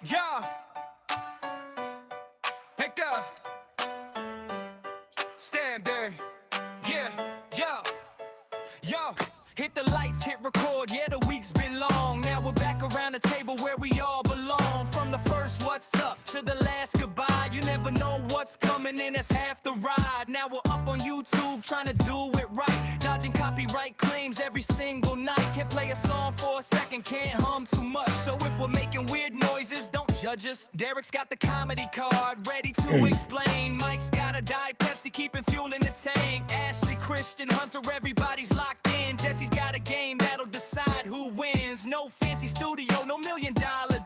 Yeah. Pick up. Stand there. Yeah. Yo. Yo. Hit the lights, hit record. Yeah, the week's been long. Now we're back around the table where we all belong. From the first what's up to the last goodbye. You never know what's coming in, that's half the ride. Now we're up on YouTube trying to do it right. Dodging copyright claims every single night. Can't play a song for a second, can't hum too much. So if we're making weird noises, don't judge us. Derek's got the comedy card ready to explain. Mike's got a Diet Pepsi keeping fuel in the tank. Ashley, Christian, Hunter, everybody's locked in. Jesse's got a game that'll decide who wins. No fancy studio, no $1 million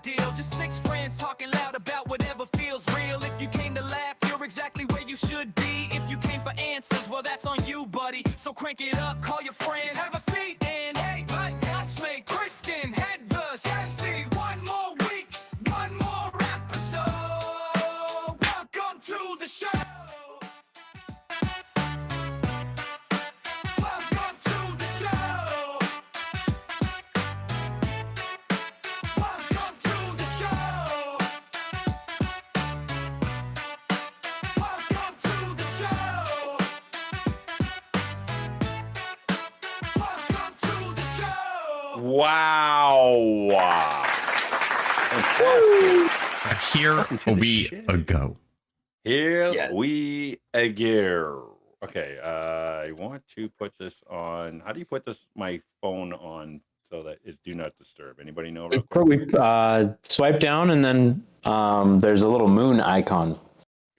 deal. Just 6 friends talking loud about whatever feels real. If you came to laugh, you're exactly where you should be. If you came for answers, well that's on you, buddy. So crank it up, call your friends, have a seat, and hey, Mike, Ashley, Christian, Headverse, Jesse. One more week, one more episode. Welcome to the show. Welcome to the show. Welcome to the show. Welcome to the show. Welcome to the show. Wow. Fantastic. Here Welcome to the we shit. go. Here Yes. we go. Okay, I want to put this on. How do you put this my phone on so that it's do not disturb? Anybody know real quick? We swipe down and then there's a little moon icon.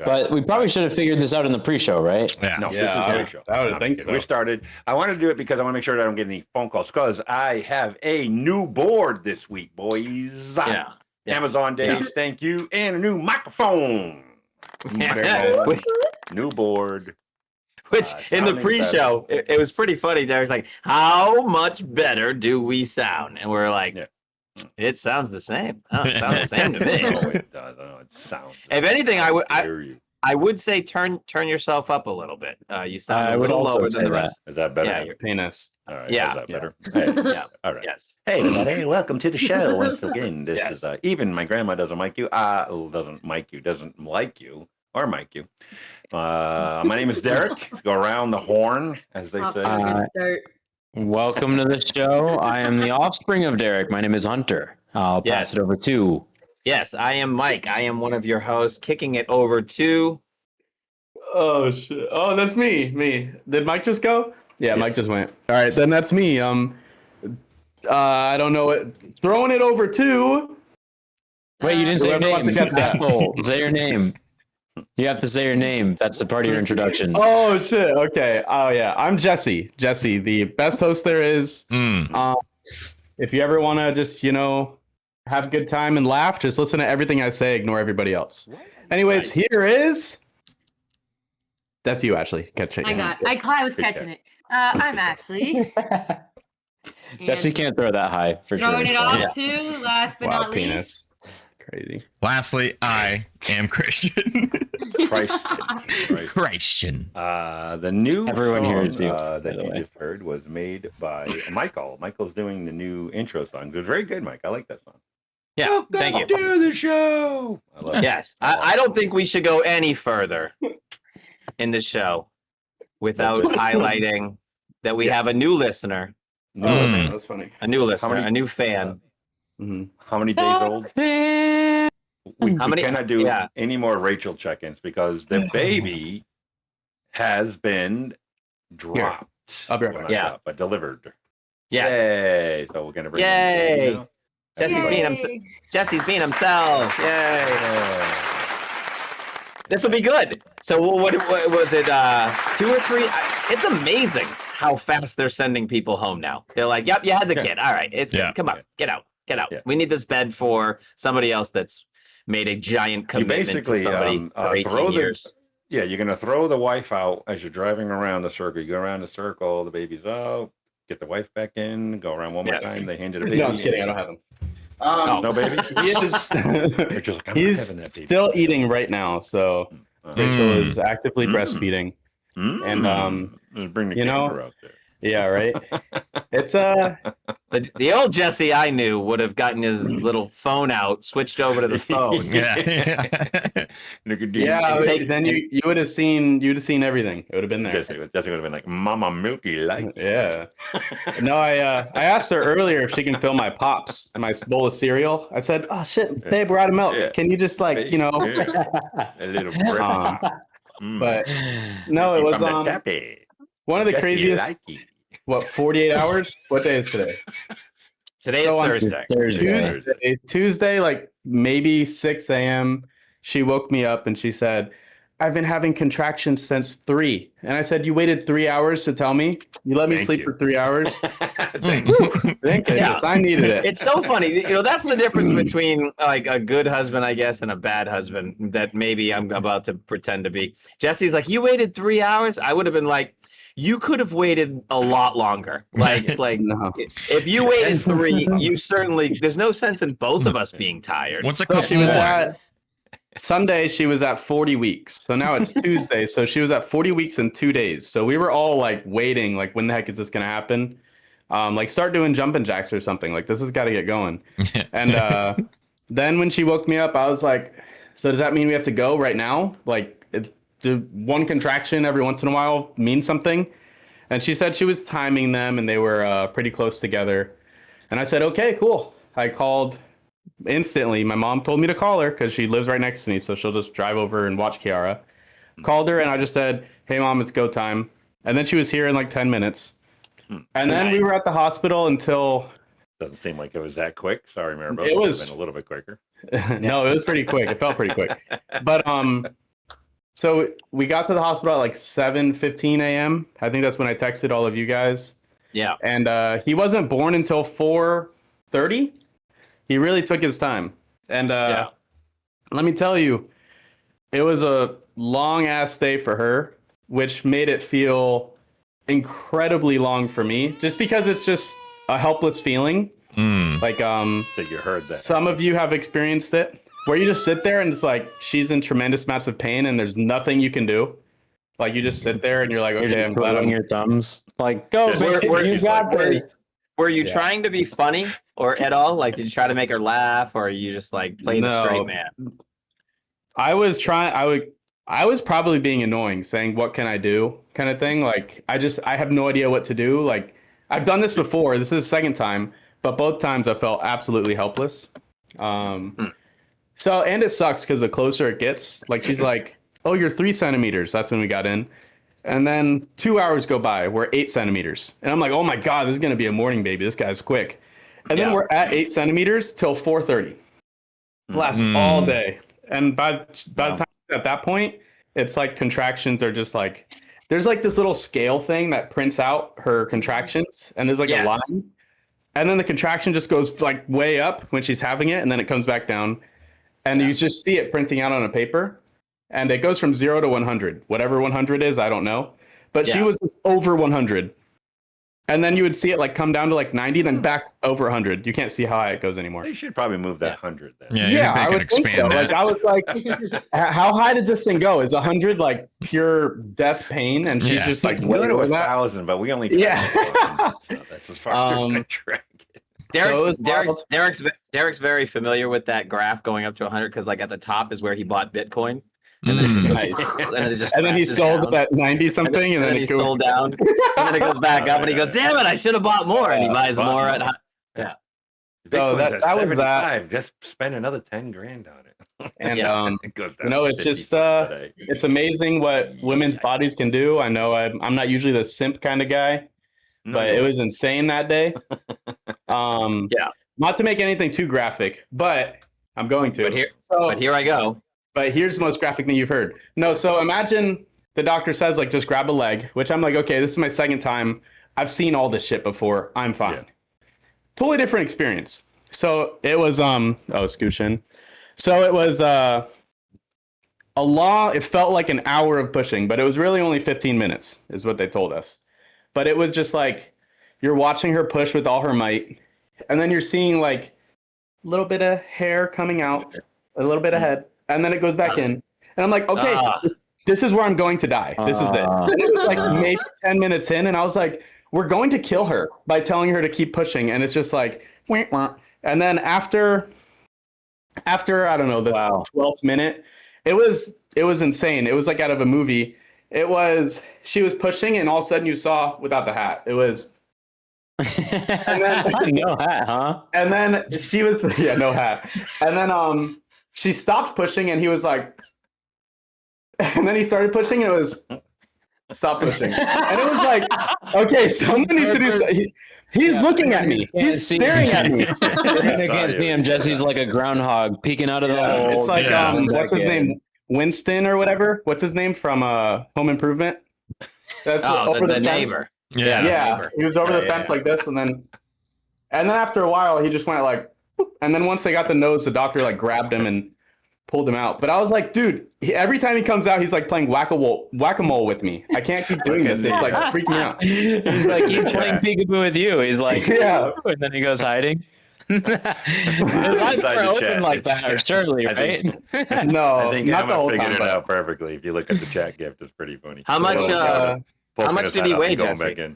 But we probably should have figured this out in the pre-show, right? Yeah. No, Yeah, this is I the would- show. I would No, think we so. started. I want to do it because I want to make sure that I don't get any phone calls because I have a new board this week, boys. Yeah. Amazon days, thank you, and a new microphone. Yeah. Which, new board. Which in the sounding pre-show, it was pretty funny. Derek's like, "How much better do we sound?" And we're like, Yeah. "It sounds the same. Oh, it sounds the same to me." Oh, it does. Oh, it sounds. If anything, I would- How dare you. I would say turn yourself up a little bit. You sound I a would little also lower say than the that. rest. Is that better? Yeah, your penis. All right. Yeah. Is that Yeah. better? Hey, Yeah. all right. Yes. Hey, everybody, welcome to the show once again. This Yes. is even my grandma doesn't like you. Doesn't like you, or mic you. My name is Derek. Let's go around the horn, as they Off to say. a good start. Welcome to the show. I am the offspring of Derek. My name is Hunter. I'll Yes. pass it over to. Yes, I am Mike. I am one of your hosts. Kicking it over to. Oh shit! Oh, that's me. Me. Did Mike just go? Yeah, Mike just went. All right, then that's me. I don't know what. Throwing it over to. Wait, you didn't say your Whoever name. wants to catch that. Asshole. Say your name. You have to say your name. That's the part of your introduction. Oh shit! Okay. Oh yeah, I'm Jesse. Jesse, the best host there is. Mm. If you ever want to just have a good time and laugh, just listen to everything I say. Ignore everybody else. Anyways, here is. That's you, Ashley. Catch it. I was catching it. I'm Ashley. Jesse can't throw that high for sure. Throwing it so- off Yeah. too. Last but Wow, not least. penis. Crazy. Lastly, I am Christian. Christ. Christian. The new Everyone song hears you, by that the you way. just heard was made by Michael. Michael's doing the new intro song. It was very good, Mike. I like that song. Yeah, Welcome thank you. to the show. I love it. Yes, I don't think we should go any further in the show without highlighting that we have a new listener, New Oh, listener. that was funny. a new listener, many- a new fan. Mhm. How many days old? We many- cannot do yeah. any more Rachel check-ins because the baby has been dropped. I'll be right Well, back. not Yeah. dropped, but delivered. Yes, Yay! So we're gonna bring Yay! in the baby now. Jesse's Yay. being himself. Jesse's being himself. Yay! Yay. This will be good. So what was it? 2 or 3? It's amazing how fast they're sending people home now. They're like, "Yep, you had the Yeah. kid. All right, it's Yeah. good. Come on, get out, get out. Yeah. We need this bed for somebody else that's made a giant You commitment to basically somebody for 18 throw years." Yeah, you're gonna throw the wife out as you're driving around the circle. You go around the circle, the baby's out. Get the wife back in. Go around one more Yes. time. They hand you the baby. No, I'm just kidding. I don't have him. No baby. He is. They're just like, I'm not having He's that baby. still eating right now, so Uh, Rachel Mm. is actively Mm. breastfeeding. And, Let's bring the you know, camera out there. Yeah, right. It's The old Jesse I knew would have gotten his little phone out, switched over to the phone. Yeah. yeah. take- Then you would have seen everything. It would have been there. Jesse would have been like, Mama Milky like. Yeah. No, I asked her earlier if she can fill my pops, my bowl of cereal. I said, "Oh shit, babe, we're out of milk. Yeah. Can you just like, you know?" A little breath. But no, it was one of the craziest. What 48 hours? What day is today? Today's So on Thursday. Tuesday, like maybe 6 a.m. She woke me up and she said, "I've been having contractions since 3." And I said, "You waited 3 hours to tell me? You let me Thank sleep you. for 3 hours?" Thank you. Thank goodness. I needed it. It's so funny. You know, that's the difference between like a good husband, I guess, and a bad husband that maybe I'm about to pretend to be. Jesse's like, "You waited 3 hours?" I would have been like, "You could have waited a lot longer." Like No. if you waited 3, you certainly there's no sense in both of us being tired. What's a So couple she was more? at Sunday, she was at 40 weeks. So now it's Tuesday. So she was at 40 weeks in 2 days. So we were all like waiting, like, when the heck is this going to happen? Like, start doing jumping jacks or something. Like, this has got to get going. And then when she woke me up, I was like, "So does that mean we have to go right now? Like, do one contraction every once in a while mean something?" And she said she was timing them and they were pretty close together. And I said, "Okay, cool." I called instantly. My mom told me to call her because she lives right next to me, so she'll just drive over and watch Kiara. Called her and I just said, "Hey mom, it's go time." And then she was here in like 10 minutes. And then we were at the hospital until Doesn't seem like it was that quick. Sorry, Maribel. It was- been a little bit quicker. no, it was pretty quick. It felt pretty quick. But so we got to the hospital at like 7:15 a.m. I think that's when I texted all of you guys. Yeah. And he wasn't born until 4:30. He really took his time. And let me tell you, it was a long ass stay for her, which made it feel incredibly long for me, just because it's just a helpless feeling. Like That you heard that. some of you have experienced it, where you just sit there and it's like she's in tremendous amounts of pain and there's nothing you can do. Like you just sit there and you're like, You're okay, just I'm glad twiddling I'm your thumbs. Like, go, Just- babe, Were- you she's got like, this. Were you Yeah. trying to be funny or at all? Like, did you try to make her laugh, or are you just like playing the No. straight man? I was trying. I was probably being annoying, saying, "What can I do?" kind of thing. Like I have no idea what to do. Like I've done this before. This is the second time, but both times I felt absolutely helpless. So and it sucks because the closer it gets, like she's like, "Oh, you're 3 centimeters." That's when we got in. And then 2 hours go by. We're 8 centimeters. And I'm like, "Oh my God, this is going to be a morning baby. This guy's quick." And then Yeah. we're at 8 centimeters till 4:30. Lasts all day. And by the time at that point, it's like contractions are just like, there's like this little scale thing that prints out her contractions. And there's like Yes. a line. And then the contraction just goes like way up when she's having it. And then it comes back down. And you just see it printing out on a paper. And it goes from 0 to 100. Whatever 100 is, I don't know. But she Yeah. was over 100. And then you would see it like come down to like 90, then back over 100. You can't see how high it goes anymore. They should probably move that 100 then. Yeah, you think they I could would think so. expand that? Like I was like, how high does this thing go? Is 100 like pure death pain? And she's Yeah. just like, We go way to over that. 1,000, but we only Yeah. so that's as far as we're gonna drag it. Derek's, So it was Derek's, wild. Derek's, Derek's very familiar with that graph going up to 100 because, like, at the top is where he bought Bitcoin, and then, it just Nice. goes, and then it just And then he crashes sold down. it at 90 something, and then he it goes. sold down, and then it goes back up, and he goes, "Damn it, I should have bought more," and he buys more at. Bitcoin's that at was that. 75. Just spend another 10 grand on it. And Yeah. It goes down you know, to it's just 50 today. it's amazing what women's bodies can do. I know I'm not usually the simp kind of guy, No, but it was insane that day. Yeah. Not to make anything too graphic, but I'm going to. But here I go. But here's the most graphic thing you've heard. No, so imagine the doctor says, like, just grab a leg, which I'm like, okay, this is my second time. I've seen all this shit before. I'm fine. Yeah. Totally different experience. So it was, Scoochin. So it was it felt like an hour of pushing, but it was really only 15 minutes is what they told us. But it was just like, you're watching her push with all her might. And then you're seeing like a little bit of hair coming out, a little bit of head, and then it goes back in. And I'm like, okay, this is where I'm going to die. This is it. And it was like maybe 10 minutes in, and I was like, we're going to kill her by telling her to keep pushing, and it's just like, wah, wah. And then after I don't know the 12th minute, it was insane. It was like out of a movie. It was she was pushing, and all of a sudden you saw without the hat. It was. And then, no hat, huh? And then she was no hat. And then she stopped pushing, and he was like, and then he started pushing, and it was stop pushing, and it was like, okay, someone needs to do something. He's looking at me. He's staring at me. I can't see him. Jesse's like a groundhog peeking out of the hole. It's like what's his name? Winston or whatever. What's his name from Home Improvement? That's over the neighbor. Yeah. He was over the fence like this, and then after a while, he just went like, whoop. And then once they got the nose, the doctor like grabbed him and pulled him out. But I was like, dude, every time he comes out, he's like playing whack-a-mole with me. I can't keep doing this. It's like freaking me out. He's like, he's playing peekaboo with you. He's like, yeah. And then he goes hiding. His eyes are open like that, or surely, right? No, I think not the whole figured time, it out perfectly. If you look at the chat gift, it's pretty funny. How much did he weigh, Jesse?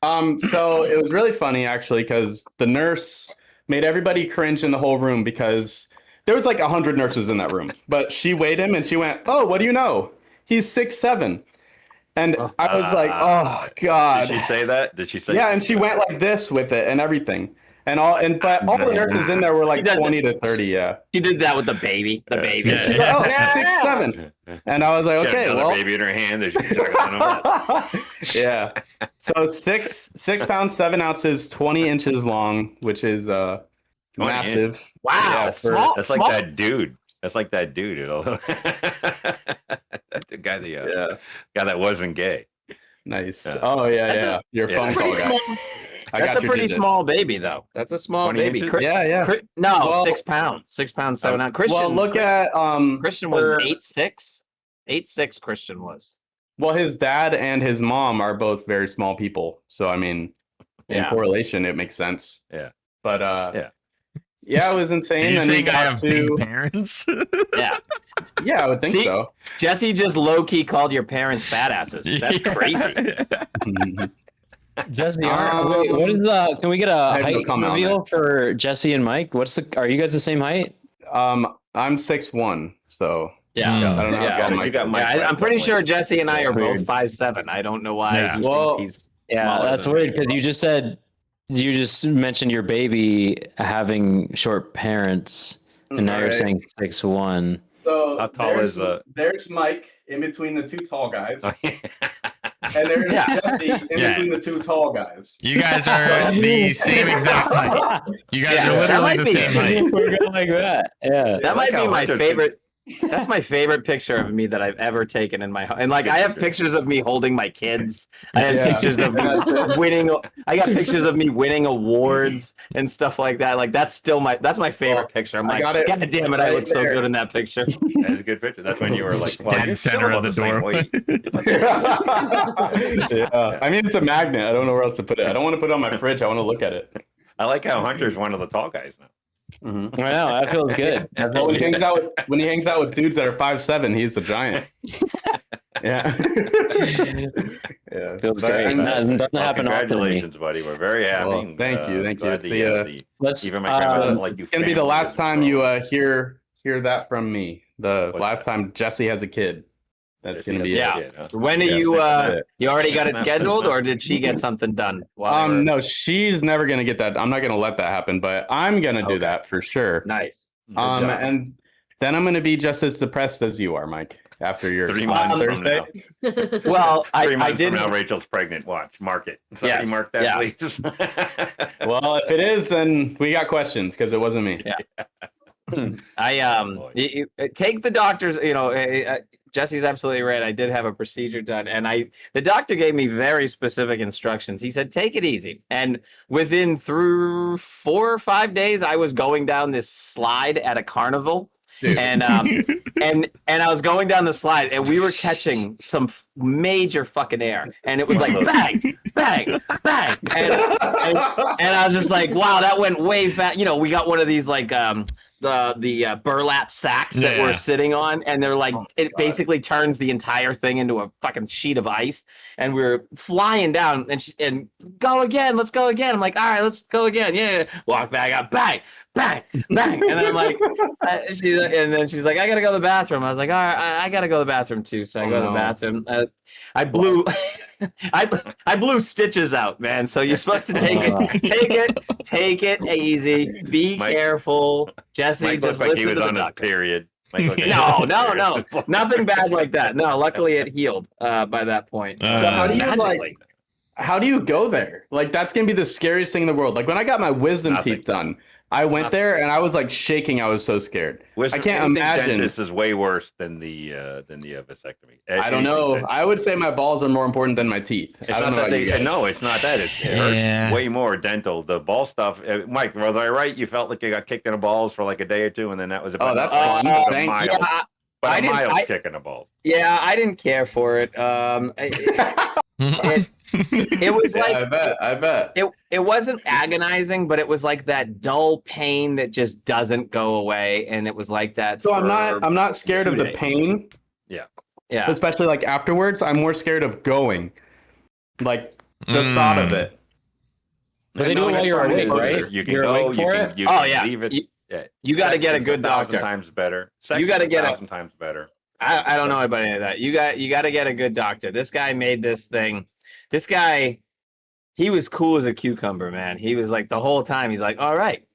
So it was really funny actually, because the nurse made everybody cringe in the whole room because there was like 100 nurses in that room, but she weighed him and she went, "Oh, what do you know? He's 6'7". And I was like, "Oh God!" Did she say that? Did she say? Yeah, and she went like this with it and everything, but all the nurses in there were like 20 to 30. Yeah, He did that with the baby. The baby. and she's like, "Oh, it's 6'7", and I was like, She had "Okay, another well." baby in her hand. That she's struggling with. Yeah. So 6 pounds 7 ounces, 20 inches long, which is massive. Wow. Yeah, That's like that dude. That's like that dude. You know? The guy guy that wasn't gay. Nice. Oh yeah. Your phone call guy. That's a pretty small baby, though. That's a small baby. Yeah. No, Well, 6 pounds. 6 pounds 7 ounces. Christian. Well, look at Christian was 8'6". 8'6" Christian was. Well, his dad and his mom are both very small people, so I mean, in correlation, it makes sense. Yeah. But yeah, it was insane. Did you and say he I got have big parents? Yeah. Yeah, I would think so. Jesse just low key called your parents fat asses. That's crazy. Jesse, what is the? Can we get a have no height comment on reveal for Jesse and Mike? Are you guys the same height? I'm 6'1", so Yeah. I don't know. Yeah. How You got Mike Yeah, right, I'm pretty sure definitely. Jesse and I are both Weird. 5'7". I don't know why Yeah. he Well, thinks he's Yeah, smaller that's than weird me. because you just mentioned your baby having short parents, and now you're Right. saying 6'1". So How tall is there's Mike in between the two tall guys, and there's Yeah. Jesse in Yeah. between the two tall guys. You guys are the same exact height. You guys Yeah, are that literally might the be- same height. We're going like that. Yeah. That might like be how my Hunter's favorite. That's my favorite picture of me that I've ever taken in my home. And like, I have pictures of me holding my kids. I have Yeah. pictures of me winning. I got pictures of me winning awards and stuff like that. Like, that's my favorite picture. I'm I like, got it God damn it, I right look so there. good in that picture. That's a good picture. That's when you were like, Just well, dead you're center still of the about same doorway. weight. Yeah. I mean, it's a magnet. I don't know where else to put it. I don't want to put it on my fridge. I want to look at it. I like how Hunter's one of the tall guys now. I know, that feels good. Well, when he hangs out with dudes that are 5'7", he's a giant. Yeah. Yeah. Feels But- great. and- Doesn't Well, happen often to me. congratulations, buddy. We're very happy. Well, thank you. glad It's that you have Let's, even my grandma doesn't like you. It's gonna be the family last is time strong. you hear that from me. The What's last time Jesse has a kid. That's Yes, gonna he be has it. a kid, huh? When are Yes, you? that's it. You already got it scheduled, or did she get something done? No, she's never gonna get that. I'm not gonna let that happen, but I'm gonna do Okay. that for sure. Nice. Good job. And then I'm gonna be just as depressed as you are, Mike, after your 3 son months from Thursday. now. Well, 3 I months did. from now, Rachel's pregnant. Watch, mark it. Somebody Yes, mark that, yeah. please. Well, if it is, then we got questions because it wasn't me. Yeah. boy. Take the doctor's. Jesse's absolutely right. I did have a procedure done, and the doctor gave me very specific instructions. He said, "Take it easy." And within through 4 or 5 days, I was going down this slide at a carnival. Dude. And and I was going down the slide, and we were catching some major fucking air, and it was like bang, bang, bang, and I was just like, wow, that went way fast. We got one of these like the burlap sacks that Yeah. we're sitting on, and they're like, Oh, it God. basically turns the entire thing into a fucking sheet of ice. And we're flying down, and go again, let's go again. I'm like, all right, let's go again. Yeah. Walk back up, bang, bang, bang. And then I'm like, and then she's like, I gotta go to the bathroom. I was like, all right, I gotta go to the bathroom too. So I go to the bathroom. I blew, I blew stitches out, man. So you're supposed to take it easy. Be careful, Jesse. Mike Just looked like he listen was to the on his doctor. period. Mike looked like he was No, on his no, period. no, nothing bad like that. No, luckily it healed by that point. So how do you Magically. like? How do you go there? Like that's gonna be the scariest thing in the world. Like when I got my wisdom Nothing. teeth done, I went there and I was like shaking. I was so scared. I can't imagine. Dentist is way worse than the vasectomy. I don't know. I would say my balls are more important than my teeth. It's I not don't know. that about you they, guys. no, it's not that. It Yeah. hurts way more dental. The ball stuff. Mike, was I right? You felt like you got kicked in the balls for like a day or two, and then that was about. Oh, that's it fun. was a Thank mild, you. Yeah, but I a didn't- mild I- kick in the balls. Yeah, I didn't care for it. It was Yeah, like I bet. it wasn't agonizing, but it was like that dull pain that just doesn't go away, and it was like that. So for I'm not scared of 2 the days. pain, Yeah, especially like afterwards. I'm more scared of going, like the thought of it. But they do it while you're awake, right? You can You're go. awake You for can. it? You Oh, can yeah. leave it. You got to Sex get a is good 1,000 doctor. times better. Sex You gotta is get a- 1,000 times better. I don't know about any of that. You got to get a good doctor. This guy made this thing. This guy, he was cool as a cucumber, man. He was like the whole time. He's like, all right.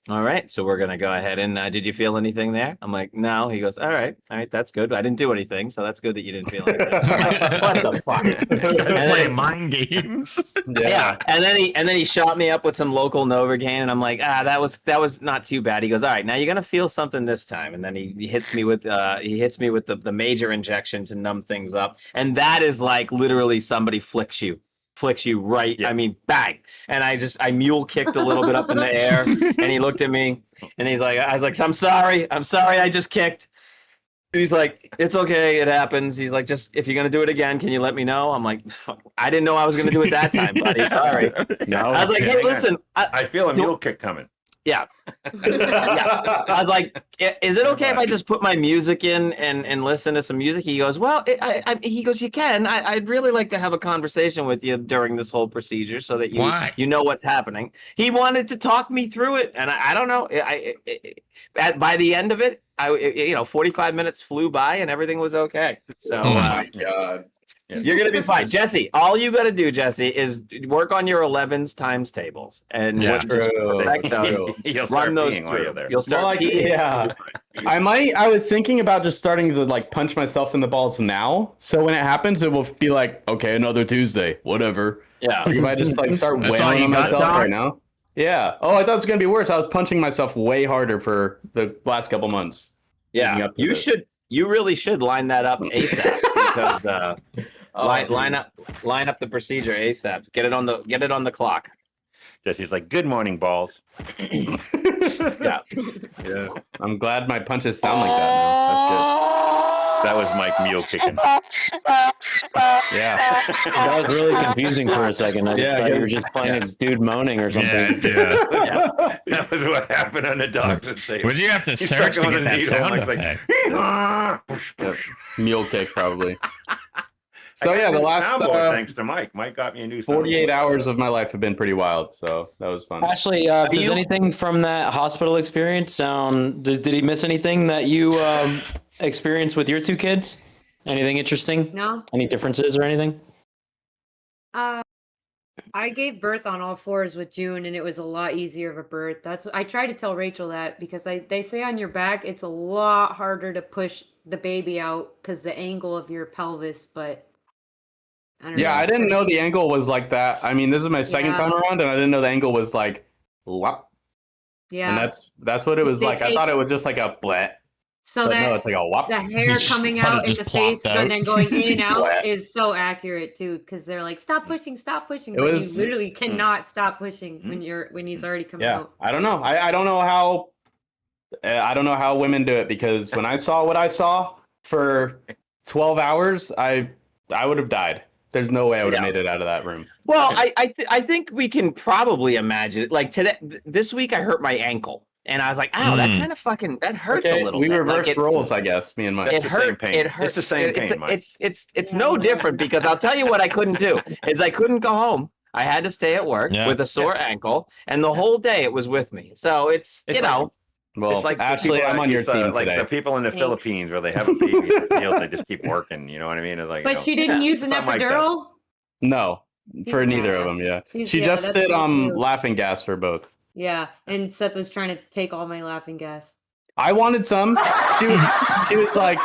So we're gonna go ahead and did you feel anything there? I'm like, no. He goes, all right, that's good. I didn't do anything, so that's good that you didn't feel anything. I'm like, what the fuck? It's gonna And play then- mind games. Yeah. And then he shot me up with some local Novocaine, and I'm like, that was not too bad. He goes, all right, now you're gonna feel something this time, and then he hits me with the major injection to numb things up, and that is like literally somebody flicks you right. Yeah. I mean, bang, and I mule kicked a little bit up in the air, and he looked at me, and he's like, I was like, I'm sorry, I just kicked. He's like, it's okay, it happens. He's like, just if you're gonna do it again, can you let me know? I'm like, fuck, I didn't know I was gonna do it that time, buddy. Sorry. No. I was like, hey, Hang on. listen. I feel a mule kick coming. Yeah. I was like, is it okay if I just put my music in and listen to some music? He goes, well, he goes, you can. I'd really like to have a conversation with you during this whole procedure so that Why? you know what's happening. He wanted to talk me through it, and I don't know. By the end of it, 45 minutes flew by and everything was okay. So Oh my God. you're gonna be fine, Jesse. All you got to do, Jesse, is work on your 11s times tables and Yeah. just perfect those. You'll start Run those peeing while you're through. there. You'll start. Well, like, peeing. yeah. I was thinking about just starting to like punch myself in the balls now. So when it happens, it will be like, okay, another Tuesday, whatever. Yeah. Like if I just like start That's all wailing you on got, myself Doc? right now. Yeah. Oh, I thought it was gonna be worse. I was punching myself way harder for the last couple months. leading Yeah, up to you this. should. You really should line that up ASAP because line up the procedure ASAP. Get it on the clock. Jesse's like, good morning, balls. Yeah. Yeah. I'm glad my punches sound like that now. That was Mike mule kicking. That's good. Yeah. That was really confusing for a second. I Yeah, thought you were yes. just playing a dude moaning or something. Yeah. That was what happened on the doctor's table. Would you have to He search stuck to him get with a that needle, sound Mike's effect? Push, push. Mule kick probably. I So got yeah, a the new last soundboard, thanks to Mike. Mike got me a new 48 soundboard. hours of my life have been pretty wild. So that was fun. Ashley, does you- anything from that hospital experience sound? Did he miss anything that you experienced with your two kids? Anything interesting? No. Any differences or anything? I gave birth on all fours with June, and it was a lot easier of a birth. I tried to tell Rachel that because they say on your back it's a lot harder to push the baby out because the angle of your pelvis. But I don't know. Yeah, I didn't know the angle was like that. I mean, this is my second Yeah. time around, and I didn't know the angle was like, whop. Yeah. And that's what it was They like. I take- thought it was just like a bleh, so but that no, it's like a whop. the hair Just coming let it out in just the plop face out. and then going in and out Flat. is so accurate too, because they're like, stop pushing, It but was- you literally cannot stop pushing when he's already coming Yeah, out. I don't know. I don't know how. I don't know how women do it because when I saw what I saw for 12 hours, I would have died. There's no way I would have Yeah. made it out of that room. Well, I think we can probably imagine it. Like this week I hurt my ankle. and I was like, "Ow, that kind of fucking that hurts a Okay, little." we bit. reversed Like, roles, I guess. Me and Mike. That's it the same hurt. pain. It hurt. It's the same pain, Mike. It's no different because I'll tell you what I couldn't do is I couldn't go home. I had to stay at work Yeah. with a sore ankle, and the whole day it was with me. So it's It's you know. Well, It's like the Ashley, people I'm that on your use, team like today. the people in the Thanks. Philippines where they have a baby in the field, they just keep working. You know what I mean? It's like, you But know, she didn't use an something like that. epidural. No, for neither of them. Yeah, she just that's did me too. laughing gas for both. Yeah, and Seth was trying to take all my laughing gas. I wanted some. She was like,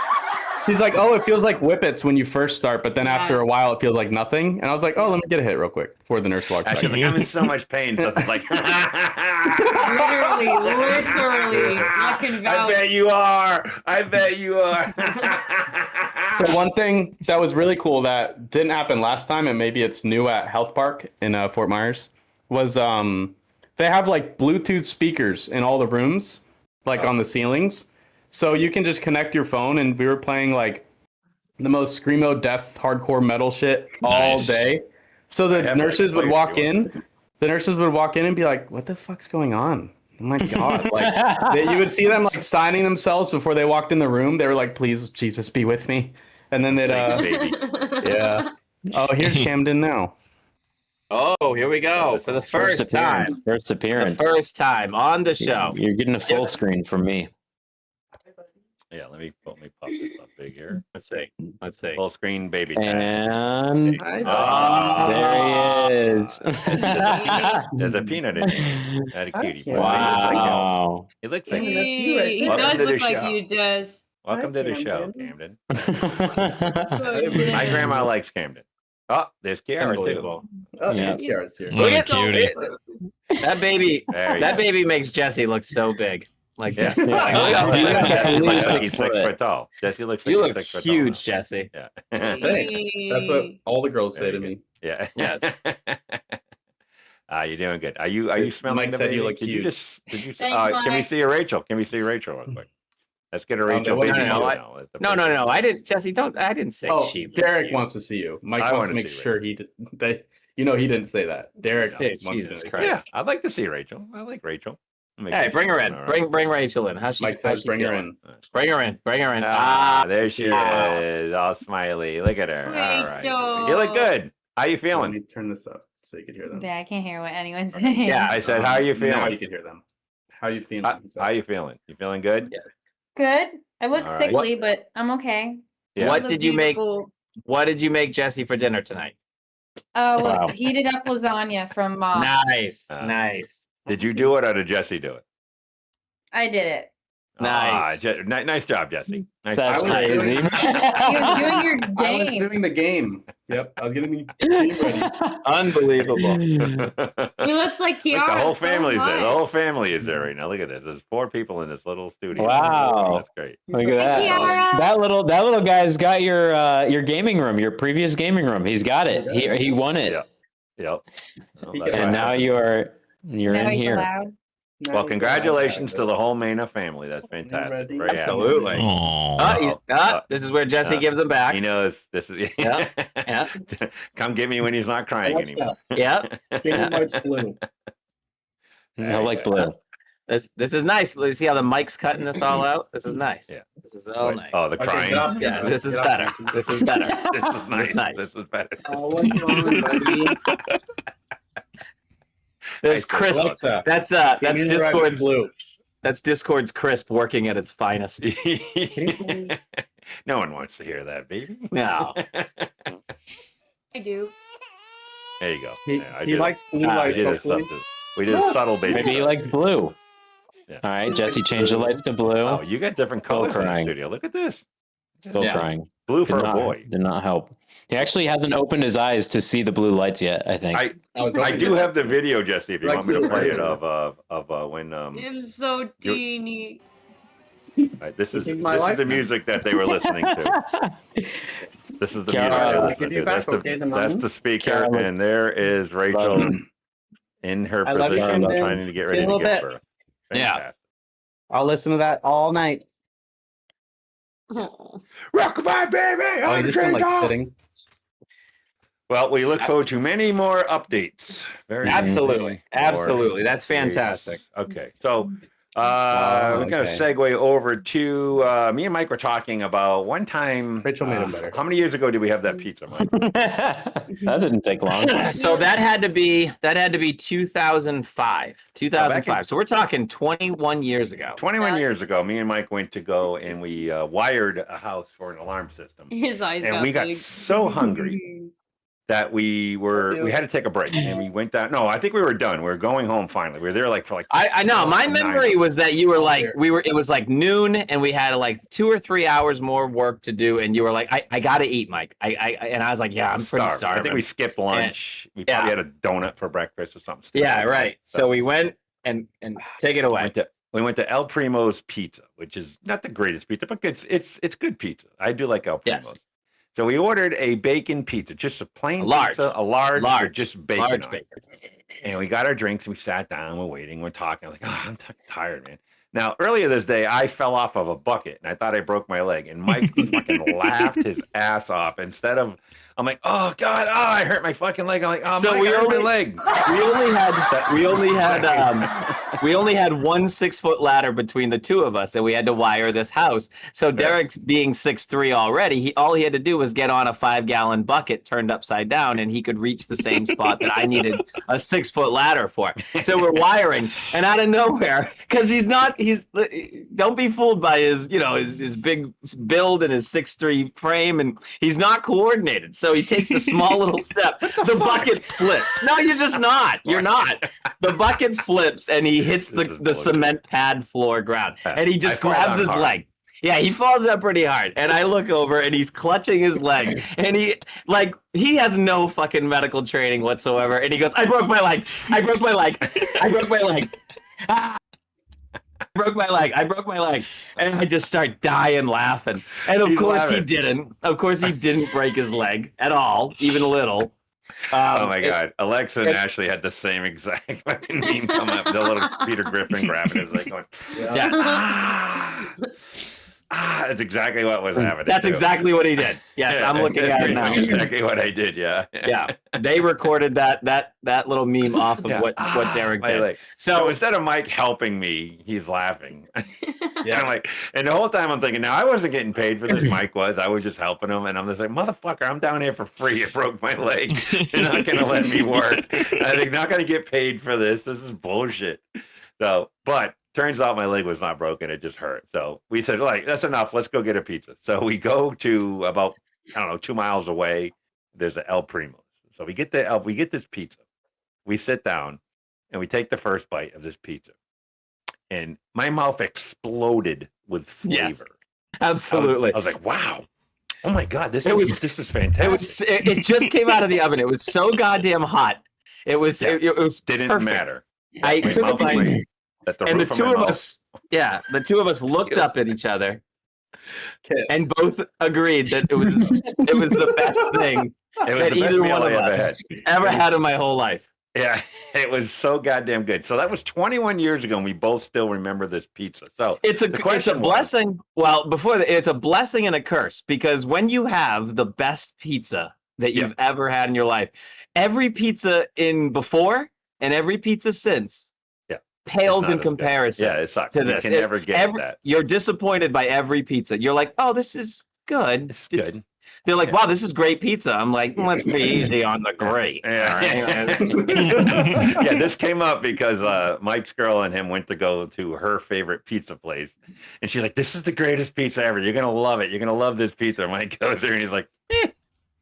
she's like, oh, it feels like whippets when you first start, but then after a while, it feels like nothing. And I was like, oh, let me get a hit real quick before the nurse walks She's by. like, I'm in so much pain. So it's like, Literally, I can I vouch. bet you are. I bet you are. So one thing that was really cool that didn't happen last time, and maybe it's new at Health Park in Fort Myers, was they have like Bluetooth speakers in all the rooms, like on the ceilings. So you can just connect your phone, and we were playing like the most screamo death hardcore metal shit all Nice. day. So I the have it. nurses I can would play it if walk you want. in. The nurses would walk in and be like, "What the fuck's going on?" Oh my god! Like you would see them like signing themselves before they walked in the room. They were like, "Please, Jesus, be with me." And then they'd Save the baby. yeah. Oh, here's Camden now. Oh, here we go for the first time. First The appearance. first time on the show. You're getting a full screen from me. Yeah, let me pop this up big here. Let's see. Let's see. Full screen baby tag. And Ah, there he is. There's a peanut in here. That a cutie. Camden. Wow. He looks like Camden, that's you right He there. does Welcome to look the like show. you, Jess. Welcome Hi, to the show, Camden. Camden. My grandma likes Camden. Oh, there's Kiara too. Unbelievable. Oh, Yeah. yeah. Kiara's here. What a at cutie. that baby. There you That go. baby makes Jesse look so big. Like Yeah. Jesse. Yeah. Look how- Jesse At looks least like he's 6 6 foot tall. Jesse looks like You he's look 6 foot huge, tall. Jesse. Yeah. Thanks. That's what all the girls say There to you me. Yeah. Yes. You're doing good. Are you Mike smelling the said baby? you look Did you huge. just did you Thanks, can we Mike. see Rachel? Can we see Rachel real quick? Let's get a they Rachel wanna baby see photo you. now. No. I didn't, Jesse. Don't. I didn't say Oh, she. looked Derek cute. wants to see you. Mike I wants to wanna make see sure he did. He didn't say that. Derek Yeah, wants Jesus to. Christ. Yeah, I'd like to see Rachel. I like Rachel. Make Hey, sure bring she's her in. doing all right. Bring Rachel in. How's she? Mike how's says she bring her feeling? in. Bring her in. Bring her in. There she wow. is, all smiley. Look at her. All right, Rachel. you look good. How you Let feeling? me turn this up so you can hear them. Yeah, I can't hear what anyone's saying. Yeah. I said, how you Now feeling? you can hear them. How you feeling? How you feeling? You feeling good? Yeah. Good. I look All right. sickly, but I'm okay. Yeah. What look did you make? beautiful. What did you make Jesse for dinner tonight? Was Wow. heated up lasagna from mom. Nice. Uh, Nice. Did you do it or did Jesse do it? I did it. Nice. Nice job, Jesse. Nice That's job. crazy. You was doing your I was game. doing the game. Yep, I was getting the game ready. Unbelievable. He looks like Kiara. Look, the whole so family's there. The much. whole family is there right now. Look at this. There's 4 people in this little studio. Wow. That's great. Look at that. Kiara. That little guy's got your gaming room, your previous gaming room. He's got it. He won it. Yeah. Yep. Well, that's And right. now you're Now in he's here. allowed. Well, congratulations to the whole Mena family. That's fantastic. ready? Very happy. Absolutely. Aw. This is where Jesse gives them back. He knows this is. Yeah, yeah. Come get me when he's not crying Watch anymore. Yeah. Game likes blue. I like blue. This is nice. Let's see how the mic's cutting this all out. This is nice. Yeah. This is all What? nice. Oh, the crying. get up. Yeah, this is Get up. better. This is better. This is nice. nice. This is better. Oh, what's wrong, buddy? There's Nice Chris. one. Alexa, That's give me the red Discord's blue. That's Discord's Crisp working at its finest. No one wants to hear that, baby. No. I do. There you go. He, Yeah, I he did likes blue we lights. did a hopefully. subtle. We did a subtle baby. Maybe he touch. likes blue. Yeah. All right, Jesse changed the lights to blue. Oh, you got different colors in the crying. studio. Look at this. Still Yeah. crying. Blue for Did a not, boy. did not help. He actually hasn't opened his eyes to see the blue lights yet, I think. I do have the video, Jesse. If you Like want me to blue, play right? it of when I'm so teeny. this is This is my the life now. music that they were listening to. This is the music Kara, they're I'll listening give you to. back, That's the okay, the that's money? the speaker, Kara looks- and there is Rachel Love in her I love you, position, Camden. trying to get See ready you to in a give little birth. Yeah. Fantastic. I'll listen to that all night. Oh. Rockabye, baby. Oh, on he the just been train like dog. sitting. Well, we look forward to many more updates. Very Absolutely. many more Absolutely. That's updates. fantastic. Okay, so We're gonna okay. segue over to me and Mike were talking about one time. Rachel made him better. How many years ago did we have that pizza, Mike? That didn't take long. So that had to be 2005. 2005. So we're talking 21 years ago. 21 years ago, me and Mike went to go and we wired a house for an alarm system, His eyes and got we got big. so hungry that we had to take a break, and we went down. No, I think we were done. We were going home finally. We were there like for like. I know. My 9 memory was that you were like, it was like noon and we had like 2 or 3 hours more work to do. And you were like, I gotta eat, Mike. And I was like, yeah, I'm pretty starving. I think we skipped lunch. We probably had a donut for breakfast or something. Yeah, right. So we went and take it away. We went to El Primo's Pizza, which is not the greatest pizza, but it's good pizza. I do like El Primo's. Yes. So we ordered a bacon pizza, just a plain large, pizza, a large with just bacon large on bacon. it. And we got our drinks, and we sat down, we're waiting, we're talking. I'm like, oh, I'm tired, man. Now, earlier this day, I fell off of a bucket, and I thought I broke my leg. And Mike fucking laughed his ass off. Instead of, I'm like, oh God, I hurt my fucking leg. I'm like, oh, Mike, I hurt my leg. We only had one 6-foot ladder between the two of us, and we had to wire this house. So Derek's being 6'3" already, all he had to do was get on a 5-gallon bucket turned upside down, and he could reach the same spot that I needed a 6-foot ladder for. So we're wiring, and out of nowhere, because don't be fooled by his big build and his 6'3" frame, and he's not coordinated. So he takes a small little step. The bucket flips. No, you're just not. You're not. The bucket flips, and he hits the cement pad floor ground, and he just grabs his leg. Yeah, he falls up pretty hard, and I look over, and he's clutching his leg, and he has no fucking medical training whatsoever, and he goes, "I broke my leg. I broke my leg. I broke my leg. Ah, I broke my leg. I broke my leg." And I just start dying laughing, and of course he didn't. Of course he didn't break his leg at all, even a little. Oh my God. Alexa and Ashley had the same exact fucking meme come up. The little Peter Griffin grabbing his leg going, that's exactly what was happening. That's exactly what he did. Yes, I'm looking at it now. Exactly what I did, yeah. Yeah. They recorded that little meme off of what Derek did. Leg. So instead of Mike helping me, he's laughing. Yeah. I'm like, and the whole time I'm thinking, now I wasn't getting paid for this. Mike was. I was just helping him, and I'm just like, motherfucker, I'm down here for free. It broke my leg. You're not gonna let me work. I'm not gonna get paid for this. This is bullshit. So, but turns out my leg was not broken. It just hurt. So we said, like, that's enough. Let's go get a pizza. So we go to about, 2 miles away. There's a El Primo's. So we get this pizza. We sit down and we take the first bite of this pizza. And my mouth exploded with flavor. Yes, absolutely. I was like, wow. Oh my God, this is fantastic. It just came out of the oven. It was so goddamn hot. It was didn't perfect. matter. I took a bite. And the two of us looked up at each other and both agreed that it was the best thing that either one of us ever had in my whole life. Yeah, it was so goddamn good. So that was 21 years ago, and we both still remember this pizza. So it's a blessing. Well, it's a blessing and a curse, because when you have the best pizza that you've ever had in your life, every pizza in before and every pizza since pales in comparison. Yeah, it sucks. To this. You can never get that. You're disappointed by every pizza. You're like, oh, this is good. It's good. They're like, wow, this is great pizza. I'm like, let's be easy on the great. Yeah. Yeah, this came up because Mike's girl and him went to go to her favorite pizza place. And she's like, this is the greatest pizza ever. You're going to love it. You're going to love this pizza. Mike goes there and he's like,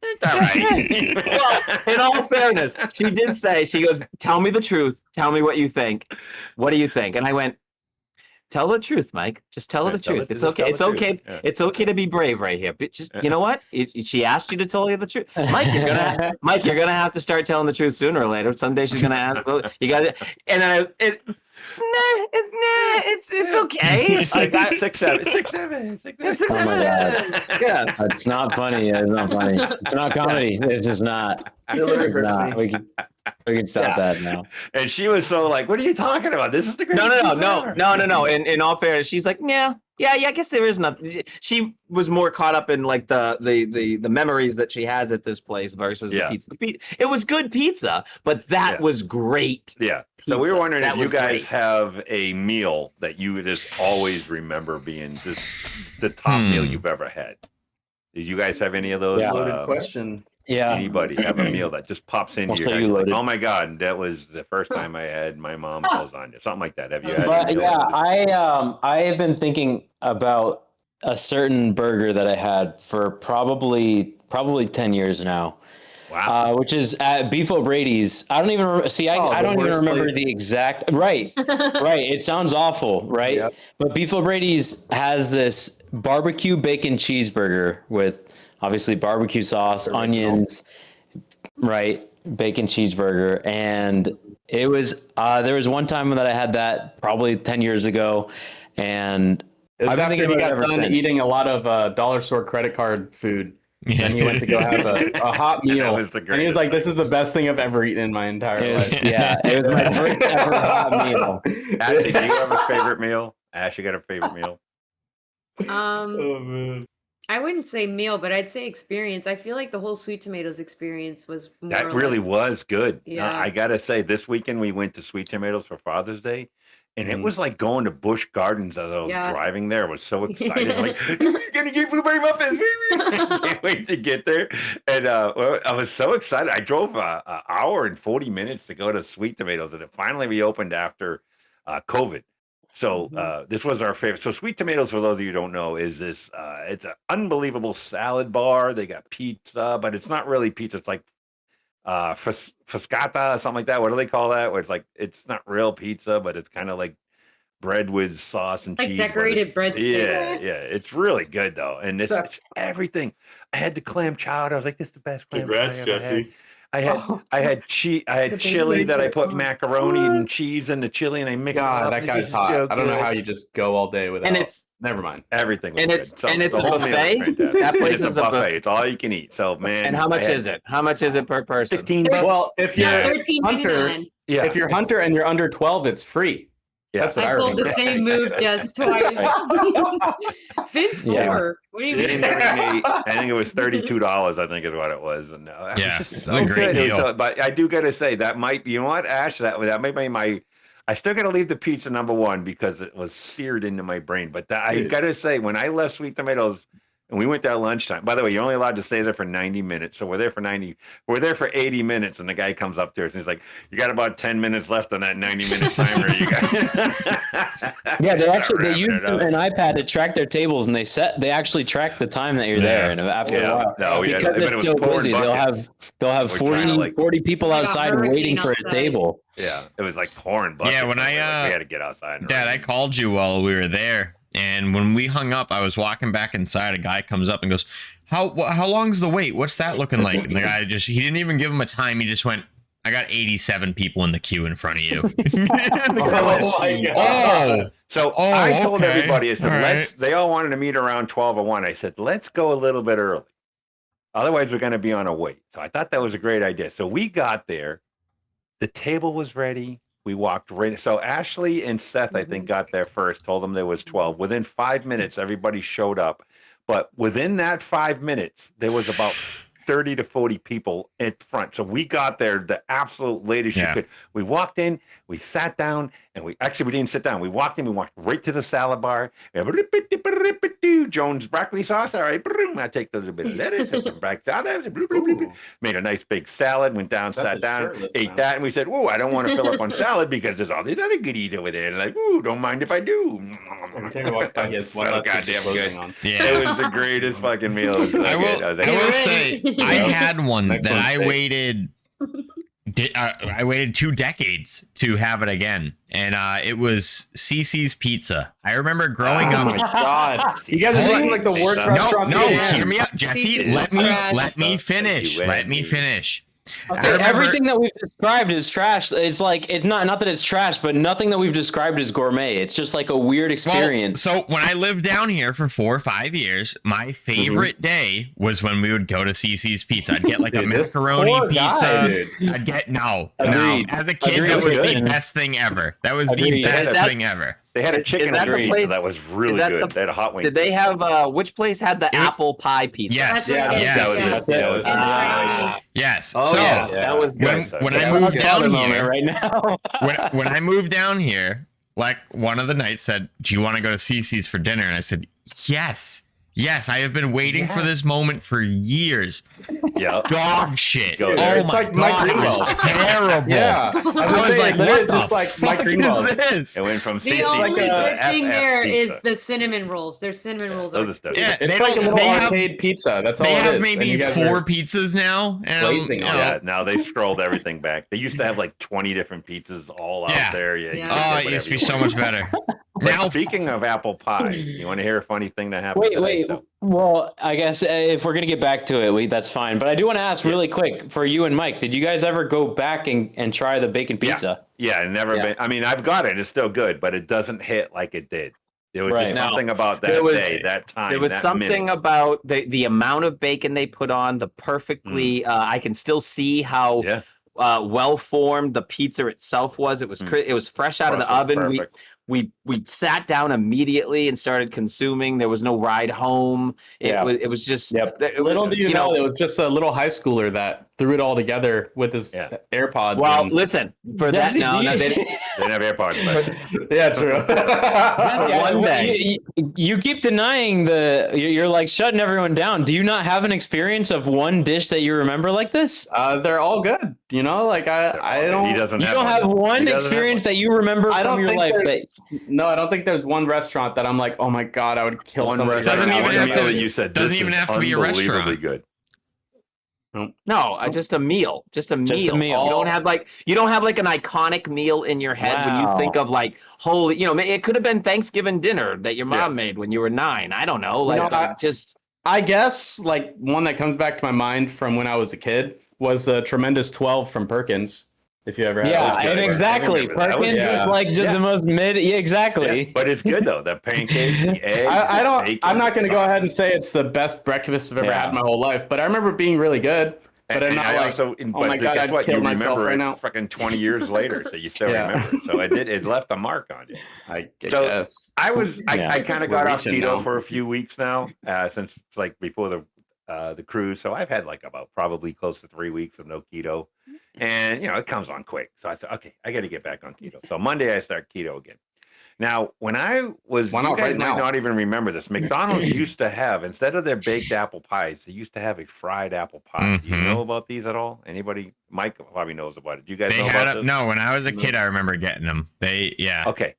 it's all right. Well, in all fairness, she did say, she goes, tell me the truth. Tell me what you think. What do you think? And I went, tell the truth, Mike. Just tell her the truth. It's okay. It's okay. Yeah. It's okay to be brave right here. But just, you know what? She asked you to tell you the truth. Mike, you're gonna have to start telling the truth sooner or later. Someday she's gonna ask. Well, you got it. And then it's okay. It's like 6'7". Oh my God. Yeah, it's not funny. It's not funny. It's not comedy. It's just not. It's not. We can stop that now. And she was so like, "What are you talking about? This is the greatest." No. In all fairness, she's like, "Yeah, Yeah, I guess there is nothing. She was more caught up in like the memories that she has at this place versus the pizza. It was good pizza, but that was great. Yeah. So we were wondering if you guys great. have a meal that you would just always remember being just the top meal you've ever had. Did you guys have any of those? Loaded question. Yeah. Anybody have a meal that just pops into your head? Like, oh my God, that was the first time I had my mom's lasagna. Something like that. Have you had? But I have been thinking about a certain burger that I had for probably 10 years now. Wow. Which is at Beef O'Brady's. I don't even I don't even remember the exact right. It sounds awful, right? Yep. But Beef O'Brady's has this barbecue bacon cheeseburger with obviously barbecue sauce, onions, right? Bacon cheeseburger. And it was there was one time that I had that probably 10 years ago, and it was after he got done eating a lot of dollar store credit card food. And he went to go have a hot meal. And he was like, this is the best thing I've ever eaten in my entire life. Yeah, it was my first ever hot meal. Ashley, do you have a favorite meal? Ash, you got a favorite meal? Oh, man. I wouldn't say meal, but I'd say experience. I feel like the whole Sweet Tomatoes experience was more That or really less- was good. Yeah. I got to say, this weekend we went to Sweet Tomatoes for Father's Day. And it was like going to Busch Gardens as I was driving there. I was so excited. Like, you're going to get blueberry muffins. I can't wait to get there. And I was so excited. I drove an hour and 40 minutes to go to Sweet Tomatoes. And it finally reopened after COVID. So this was our favorite. So Sweet Tomatoes, for those of you who don't know, is this, it's an unbelievable salad bar. They got pizza, but it's not really pizza. It's like foscata, something like that. What do they call that? Where it's like, it's not real pizza, but it's kind of like bread with sauce and like cheese. decorated breadsticks. Yeah, it's really good though. And it's everything. I had the clam chowder. I was like, this is the best clam chowder I ever Jesse. had. I had chili that I put macaroni and cheese in the chili and I mixed it up. That guy's hot. So I don't know how you just go all day without. And it's never mind. Everything. And it's a buffet. That place is a buffet. It's all you can eat. So man. And how much is it? How much is it per person? $15. Well, if you're Hunter, $13.99. if you're Hunter and you're under 12, it's free. Yeah. That's what I pulled remember. the same move just twice. Finn's 4. What do you mean? I think it was $32. I think is what it was. And it was just so a great good. deal. But I do got to say that might be, you know what, Ash, that might be my. I still got to leave the pizza number one because it was seared into my brain. But I got to say, when I left Sweet Tomatoes and we went there at lunchtime, by the way, you're only allowed to stay there for 90 minutes. So we're there for 80 minutes. And the guy comes up to us and he's like, you got about 10 minutes left on that 90-minute timer. You got. Yeah, they use an iPad to track their tables, and they actually track the time that you're there. And after a while, because it's so busy, they'll have 40 people outside waiting for a table. Yeah, it was like pouring buckets. Yeah, when we had to get outside. Dad, I called you while we were there, and when we hung up, I was walking back inside. A guy comes up and goes, "How long's the wait? What's that looking like?" And the guy he didn't even give him a time. He just went, "I got 87 people in the queue in front of you." Oh my God. So I told everybody, I said, right. They all wanted to meet around 12 or 1. I said, let's go a little bit early. Otherwise, we're going to be on a wait. So I thought that was a great idea. So we got there. The table was ready. We walked right. So Ashley and Seth, I think, got there first, told them there was 12. Within 5 minutes, everybody showed up. But within that 5 minutes, there was about 30 to 40 people in front. So we got there the absolute latest you could. We walked in, we sat down, and we didn't sit down. We walked in, we walked right to the salad bar. Jones broccoli sauce. All right. I take a little bit of lettuce and some black sauce. Made a nice big salad, went down, sat down, ate that, and we said, "Ooh, I don't want to fill up on salad because there's all these other goodies over there." And like, "Ooh, don't mind if I do." So goddamn good. Yeah. It was the greatest fucking meal. I will say, I had one that I waited. I waited 2 decades to have it again, and it was CC's Pizza. I remember growing up. Oh my God! You guys are doing like the worst restaurant. No, hear me out, Jesse. Let me finish. Let me finish. Okay, everything that we've described is trash. It's like it's not that it's trash, but nothing that we've described is gourmet. It's just like a weird experience. Well, so when I lived down here for 4 or 5 years, my favorite day was when we would go to CC's Pizza. I'd get like a macaroni pizza. I'd get no. As a kid, that was the best thing ever. That was the best thing ever. They had a Is chicken that the and greens, so place- that was really that good. the- They had a hot wing. Did they have which place had the It- apple pie pizza? Yes. That's what it is, that was yeah. it. That was And it. Chinese. Yes. Oh, so yeah. That was good. when Yeah, I moved down Father moment here, right now. when I moved down here, like one of the nights said, "Do you want to go to Cece's for dinner?" And I said, "Yes, yes. I have been waiting for this moment for years." Yep. Dog shit. Go Oh there. my It's like Mike god, it was Greenwell's. terrible. Yeah. I was like, literally "What the just like Mike fuck Greenwell's. is this?" It went from The CC only pizza good to thing FF there is pizza. the cinnamon rolls. Their cinnamon rolls Those are are stuff. Yeah, It's they like a don't- little they have- arcade pizza. That's all They it have is. maybe And you guys 4 are pizzas now, and glazing you on know, Yeah, now they scrolled everything back. They used to have like 20 different pizzas all Yeah. out there. Yeah, you Yeah. could oh, get it used to be whatever so you much wanted. better. But Now, speaking of apple pie, you want to hear a funny thing that happened Wait, today? wait. So, Well, I guess if we're gonna get back to it, that's fine. But I do want to ask really quick for you and Mike. Did you guys ever go back and try the bacon pizza? yeah, never Yeah. been. I mean, I've got it. It's still good, but it doesn't hit like it did. There was Right. just No. something about There that was- day, that time, There was that something minute. about the amount of bacon they put on, the perfectly. I can still see how Yeah, well formed the pizza itself was. It was it was fresh out of the perfect, oven. perfect. We sat down immediately and started consuming. There was no ride home. Yeah. It was just Yep. it was- Little do you know, it was just a little high schooler that threw it all together with his Yeah. AirPods. Well, and- listen for that. Jesse, No, no, you- they, They didn't have AirPods, but yeah, true. Yeah, one day. you keep denying you're like shutting everyone down. Do you not have an experience of one dish that you remember like this? They're all good. You know, like I don't. He doesn't You have don't one. have He one doesn't have experience one. that you remember I from don't your think life. no, I don't think there's one restaurant that I'm like, oh my god, I would kill One somebody. restaurant, Doesn't even one have meal to- that you said doesn't this even is have to be a unbelievably restaurant. good. No, just a meal. Just a Just a meal. meal. You don't have like an iconic meal in your head when you Wow. think of like holy. You know, it could have been Thanksgiving dinner that your mom Yeah. made when you were 9. I don't know. Like know, just I guess like one that comes back to my mind from when I was a kid was a tremendous 12 from Perkins. If you ever had Yeah, was good. and I exactly. remember that. That was Perkins good. is like just Yeah. the most mid. Yeah, exactly. Yeah, but it's good though. The pancakes, the eggs. I the don't. bacon, I'm not the going to go ahead and sausage. say it's the best breakfast I've ever Yeah. had in my whole life, but I remember it being really good. But I'm And not I like, also, oh but my god, guess I'd what? kill You myself remember right it now. fucking 20 years later, so you still Yeah. remember it. So it left a mark on you. I So, guess. I Yeah. kind of We're got off reaching keto now. for a few weeks now, since like before the cruise. So I've had like about probably close to 3 weeks of no keto, and you know it comes on quick. So I said, okay, I got to get back on keto. So Monday I start keto again. Now, when I was, Why you not guys right might now? not even remember this. McDonald's used to have, instead of their baked apple pies, they used to have a fried apple pie. Do you Mhm. know about these at all? Anybody? Mike probably knows about it. Do you guys they know had about this? no. When I was a kid, I remember getting them. Yeah. Okay.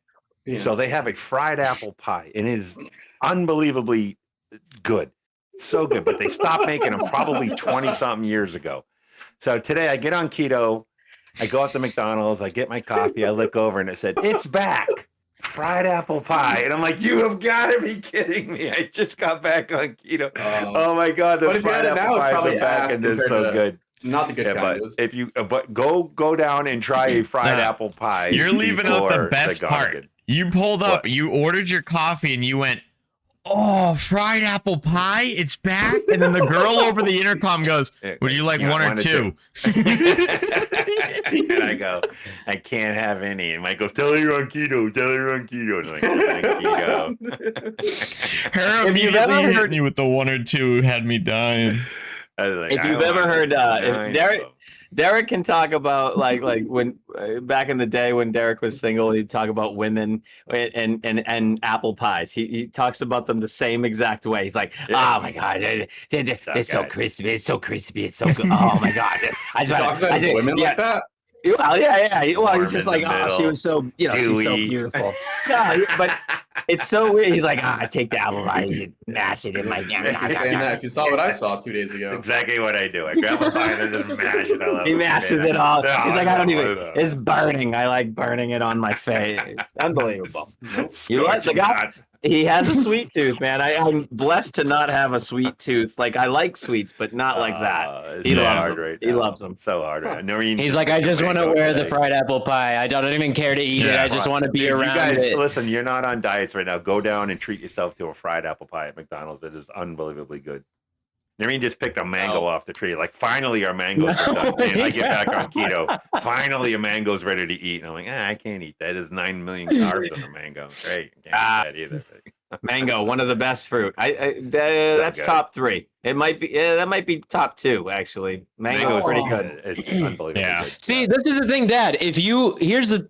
So they have a fried apple pie, and it is unbelievably good. So good. But they stopped making them probably 20 something years ago. So today I get on keto. I go out to McDonald's. I get my coffee. I look over and it said, "It's back. Fried apple pie." And I'm like, you have got to be kidding me. I just got back on keto. Oh my God. The But if you fried had it apple now, it's pies probably are back ass and they're compared so to- good. Not the good Yeah, kind. but It was- if you but go down and try a fried No. apple pie. You're leaving out the before best part. Gargan. You pulled up, What? you ordered your coffee, and you went, "Oh, fried apple pie, it's back!" And then the girl over the intercom goes, "Would you like Yeah, one or one or two?" And I go, "I can't have any." And Mike goes, "Tell her you're on keto. Tell her you're on keto." And I'm like, "I'm on keto." Her If you've ever immediately hit heard- me with the one or two, had me dying. I was like, If "I you've don't ever want heard, it." if I Derek- know. Derek can talk about like when back in the day when Derek was single, he'd talk about women and apple pies. He talks about them the same exact way. He's like, Yeah. oh my god, they're So so good. crispy. It's so crispy. It's so good. Oh my god. I He talks about his women yeah. like that. Well, yeah. Well, Warm he's just in like, the oh, she middle, was so, she's so dewy. beautiful. No, but it's so weird. He's like, I take the apple pie and just mash it in my. Saying that, if you saw what I saw 2 days ago. Exactly what I do. I grab a pie and just mash it all over. He the mashes face. it all. Oh, He's like, I don't no, even. no. It's burning. I like burning it on my face. Unbelievable. You like the Scorching guy? hot. He has a sweet tooth, man. I'm blessed to not have a sweet tooth. Like I like sweets, but not like that. It's He so loves hard them. right He now. loves them. So hard. Right now. Noreen, He's like, I just want to mango wear the today. fried apple pie. I don't even care to eat it. Yeah. I just want to be If around you guys, it. Listen, you're not on diets right now. Go down and treat yourself to a fried apple pie at McDonald's. It is unbelievably good. Nareen just picked a mango off the tree. Like, finally, our mangoes are done. And I get back on keto. Finally, a mango's ready to eat. And I'm like, I can't eat that. There's 9 million carbs on a mango. Great. Can't eat that either. Mango, one of the best fruit. So That's good. top 3. It might be. That might be top 2 actually. Mango's pretty good. It's unbelievable. Yeah. good. See, this is the thing, Dad. If you here's the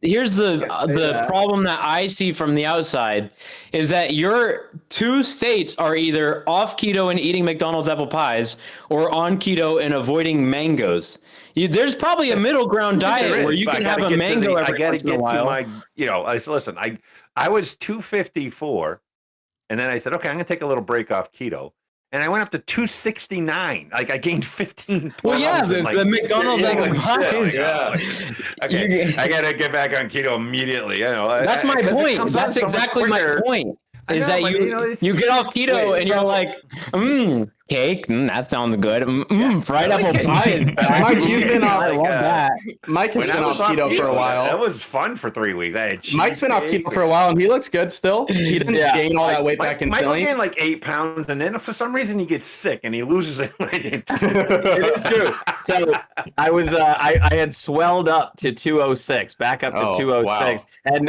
problem that I see from the outside is that your 2 states are either off keto and eating McDonald's apple pies, or on keto and avoiding mangoes. There's probably a middle ground diet There is, where you but can I have gotta a get to mango the- every I gotta once in get a while. to my, listen, I was 254, and then I said, okay, I'm gonna take a little break off keto. And I went up to 269. Like, I gained 15 pounds. Well, yeah, in, the McDonald's holy apple shit, pies. Okay, I gotta get back on keto immediately. That's my 'cause it point. comes on That's so much exactly my quicker. point. I Is know, that but, it's- you get off keto Wait, and you're so- like, cake, that sounds good. Fried I like apple it. pie is back. Mike, you've been off. I love that. Mike has When been I off was keto for a That while. was fun for 3 weeks. I had Mike's been off cheesecake. keto for a while, and he looks good still. He didn't gain all that weight back Michael instantly. gained like 8 pounds, and then for some reason he gets sick and he loses it. It is true. So I was I had swelled up to 206, back up to Oh, 206,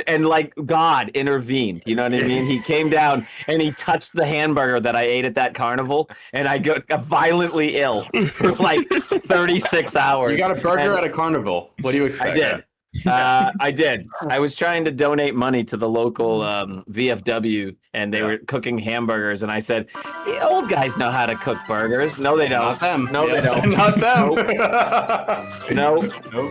and like God intervened. You know what I mean? He came down and he touched the hamburger that I ate at that carnival, and I got violently ill for like 36 hours. You got a burger And at a carnival. What do you I expect? did. I did. I was trying to donate money to the local VFW, and they were cooking hamburgers. And I said, "The old guys know how to cook burgers." No, they don't. Not them. No, they don't. Not them. No.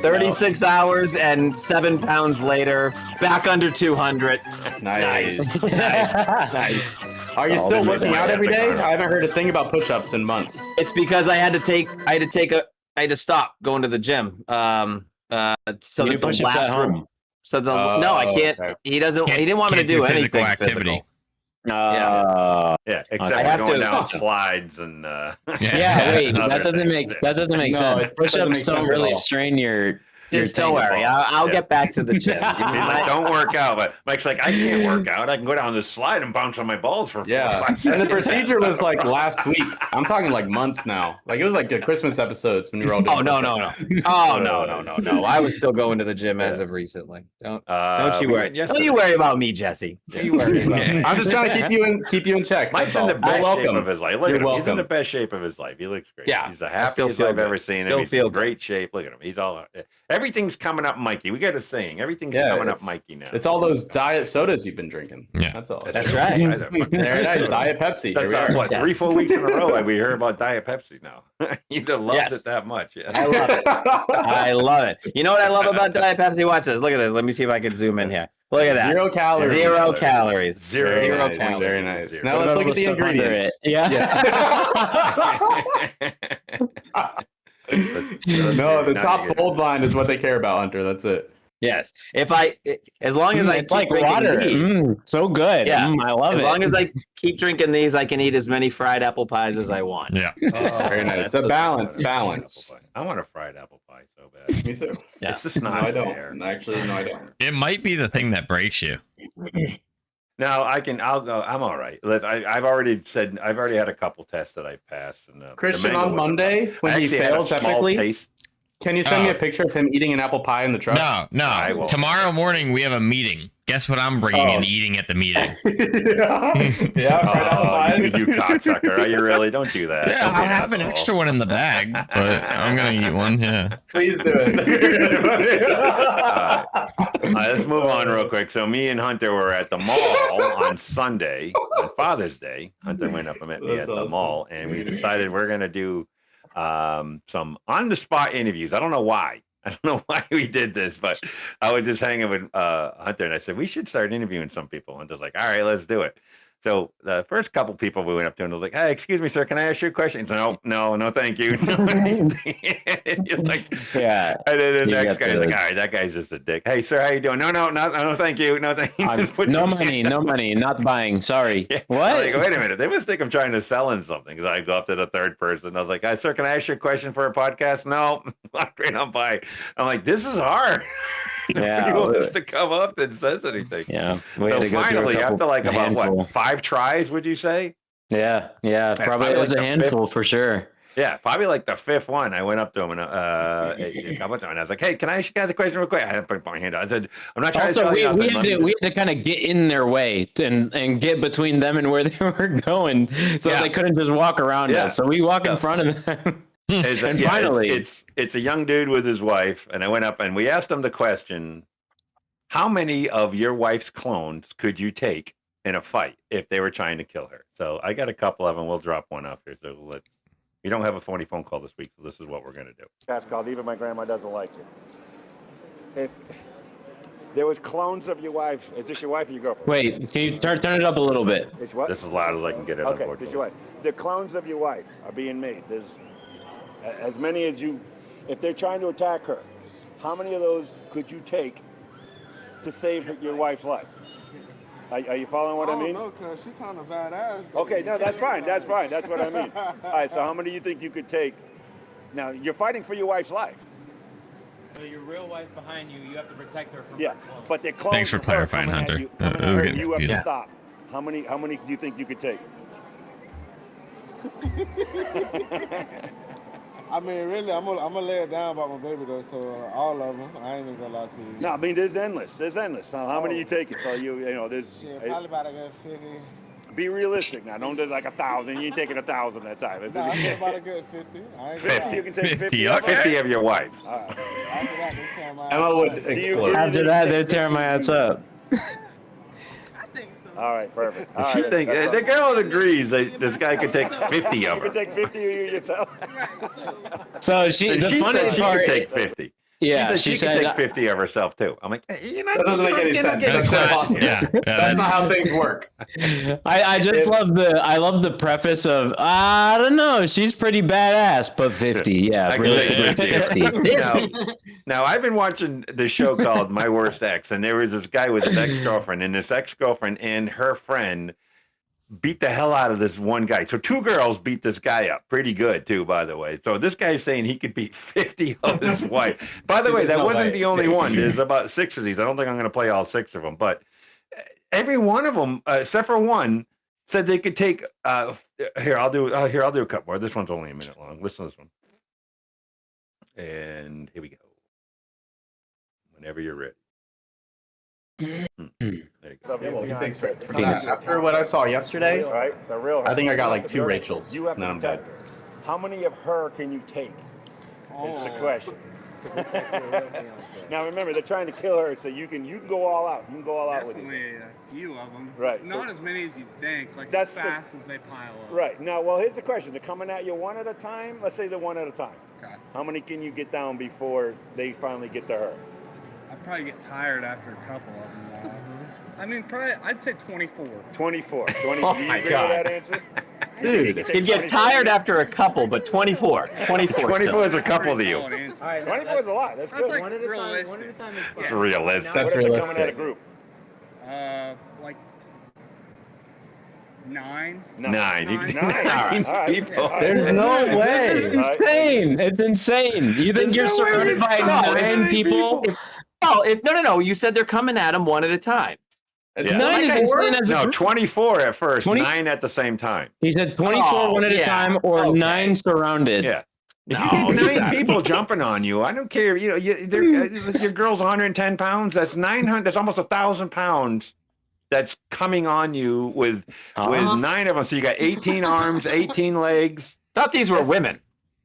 36 hours and 7 pounds later, back under 200. Nice. Nice. Are you still this working is out my every day? epic I haven't heard a thing about push-ups in months. It's because I had to stop going to the gym. So You that do push-ups at home. So no, I can't. Okay. He didn't want me to Can't do physical anything activity. physical. Yeah, I except have for going to- down slides and Yeah, wait, other that doesn't things. make No, sense. it doesn't make Push-ups don't sense at really all. strain your Just don't worry. I'll get back to the gym. Give me He's like, my- don't work out. But Mike's like, I can't work out. I can go down this slide and bounce on my balls for 4 or Yeah. 5 And the seconds. procedure was like last week. I'm talking like months now. Like it was like the Christmas episodes when you were all doing Oh no. Oh no. I was still going to the gym as of recently. Don't you we worry. went Don't yesterday. you worry about me, Jesse. Don't you worry about me. I'm just trying to keep you in check. Mike's that's in the all. best You're shape welcome. of his life. Look You're at him. He's in welcome. the best shape of his life. He looks great. Yeah, He's the still happiest feel I've good. ever seen him. Still He's feel in great shape. Look at him. He's all everything's coming up, Mikey. We got a saying. Everything's Yeah, coming up, it's- Mikey now. It's all those diet sodas you've been drinking. Yeah. That's all. That's right. Very nice. Diet Pepsi. Here That's we are. what 3-4 weeks in a row we hear about Diet Pepsi now. He just loves Yes. it that much. Yeah. I love it. I love it. You know what I love about Diet Pepsi? Watch this. Look at this. Let me see if I can zoom in here. Look at that. 0 calories. Zero calories. Zero Very Zero nice. calories. Very nice. Zero. Now let's look at the ingredients. No, the top bold line is what they care about, Hunter. That's it. Yes. As long as I It's keep like drinking water. these, So good. Yeah. I love as it. long as I keep drinking these, I can eat as many fried apple pies as I want. Yeah. Very nice. The balance. I want a fried apple pie so bad. Me too. Yeah. It's just No, not I fair. don't. Actually, no, I don't. It might be the thing that breaks you. No, I'll go. I'm all right. I've already had a couple tests that I've passed. And the Christian mango on wasn't Monday bad. when I he actually had a failed small technically. taste. Can you send me Oh. a picture of him eating an apple pie in the truck? No, I no. won't. Tomorrow morning we have a meeting. Guess what I'm bringing and eating at the meeting? Yeah, fried apple Oh, pies. you cocksucker! Are you really? Don't do that. Yeah, Don't be I'll have an asshole. extra one in the bag, but I'm gonna eat one. Yeah. Please do it. Let's move on real quick. So me and Hunter were at the mall on Sunday, on Father's Day. Hunter went up and met me That's at the awesome. mall, and we decided we're gonna do some on-the-spot interviews. I don't know why. I don't know why we did this, but I was just hanging with Hunter, and I said we should start interviewing some people. Hunter's like, "All right, let's do it." So the first couple people we went up to and was like, "Hey, excuse me, sir, can I ask you a question?" He said, no, thank you. And you're like, Yeah. and then the You next got guy's the- like, "All right, that guy's just a dick. Hey, sir, how you doing? No, thank you, no, thank you." Just put No his money, hand no up. money, not buying. Sorry. Yeah. What? I'm like, wait a minute. They must think I'm trying to sell in something. Because I go up to the third person. I was like, sir, can I ask you a question for a podcast? No, I'm by. I'm like, this is hard. Yeah. Nobody wants to come up and says anything. Yeah. We had So to go through a finally, couple- after like a about handful. what 5 tries, would you say? Yeah, probably probably it was like a the handful for sure. Yeah, probably like the fifth one. I went up to him and a couple of times. And I was like, "Hey, can I ask you guys a question real quick?" I had to put my hand out. I said, "I'm not trying to Also, tell you we nothing. had to kind of get in their way and get between them and where they were going, so they couldn't just walk around us. So we walk in front of them. And finally, it's a young dude with his wife, and I went up and we asked him the question: how many of your wife's clones could you take in a fight if they were trying to kill her? So I got a couple of them. We'll drop one off here. So we don't have a phony phone call this week, so this is what we're going to do. That's called Even My Grandma Doesn't Like You. If there was clones of your wife, is this your wife or your girlfriend? wait, can you turn it up a little bit? It's what? This is as loud as I can get it. Okay, this is your wife. The clones of your wife are being made. There's as many as you, if they're trying to attack her, how many of those could you take to save your wife's life? Are you following what I mean? No, because she's kind of badass. Okay, no, that's fine. That's fine. That's what I mean. All right, so how many do you think you could take? Now, you're fighting for your wife's life. So your real wife behind you, you have to protect her from Yeah, her clones. but they're clones. Thanks for of her clarifying, coming at Hunter. you, coming at her, We're and you have getting to stop. How many do you think you could take? I mean, really, I'm gonna lay it down about my baby though. So all of them, I ain't even gonna lie to you. No, I mean there's endless. There's endless. So how many you taking? So you know there's. Shit, probably about a good 50. Be realistic now. Don't do like 1,000. You ain't taking 1,000 that time. No, I said about a good 50. I ain't 50. You can take 50. 50 of your wife. All right. After that, they tell my Emma would explode. After that, they're tearing my ass up. All right, perfect. All She right, think that's the fine. girl agrees that this guy could take 50 of You her. can take 50 of you yourself. So And the she funny said she part, could take 50. yeah, she said she could take 50 of herself too. I'm like, you know, That doesn't make any sense. That's not possible. That's not how things work. I just love the preface of I don't know, she's pretty badass, but 50, yeah, I can realistically take 50. Now, I've been watching the show called My Worst Ex, and there was this guy with his ex-girlfriend, and this ex-girlfriend and her friend beat the hell out of this one guy. So two girls beat this guy up pretty good too, by the way. So this guy's saying he could beat 50 of his wife. By the way, that wasn't the only one. There's about 6 of these. I don't think I'm going to play all 6 of them, but every one of them, except for one, said they could take. Here, I'll do a couple more. This one's only a minute long. Listen to this one. And here we go. Whenever you're ready. There you go. Yeah, well, he takes for that. After what I saw yesterday, Right? The real her. I think I got like 2 Rachels. You have and to then I'm dead. protect her. How many of her can you take? Is the question. Now remember, they're trying to kill her, so you can go all out. You can go all out with it. Definitely a few of them. Right. Not as many as you think. Like That's as fast as they pile up. Right. Now, well, here's the question. They're coming at you one at a time? Let's say they're one at a time. Okay. How many can you get down before they finally get to her? I'd probably get tired after a couple of them. I mean, probably, I'd say 24. 24. 20, Oh do you my agree God. with that answer? Dude, you'd get tired after a couple, but 24. 24. 24 is a couple to you. All right, 24 is a lot. That's good. like one at a time. realistic. One at a time is fine. It's realistic. What That's if they're coming at a realistic. group? Like 9. 9. You can 9. All right. people. All right. There's no way. This is All right. insane. It's insane. You think you're surrounded by 9 people? No. You said they're coming at them one at a time. Yeah. 9 is insane as a No, group. 24 at first, 20? 9 at the same time. He said 24 Oh, one at a yeah. time or Okay. 9 surrounded. Yeah. If No, you get 9 exactly. people jumping on you, I don't care. You know, your girl's 110 pounds. That's 900. That's almost 1,000 pounds. That's coming on you with 9 of them. So you got 18 arms, 18 legs. Thought these were women.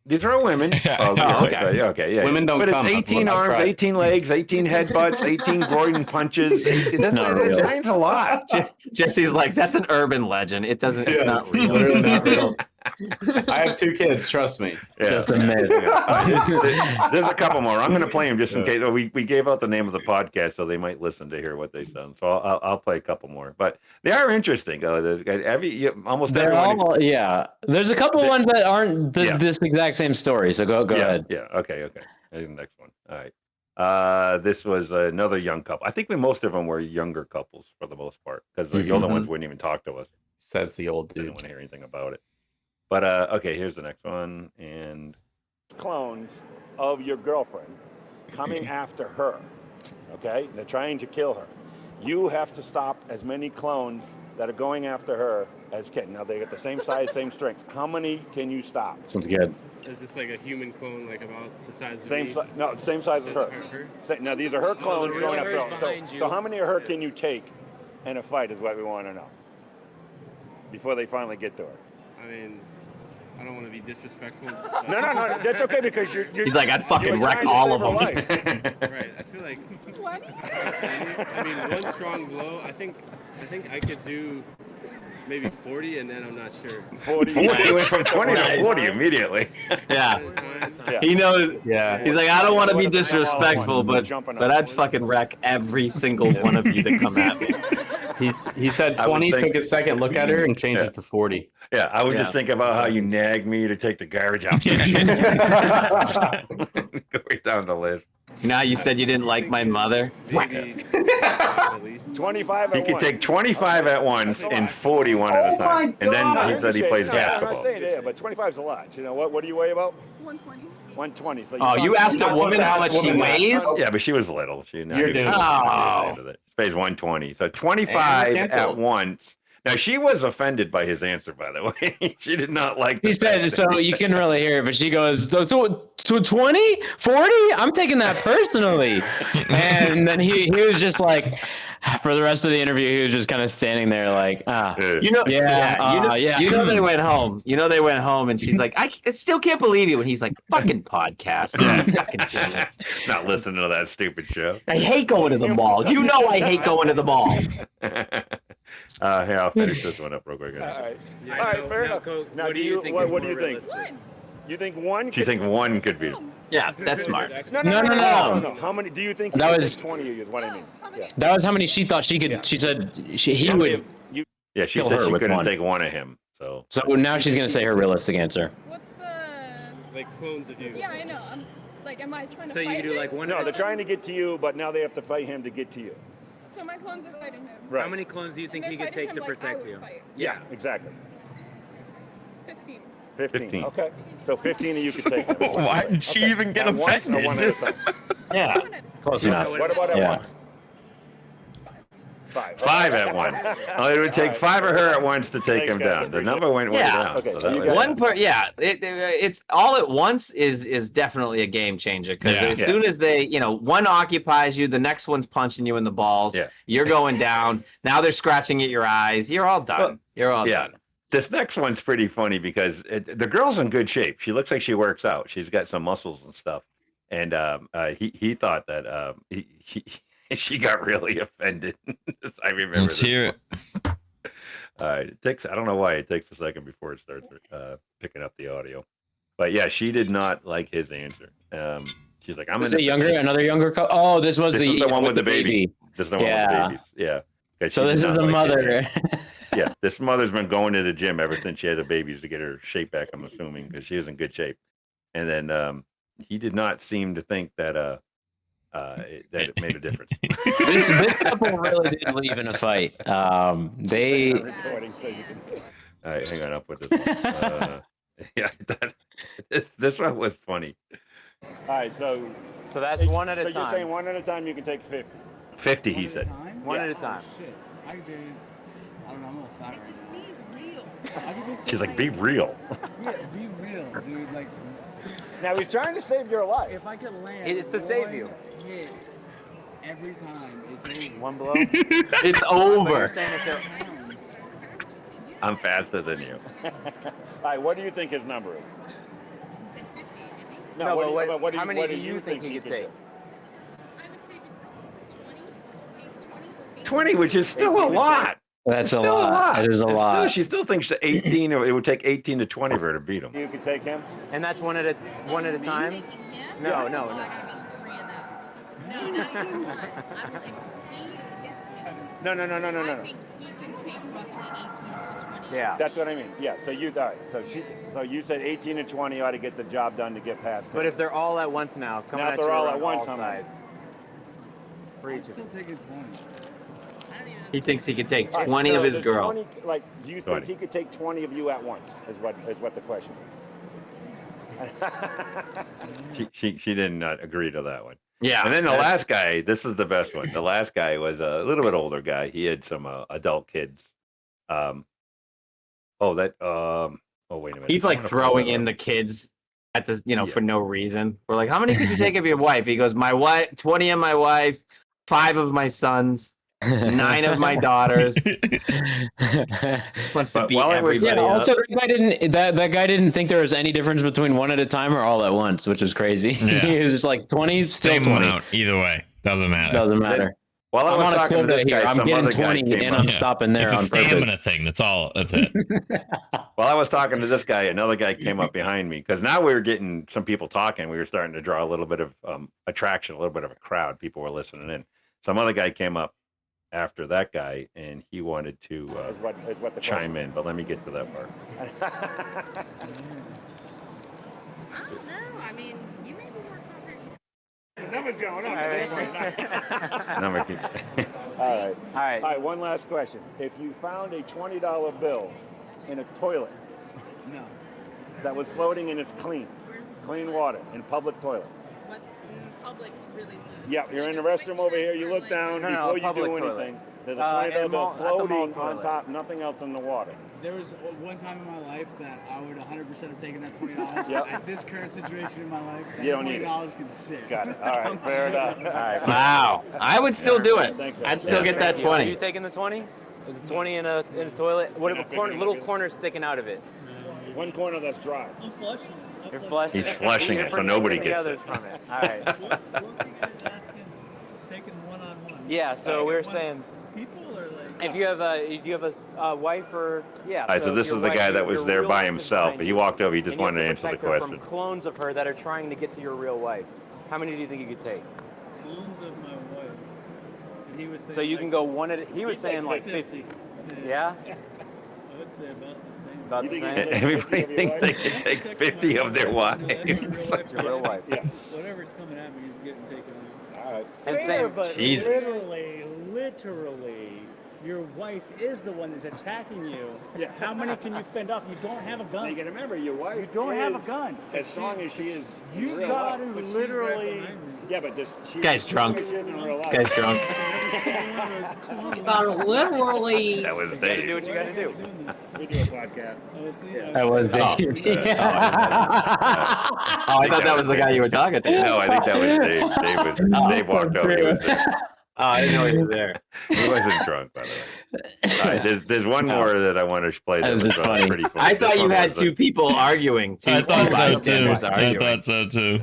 These are all women. Oh, yeah, okay. Okay, yeah. Women don't But come. it's That's 18 what I've arms, tried. 18 legs, 18 headbutts, 18 Gordon punches. That's not real. 9's a lot. Jesse's like, that's an urban legend. It doesn't. It's Yeah, not it's real. literally not real. I have 2 kids. Trust me. Yeah. Just a myth. There's a couple more. I'm going to play them just in case. We gave out the name of the podcast, so they might listen to hear what they sound. So I'll play a couple more, but they are interesting. Almost They're everyone. all, yeah. There's a couple ones that aren't Yeah. this exact same story. So go ahead. Yeah. Okay. I think the next one. All right. This was another young couple. I think most of them were younger couples for the most part, because the older ones wouldn't even talk to us. Says the old They didn't dude. want to hear anything about it. But okay, here's the next one. And Clones of your girlfriend coming after her. Okay? They're trying to kill her. You have to stop as many clones that are going after her as Ken. Now they got the same size, same strength. How many can you stop? Sounds good. Is this like a human clone, like about the size of Same me? no, same size as her. No, these are her clones real going up. her's So behind you. how many of her can you take in a fight is what we want to know before they finally get to her. I mean, I don't want to be disrespectful. No, that's okay because you're He's like, I'd fucking you were wreck trying to all save of her them. life. Right. I feel like. I mean, one strong blow. I think I could do maybe 40, and then I'm not sure. 40 went from 20 to 40 immediately. Yeah. Yeah. He knows. Yeah. He's like, I don't want to be What if it's all at disrespectful, once? but I'd fucking wreck every single one of you that come at me. He said I would 20, think- took a second look at her, and changed it to 40. Yeah, I would just Yeah. think about how you nag me to take the garbage out. Go right down the list. Now you said you didn't like my mother. Maybe at least. 25 He at could once. take 25 at once and 41 at a time. And then No, I he said he understand. plays No, basketball. I'm not saying yeah, but 25 is a lot. You know what do you weigh about? 120. 120. So Oh, you asked a woman how much she weighs? Yeah, but she was little. She You're doing it. Oh. She weighs 120. So 25 at canceled. once. Now, she was offended by his answer, by the way. She did not like He the said, fact so you can really hear it, but she goes, so 20, 40? I'm taking that personally. And then he was just like, for the rest of the interview, he was just kind of standing there like, You know, yeah. you know they went home. You know they went home, and she's like, I still can't believe you. And he's like, fucking podcast. Fucking damn it. not listening to that stupid show. I hate going to the mall. You know I hate going to the mall. Here, I'll finish this one up real quick. All right. Yeah, All right, so fair now, enough. Coke, Now, what do you think is what do more you think? realistic? You think one? She think one could be. Yeah, that's smart. No. How many do you think That he could was- take 20 of you is what I mean. Yeah. That was how many she thought she could. She said he How many would. of you Yeah, she Kill said her she with couldn't one. take one of him. So So now she's gonna say her realistic answer. What's the? Like clones of you. Yeah, I know. Like, am I trying to So you fight do him? like one. No, they're trying to get to you, but now they have to fight him to get to you. So my clones are fighting him. Right. How many clones do you And think they're he could fighting take to him like I protect would you? fight. Yeah, exactly. 15. 15. Okay. So 15 of you could take him. Why did she even get At once or offended? one at a time? Yeah, One at a time. Close Yeah. enough. What about at Yeah. once? Five. five at one. Oh, it would take five of her at once to take Thanks, him guys. down. The number went way Yeah. down. Okay, so so that you was- got one per. Yeah, it's all at once is definitely a game changer because Yeah. as Yeah. soon as they, one occupies you, the next one's punching you in the balls. Yeah. You're going down. Now they're scratching at your eyes. You're all done. Well, You're all yeah. done. This next one's pretty funny because the girl's in good shape. She looks like she works out. She's got some muscles and stuff. And he thought that she got really offended. I remember. Let's this. hear it. All right, it takes. I don't know why it takes a second before it starts picking up the audio. But yeah, she did not like his answer. She's like, "I'm Was in it younger? Another younger couple? Oh, this was This is the one with the baby. This is the one with Yeah. the babies. Yeah. 'Cause So she this did is not a like his mother. answer. Yeah, this mother's been going to the gym ever since she had the babies to get her shape back. I'm assuming because she was in good shape. And then he did not seem to think that that it made a difference. this couple really did leave in a fight. They Recording so you can. All right, hang on, I'll put this one. Yeah, this one was funny. All right, so So one at so you're saying one at a time you can take 50. 50, he said. One at a time. Shit. I don't know, I'm a little fat right Just be real. now. I can do She's like, be real. Yeah, be real, dude. Like, Now he's trying to save your life. if I could land It's to save one you. hit every time, it's over. One blow. It's over. Pounds. I'm faster than you. All right, what do you think his number is? He said 50, didn't he? No, but what how many what do you think he could take? I would say between 20, 20, which is still a lot. that's a Still lot. It is a It's lot. Still, she still thinks that 18, or it would take 18 to 20 for her to beat him. You could take him? And that's one at a time. Taking him? No, Oh, no. I got about 3 of them. No, not even one. I'm like, he is. No. I think he can take roughly 18 to 20. Yeah. That's what I mean. Yeah, so all right. So you said 18 to 20 ought to get the job done to get past But him. if they're all at once now, coming Now if at they're you all on at once, all how many? sides. For I'm each of still them. taking 20. I don't even know. He thinks he could take All right, 20 so of his there's girl. 20, like, do you 20. think he could take 20 of you at once? Is what the question is. She did not agree to that one. Yeah. And then the that's- last guy, this is the best one. The last guy was a little bit older guy. He had some adult kids. Oh, that. Oh, wait a minute. He's I like wanna pull throwing that in up. the kids at this, you know, Yeah. for no reason. We're like, how many could you take of your wife? He goes, my wife, 20 of my wives, 5 of my sons, 9 of my daughters. Wants to But beat while I was- everybody Yeah. up. Also, that guy didn't think there was any difference between one at a time or all at once, which is crazy. Yeah. He was just like 20, still Same 20. amount, either way. Doesn't matter. Doesn't matter. While I I'm was on a talking to quota this here. guy, I'm some getting other guy 20 came and up. I'm stopping there It's a on stamina purpose. thing. That's all. That's it. While I was talking to this guy, another guy came up behind me because now we were getting some people talking. We were starting to draw a little bit of attraction, a little bit of a crowd. People were listening in. Some other guy came up after that guy, and he wanted to Is what the chime in. But let me get to that part. I don't know. I mean, you may be more confident. The number's going up at this point. Number keeps. All All right. right. One last question. If you found a $20 bill in a toilet No. that was floating and it's clean, Where's the clean toilet? water in public toilet. What Publix really loose. Yeah, you're in the restroom over here. You look down No, before a you public do toilet. anything. There's a In $20 the bill mall- at the mall floating on toilet. top, nothing else in the water. There was one time in my life that I would 100% have taken that $20. Yep. At this current situation in my life, that You don't need it. $20 can sit. Got it. All right, fair enough. All right. Wow. I would still do it. Thanks, I'd still Yeah. get that Are 20. you taking the 20? There's a 20 in a toilet. What You're if not a corner, picking little it up. corner sticking out of it? One corner that's dry. You're flushing. He's flushing You're it, so nobody protecting the gets it. others from it. All right. What were you guys asking? Taking one-on-one? Yeah. So we're saying People or like? if you have a wife or yeah. All right, so if this your is the wife- guy that your was there real by wife is himself. behind He you, walked over. He just and you have wanted to to answer the protect her question. from clones of her that are trying to get to your real wife. How many do you think you could take? Clones of my wife. And he was saying So you like can go one at. He was He'd saying take like 50. 50. Yeah. I would say about the same. About You the think you same. could- Everybody 50 of your thinks they wife? can take 50 of their wives. It's your real wife. Yeah. Whatever's coming at me is getting taken out. All right. And same. But Jesus. literally, your wife is the one that's attacking you. Yeah. How many can you fend off? You don't have a Now you gun. gotta remember, your wife. You don't have a is gun. As strong as she is. in You real got life. to But she's literally. Yeah, but this she, Guy's drunk. She is in real life. Guy's drunk. You gotta literally. That was You gotta do Dave. what you gotta do. We do a podcast. That was Oh. Dave. Oh, I thought that was the guy you were talking to. No, I think that was Dave. Dave walked over. He was there. Oh, I didn't know he was there. He wasn't drunk, by the way. All right, there's one more that I want to play that That was was just funny. pretty funny. I This thought you one had was two people arguing. Two I thought so too. bystanders I arguing. thought so too.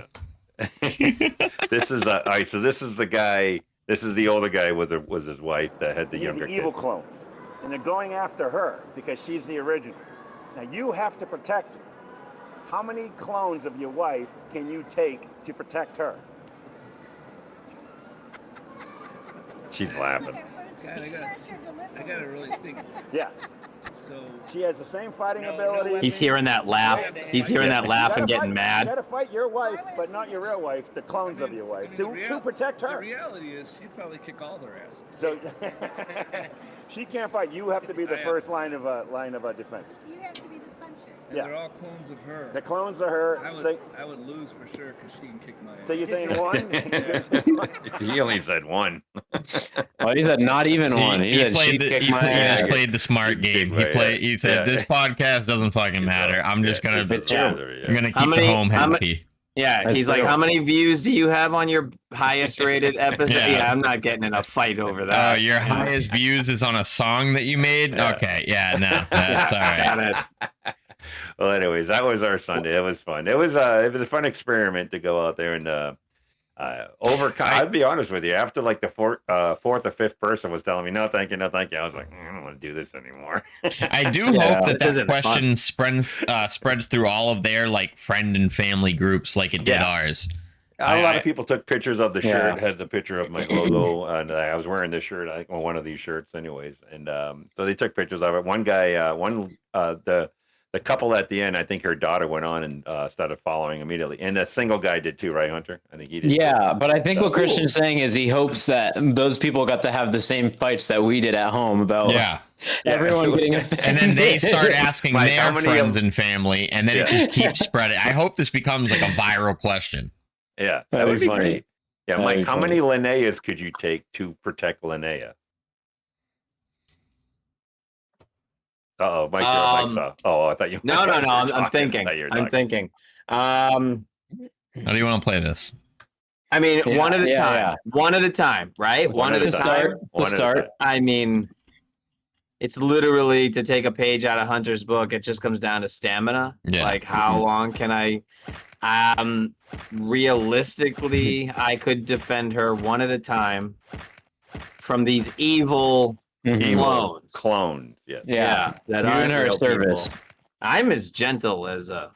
This is all right. So this is the guy. This is the older guy with his wife that had the These younger are evil kid. clones, and they're going after her because she's the original. Now you have to protect her. How many clones of your wife can you take to protect her? She's laughing. I gotta really think. Yeah, So she has the same fighting No, ability. no He's hearing that laugh. He's hearing that laugh and getting You mad. gotta fight your wife, but not your real wife, the clones of your wife, to protect The her. reality is, she'd probably kick all their asses. So she can't fight. You have to be the first line of defense. You have to be the puncher. And Yeah. they're all clones of her. The clones are her. I would lose for sure because she can kick my ass. So you're saying one? He only said one. Oh, he said not even one. He said she kicked he my just ass. played the smart game. He said this podcast doesn't fucking matter. I'm just gonna I'm gonna How keep many- the home how ma- happy. Yeah, That's he's like, true. how many views do you have on your highest rated episode? Yeah. Yeah, I'm not getting in a fight over that. Your highest views is on a song that you made? Yeah. Okay, yeah, no, that's all right. Yeah, that's- Well, anyways, that was our Sunday. It was fun. It was a fun experiment to go out there and overcome. I'd be honest with you. After like the fourth or fifth person was telling me, "No, thank you, no, thank you," I was like, I don't want to do this anymore. I do Yeah, hope this that isn't question spreads through all of their like friend and family groups like it did Yeah. ours. A lot of people took pictures of the Yeah. shirt, had the picture of my logo, and I was wearing this shirt, I think, well, one of these shirts, anyways. And so they took pictures of it. One guy, the couple at the end, I think her daughter went on and started following immediately, and the single guy did too, right, Hunter? I think he did. Yeah, but I think So- what Christian's saying is he hopes that those people got to have the same fights that we did at home about Yeah. everyone getting offended. And then they start asking Mike, how their many friends of- and family, and then it Yeah. just keeps spreading. I hope this becomes like a viral question. Yeah, that That'd would be be funny. great. Yeah, That'd Mike, be how funny. many Linneas could you take to protect Linnea? Uh-oh, Mike, you're like so. Oh, I thought you. No. I'm thinking. How do you want to play this? I mean, Yeah, one at a yeah, time. yeah. One at a time, right? One at a time. One at a time. I mean, it's literally to take a page out of Hunter's book. It just comes down to stamina. Yeah. Like, how long can I? Realistically, I could defend her one at a time from these evil clones. Yes. Yeah, that you are in her real service. people. I'm as gentle as a.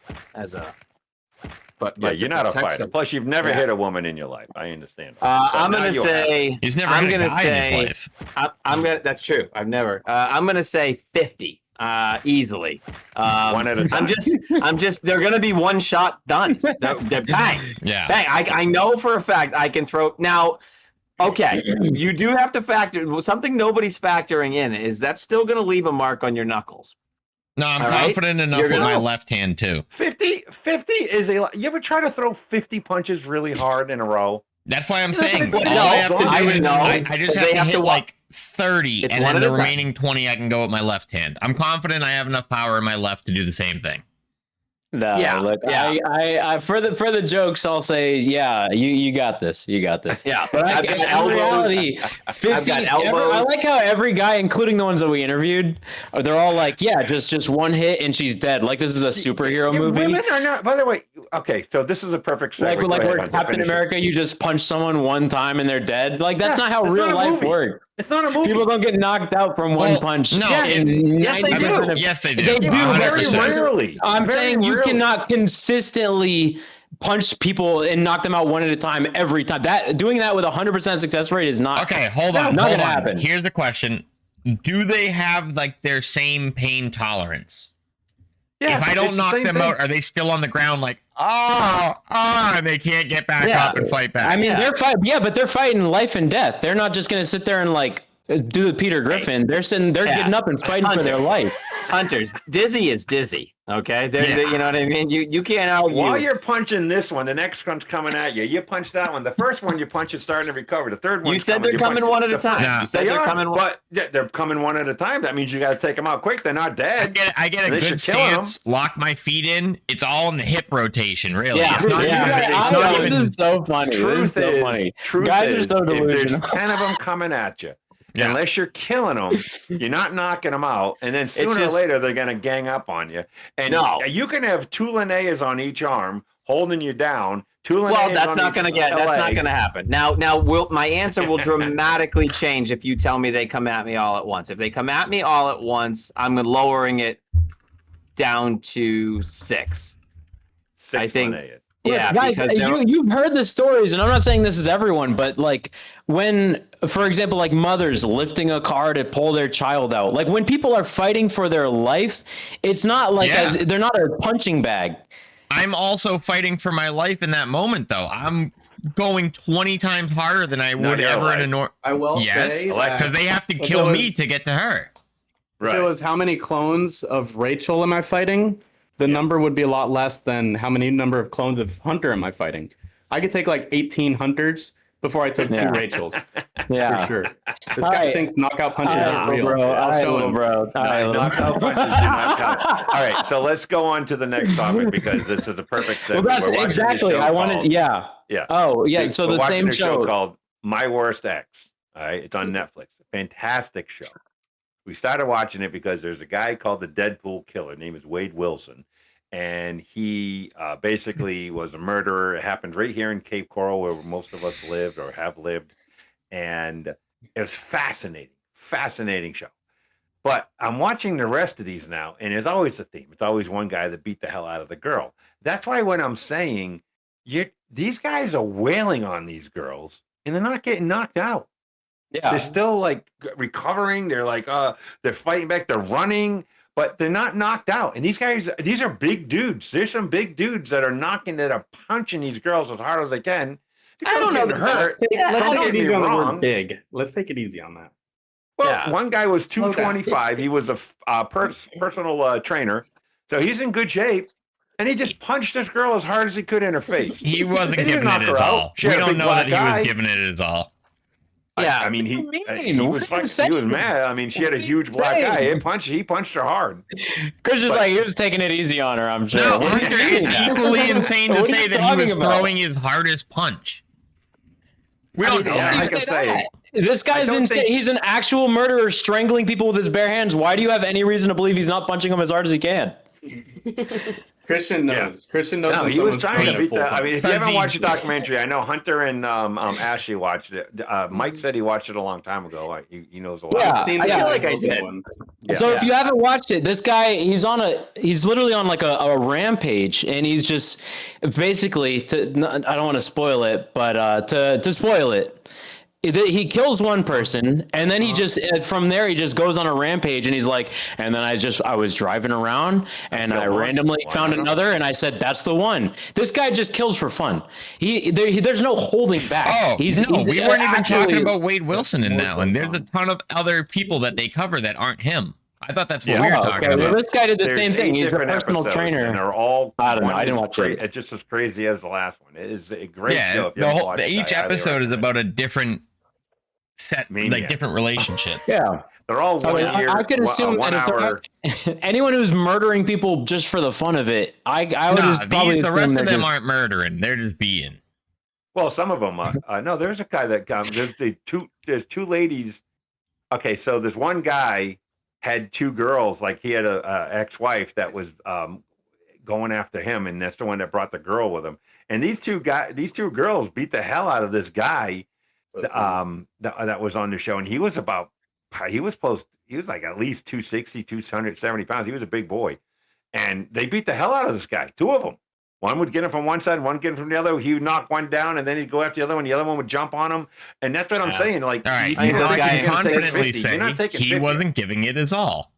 But Yeah, to you're not a protect fighter. them- Plus, you've never Yeah. hit a woman in your life. I understand. I'm now gonna you say. He's never I'm hit a gonna guy in his say. life. I'm gonna. That's true. I've never. I'm gonna say 50. Easily. One at a time. I'm just. They're gonna be one shot done. They're bang. Yeah. Bang. I know for a fact I can throw now. Okay, you do have to factor something nobody's factoring in is that's still gonna leave a mark on your knuckles. No, I'm All right? confident enough You're with my gonna- left hand too. 50 is a lot. You ever try to throw 50 punches really hard in a row? That's why I'm saying Well, all no, I have to I do would is know, I just but have they to have hit to wa- like 30, It's and one then at the a time. remaining 20 I can go with my left hand. I'm confident I have enough power in my left to do the same thing. No, Yeah, look, yeah. I for the jokes, I'll say, yeah, you got this, you got this. Yeah, But I've got in elbows. reality, 50. I've got elbows. I like how every guy, including the ones that we interviewed, they're all like, yeah, just one hit and she's dead. Like this is a superhero movie. Women are not. By the way, okay, so this is a perfect segue. Like Go ahead, where Hunter, Captain finish it. America, you just punch someone one time and they're dead. Like that's Yeah, not how it's real not a life movie. works. It's not a movie. People don't get knocked out from one Well, punch. no, in yes, they 90% do. of- Yes, they do. They do very 100%. rarely. I'm Very saying you rarely. cannot consistently punch people and knock them out one at a time every time. That doing that with 100% success rate is not Okay, hold on. not hold gonna on. happen. Here's the question. Do they have like their same pain tolerance? Yeah, If I don't it's the knock same them thing. out, are they still on the ground like, and they can't get back Yeah. up and fight back? I mean, they're fighting. Yeah, but they're fighting life and death. They're not just gonna sit there and like do the Peter Griffin. They're sitting. They're getting up and fighting for their life. Hunters, dizzy is dizzy. Okay, you know what I mean. You can't argue. While you're punching this one, the next one's coming at you. You punch that one. The first one you punch is starting to recover. The third one. You said they're coming one at a time. Yeah. You said They they're are, coming. but they're coming one at a time. That means you got to take them out quick. They're not dead. I get a Unless good you're killing stance, lock my feet in. It's all in the hip rotation, really. Yeah. It's not Yeah. even. It's I not know, even. this is so funny. Truth This is so is, funny. truth Guys are is, so if there's delusional. 10 of them coming at you, Yeah. unless you're killing them, you're not knocking them out, and then sooner just- or later they're gonna gang up on you. And No. you can have two Linneas on each arm holding you down. Well, that's not going to get. That's not going to happen. Now, my answer will dramatically change if you tell me they come at me all at once. If they come at me all at once, I'm lowering it down to 6. I think. Linneas. Yeah, guys, because you've heard the stories, and I'm not saying this is everyone, but like when, for example, like mothers lifting a car to pull their child out, like when people are fighting for their life, it's not like Yeah. they're not a punching bag. I'm also fighting for my life in that moment, though. I'm going 20 times harder than I would you're ever right. in a normal. I will Yes, say because they have to kill me to get to her. If it was how many clones of Rachel am I fighting, the number would be a lot less than how many number of clones of Hunter am I fighting. I could take like 18 Hunters before I took 2 Rachels. Yeah. For sure. This All guy right. thinks knockout punches All are right, real. bro. I'll All right, show little him. bro. All right, little Knockout punches do not count. All right, so let's go on to the next topic because this is a perfect segue. Well, that's We're watching this exactly. show I wanted. called- Yeah. Yeah. Oh, yeah. So We're the watching same a show show. called My Worst Ex. All right, it's on Netflix. Fantastic show. We started watching it because there's a guy called the Deadpool Killer. His name is Wade Wilson, and he basically was a murderer. It happened right here in Cape Coral, where most of us lived or have lived, and it was fascinating show. But I'm watching the rest of these now, and there's always a theme. It's always one guy that beat the hell out of the girl. That's why when I'm saying these guys are wailing on these girls, and they're not getting knocked out. Yeah. They're still like recovering. They're like, they're fighting back. They're running, but they're not knocked out. And these guys, these are big dudes. There's some big dudes that are punching these girls as hard as they can. I don't know. Hurt. Let's Don't take get it me easy on the wrong. word big. Let's take it easy on that. Well, Yeah. one guy was Slow down. 225. He was a personal trainer, so he's in good shape. And he just punched this girl as hard as he could in her face. He wasn't He didn't giving knock it her his out. all. She We had a don't big know black that he eye. was giving it his all. Yeah. I mean, he What are you he was mad. I mean, she had a huge black eye. He punched her hard. Chris just like he was taking it easy on her. I'm sure. No, What are you Hunter, doing it's now? equally insane to What are say you that he talking was about? throwing his hardest punch. We don't know. Yeah, You like I say say, that. This guy's don't insane. think- He's an actual murderer, strangling people with his bare hands. Why do you have any reason to believe he's not punching them as hard as he can? Christian knows. Christian knows. No, when he was someone's trying to throwing a beat full the. I punch. mean, if you haven't watched the documentary, I know Hunter and Ashley watched it. Mike said he watched it a long time ago. He knows a lot. Yeah, I've seen I the feel like I Wilson did. one. So if you haven't watched it, this guy, he's literally on like a rampage, and he's just basically, I don't want to spoil it, but to spoil it, he kills one person, and then he just from there he just goes on a rampage, and he's like, and then I was driving around, and I randomly found another, and I said that's the one. This guy just kills for fun. There's no holding back. Oh, we weren't even actually talking about Wade Wilson in that one. There's a ton of other people that they cover that aren't him. I thought that's what we were talking Well, about. this guy did the There's same 8 thing. He's a different personal episodes, trainer. and they're all. I don't know. one I didn't is watch great. it. It's just as crazy as the last one. It is a great show. Yeah, If you the haven't whole watched it, each I highly episode is recommend about a different set, Maniac. like different relationship. Yeah. They're all I one mean, year. I could assume that if they're anyone who's murdering people just for the fun of it, I would just probably the rest assume of they're them just- aren't murdering; they're just being. Well, some of them. No, there's a guy that there's two ladies. Okay, so there's one guy had 2 girls. Like he had a ex-wife that was going after him, and that's the one that brought the girl with him. And these two girls beat the hell out of this guy that was on the show, and he was like at least 260, 270 pounds. He was a big boy, and they beat the hell out of this guy. 2 of them. One would get him from one side, one get him from the other. He would knock one down, and then he'd go after the other one. The other one would jump on him, and that's what I'm saying. Like, All right, you I don't think can you're gonna take confidently 50. say You're not taking he 50. wasn't giving it his all.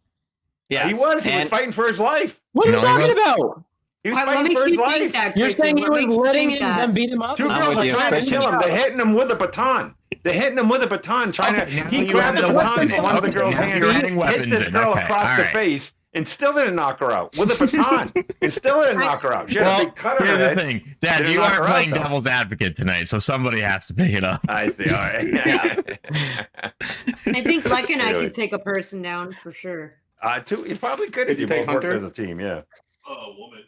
Yeah, He was fighting for his life. What are you No, he talking wasn't. about? He was What fighting makes for his you think life. that? You're Christian? saying he What was makes you letting think that? them beat him up? 2 I'm girls with are you, trying to Christian. kill him. They're hitting him with a baton. They're hitting him with a baton. Trying Okay, to. now He you grabbed have the the baton weapons. from one of the Okay, girls' now hands. you're adding Hit weapons this in. girl Okay, across all the right. face and still didn't knock her out with a baton. And still didn't knock her out. She had a Well, big cut on her here's the head. thing, Dad. Didn't You knock aren't her out, playing though. devil's advocate tonight, so somebody has to pick it up. I see. All right. I think Leck and I Really. could take a person down for sure. You probably could if Could you you take both worked Hunter? as a team. Yeah. Oh, woman.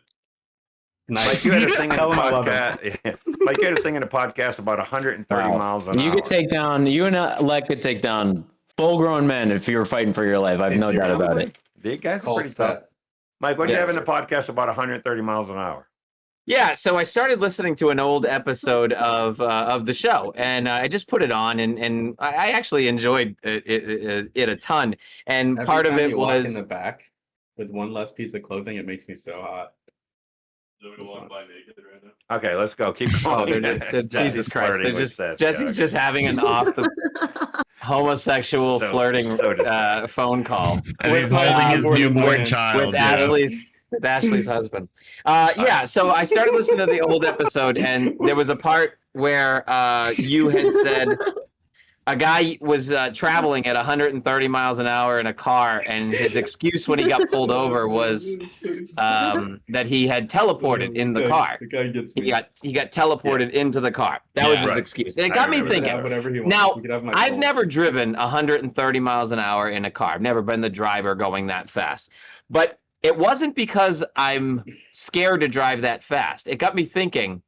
Nice. Like you had a thing in the Tell him I love him. podcast. Like you had a thing in the podcast about 130 Wow. miles an You hour. could take down. You and Alec could take down full-grown men if you were fighting for your life. I have no doubt about it. The guys are Call pretty set. tough. Mike, what do you Yes, have in the podcast about 130 miles an hour? Yeah, so I started listening to an old episode of the show, and I just put it on, and I actually enjoyed it a ton. And Every part of time it you walk in was the back with one less piece of clothing. It makes me so hot. Don't we walk by naked right now? Okay, let's go. Keep oh, going. they're Jesse's Jesus Christ, flirting they're with just Seth, Jesse's yeah. just having an off the homosexual So- flirting so disgusting. phone call And he's With holding his newborn newborn man. child. with yeah. Ashley's husband. Yeah, so I started listening to the old episode, and there was a part where you had said a guy was traveling at 130 miles an hour in a car, and his excuse when he got pulled over was that he had teleported in the car. The guy gets He got teleported into the car. That was his Right. excuse, and it I got me remember that. thinking. Whatever he wants. Now, You could have my I've soul. never driven 130 miles an hour in a car. I've never been the driver going that fast. But it wasn't because I'm scared to drive that fast. It got me thinking,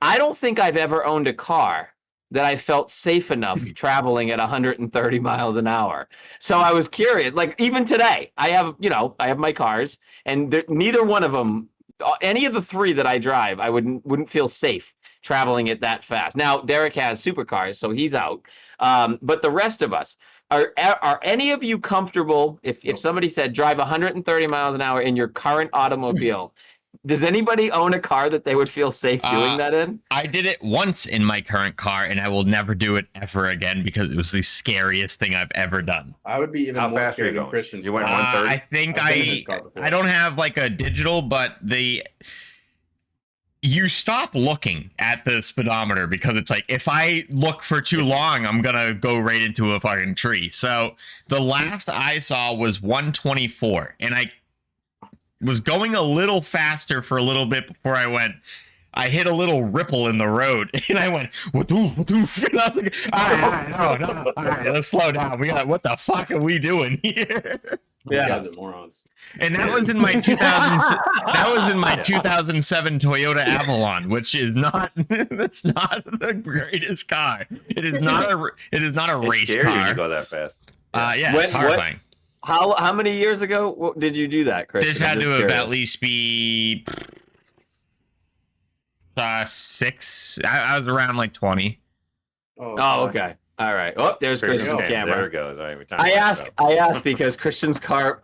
I don't think I've ever owned a car that I felt safe enough traveling at 130 miles an hour. So I was curious, like even today, I have my cars, and neither one of them, any of the 3 that I drive, I wouldn't feel safe traveling at that fast. Now, Derek has supercars, so he's out. But the rest of us, are any of you comfortable if somebody said drive 130 miles an hour in your current automobile? Does anybody own a car that they would feel safe doing that in? I did it once in my current car, and I will never do it ever again because it was the scariest thing I've ever done. I would be even How more fast are you scared than going? Christian's. You went car. 130? I think I've been in his car before. I don't have like a digital, but you stop looking at the speedometer because it's like if I look for too long, I'm gonna go right into a fucking tree. So the last I saw was 124, and I was going a little faster for a little bit before I went, I hit a little ripple in the road, and I went, "Wadoof, wadoof." And I was like, all right, let's slow down. What the fuck are we doing here? You guys are morons. And that was in my 2007 Toyota Avalon, which is not that's not the greatest car. It is not a It's race scary when car. you go that fast. Yeah, it's horrifying. How many years ago did you do that, Chris? This had to have at least be 6. I was around like 20. Oh, okay. All right. Oh, there's Christian's camera. There it goes. All right, I asked because Christian's car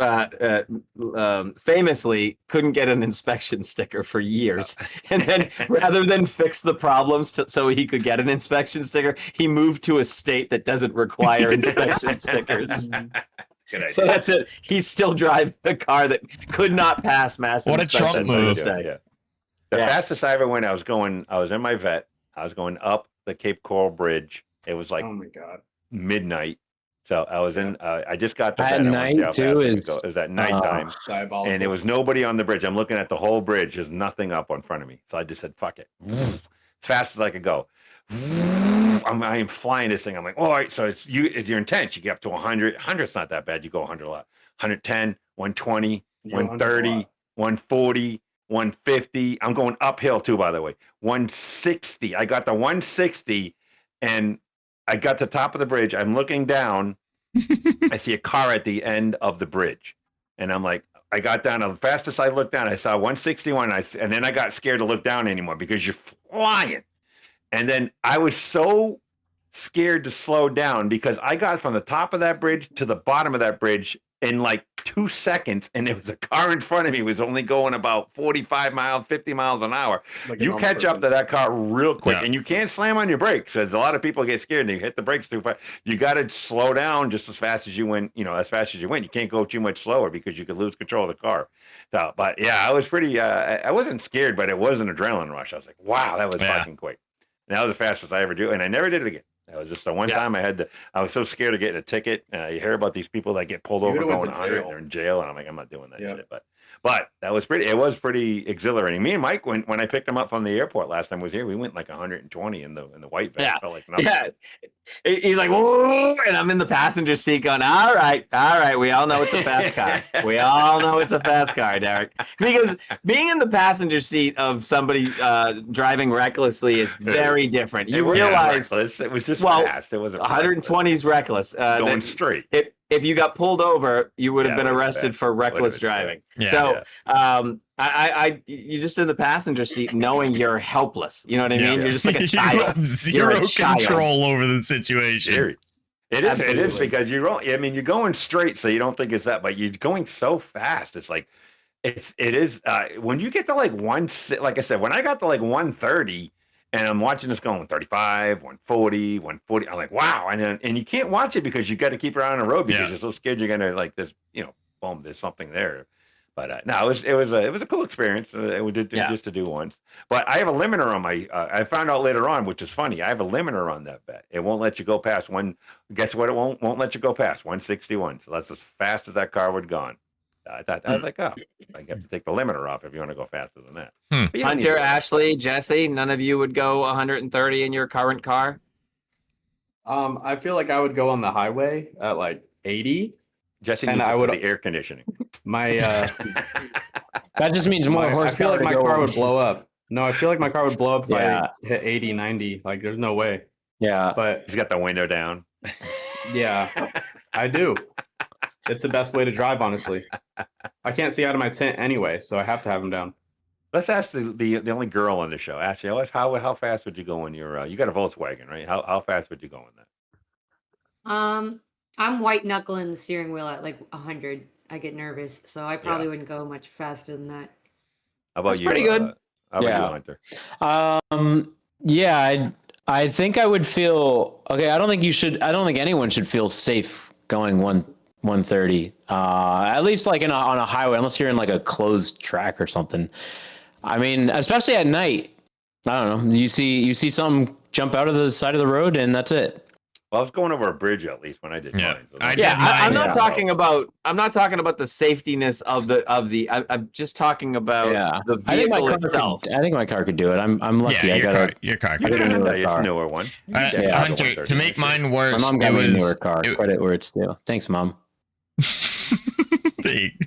famously couldn't get an inspection sticker for years, and then rather than fix the problems so he could get an inspection sticker, he moved to a state that doesn't require inspection stickers. Good idea. So that's it. He's still driving a car that could not pass mass What a inspection. Trump move. The fastest I ever went, I was in my vet. I was going up the Cape Coral Bridge. It was like Oh my god. midnight. So I was in. I just got to At bed. night, too, is it was at nighttime, Diabolical. and there was nobody on the bridge. I'm looking at the whole bridge. There's nothing up in front of me. So I just said, "Fuck it," fast as I could go. I am flying this thing. I'm like, all right. So it's your intent. You get up to 100. 100's not that bad. You go 100 a lot. 110, 120, 130, 140. 150. I'm going uphill too, by the way. 160. I got the 160, and I got to the top of the bridge. I'm looking down. I see a car at the end of the bridge, and I'm like, I got down. The fastest I looked down, I saw 161, and then I got scared to look down anymore because you're flying. And then I was so scared to slow down because I got from the top of that bridge to the bottom of that bridge in like 2 seconds, and there was a car in front of me was only going about 45 miles, 50 miles an hour. Like a You normal catch up person. to that car real quick, Yeah. and you can't slam on your brakes because a lot of people get scared and they hit the brakes too fast. You got to slow down just as fast as you went. As fast as you went. You can't go too much slower because you could lose control of the car. So, but yeah, I was pretty. I wasn't scared, but it was an adrenaline rush. I was like, wow, that was fucking quick. And that was the fastest I ever do, and I never did it again. That was just the one time I was so scared of getting a ticket. You hear about these people that get pulled over would've went going to 100 and jail. they're in jail, and I'm like, I'm not doing that Yeah. shit. But that was pretty. It was pretty exhilarating. Me and Mike, when I picked him up from the airport last time I was here, we went like 120 in the white van. Yeah. It felt like nothing. Yeah. He's like, whoa, and I'm in the passenger seat going, all right. We all know it's a fast car. We all know it's a fast car, Derek. Because being in the passenger seat of somebody driving recklessly is very different. You realize it was just well, fast. It wasn't 120 is reckless. going straight. If you got pulled over, you would have been would've been arrested bad. for Would've reckless been bad. driving. Yeah. So, you're just in the passenger seat, knowing you're helpless. You know what I mean? Yeah. You're just like a You child. have You're zero a child. control over the situation. Scary. It is. It is Absolutely. because you're going straight, so you don't think it's that, but you're going so fast. It's like, it is. When you get to like like I said, when I got to like 130, and I'm watching this going 135, 140, 140. I'm like, wow. And you can't watch it because you got to keep it on the road because you're so scared you're gonna like this. Boom, there's something there. But no, it was a cool experience. Just to do one. But I have a limiter on my. I found out later on, which is funny. I have a limiter on that bet. It won't let you go past one. Guess what? It won't let you go past 161. So that's as fast as that car would gone. I was like, oh, I have to take the limiter off if you want to go faster than that. But you don't need Hunter, to. Ashley, Jesse, none of you would go 130 in your current car? I feel like I would go on the highway at like 80. Jesse and needs I it for would the air conditioning. my That just means more I horsepower. feel like my to go car on. would blow up. No, I feel like my car would blow up if Yeah. I hit 80, 90. Like there's no way. Yeah. But He's got the window down. yeah, I do. It's the best way to drive, honestly. I can't see out of my tent anyway, so I have to have them down. Let's ask the only girl on the show. Ashley, how fast would you go in your? You got a Volkswagen, right? How fast would you go in that? I'm white knuckling the steering wheel at like 100. I get nervous, so I probably wouldn't go much faster than that. How about That's you? pretty good. How about you, Hunter? Yeah, I think I would feel okay. I don't think anyone should feel safe going 130. At least like on a highway, unless you're in like a closed track or something. I mean, especially at night. I don't know. You see something jump out of the side of the road, and that's it. Well, I was going over a bridge at least when I did mine. So I that's- did I'm mine. not talking about. I'm not talking about the safetiness of the. I'm just talking about the I think my vehicle car itself. I think my car could do it. I'm lucky. Yeah, I got your car. You I got got a a newer Hyundai, it's a car. newer one. You can get Yeah. out of Hunter, 130 to make for sure. mine My worse, mom it got me a newer was car. Credit where it's due. Thanks, mom.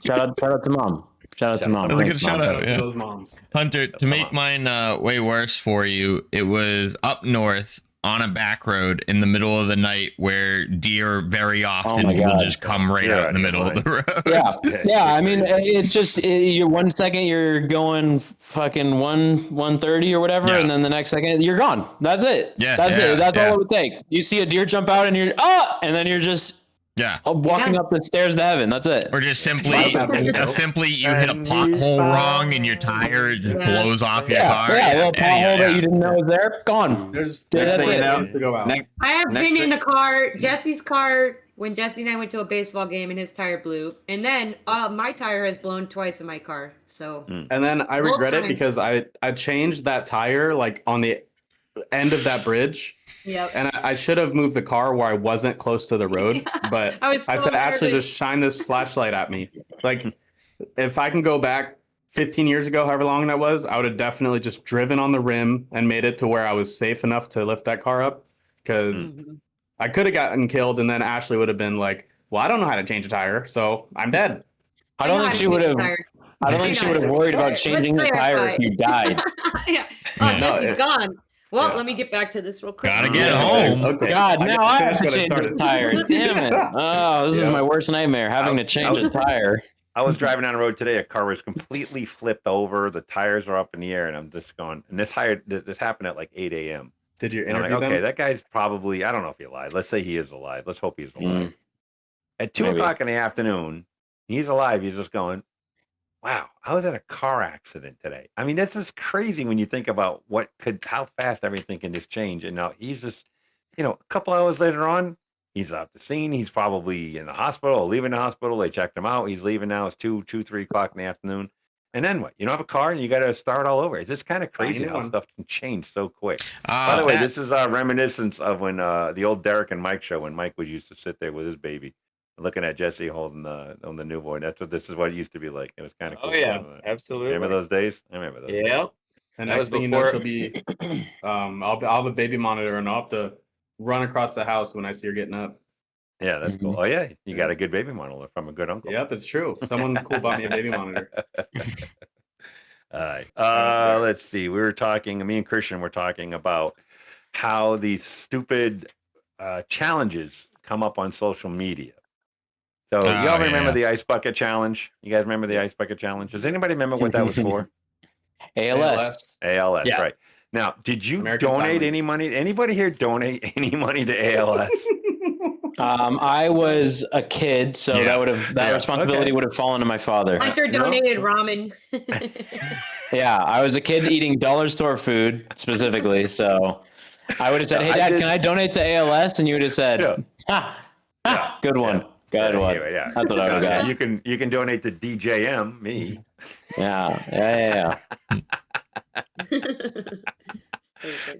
Shout out to mom. Shout out to mom. That's a good Thanks, shout mom. out. Yeah. Those moms. Hunter, to make mine way worse for you, it was up north on a back road in the middle of the night where deer very often will God. just come right out in the middle of the road. Yeah. I mean, it's just you're 1 second you're going fucking 130 or whatever, and then the next second you're gone. That's it. Yeah, That's yeah, it. That's yeah. all it would take. You see a deer jump out, and you're and then you're just walking up the stairs to heaven. That's it. Or just simply you hit a pothole wrong and your tire just blows off your car. Yeah, a little pothole that you didn't know was there. Gone. There's That's thing it. that needs to go out. I have been in a car, Jesse's car, when Jesse and I went to a baseball game and his tire blew. And then my tire has blown twice in my car. So And then I Both regret it times. because I changed that tire like on the end of that bridge. Yep. And I should have moved the car where I wasn't close to the road. But I was I so said, Ashley, nervous. just shine this flashlight at me. Like, if I can go back 15 years ago, however long that was, I would have definitely just driven on the rim and made it to where I was safe enough to lift that car up. Because I could have gotten killed, and then Ashley would have been like, well, I don't know how to change a tire, so I'm dead. I don't think she would have. I don't think she would have worried about changing the tire if you died. yeah. Oh, Jesse's gone. Well, let me get back to this real quick. Gotta get home. Okay. God, I now I have finished to what I change the started. tire. Damn it. Oh, this is my worst nightmare, having to change a tire. I was driving down the road today. A car was completely flipped over. The tires are up in the air, and I'm just going. And this happened at like 8 a.m. Did you And I'm interview like, okay, them? that guy's probably. I don't know if he lied. Let's say he is alive. Let's hope he's alive. At 2 Maybe. o'clock in the afternoon, he's alive. He's just going, wow, I was in a car accident today. I mean, this is crazy when you think about how fast everything can just change. And now he's just, a couple hours later on, he's off the scene. He's probably in the hospital or leaving the hospital. They checked him out. He's leaving now. It's 3 o'clock in the afternoon. And then what? You don't have a car and you got to start all over. It's just kind of crazy how stuff can change so quick. By the way, this is a reminiscence of when the old Derek and Mike show, when Mike would used to sit there with his baby, looking at Jesse holding on the newborn. This is what it used to be like. It was kind of cool. Oh yeah, absolutely. Remember those days? I remember those. Yeah. Days. And That next was thing you know, before- she'll be, I'll have a baby monitor and I'll have to run across the house when I see her getting up. Yeah, that's cool. Oh yeah, you got a good baby monitor from a good uncle. Yep, it's true. Someone cool bought me a baby monitor. All right. Let's see. Me and Christian were talking about how these stupid challenges come up on social media. So y'all remember the ice bucket challenge? You guys remember the ice bucket challenge? Does anybody remember what that was for? ALS. ALS, Yeah. right. Now, did you American Sign donate Language. any money? Anybody here donate any money to ALS? I was a kid, so that responsibility would have fallen to my father. Hunter donated ramen. Yeah, I was a kid eating dollar store food specifically, so I would have said, "Hey, Dad, can I donate to ALS?" And you would have said, good one, good one." Yeah. That's what I would have got. You can donate to DJM, me. Yeah.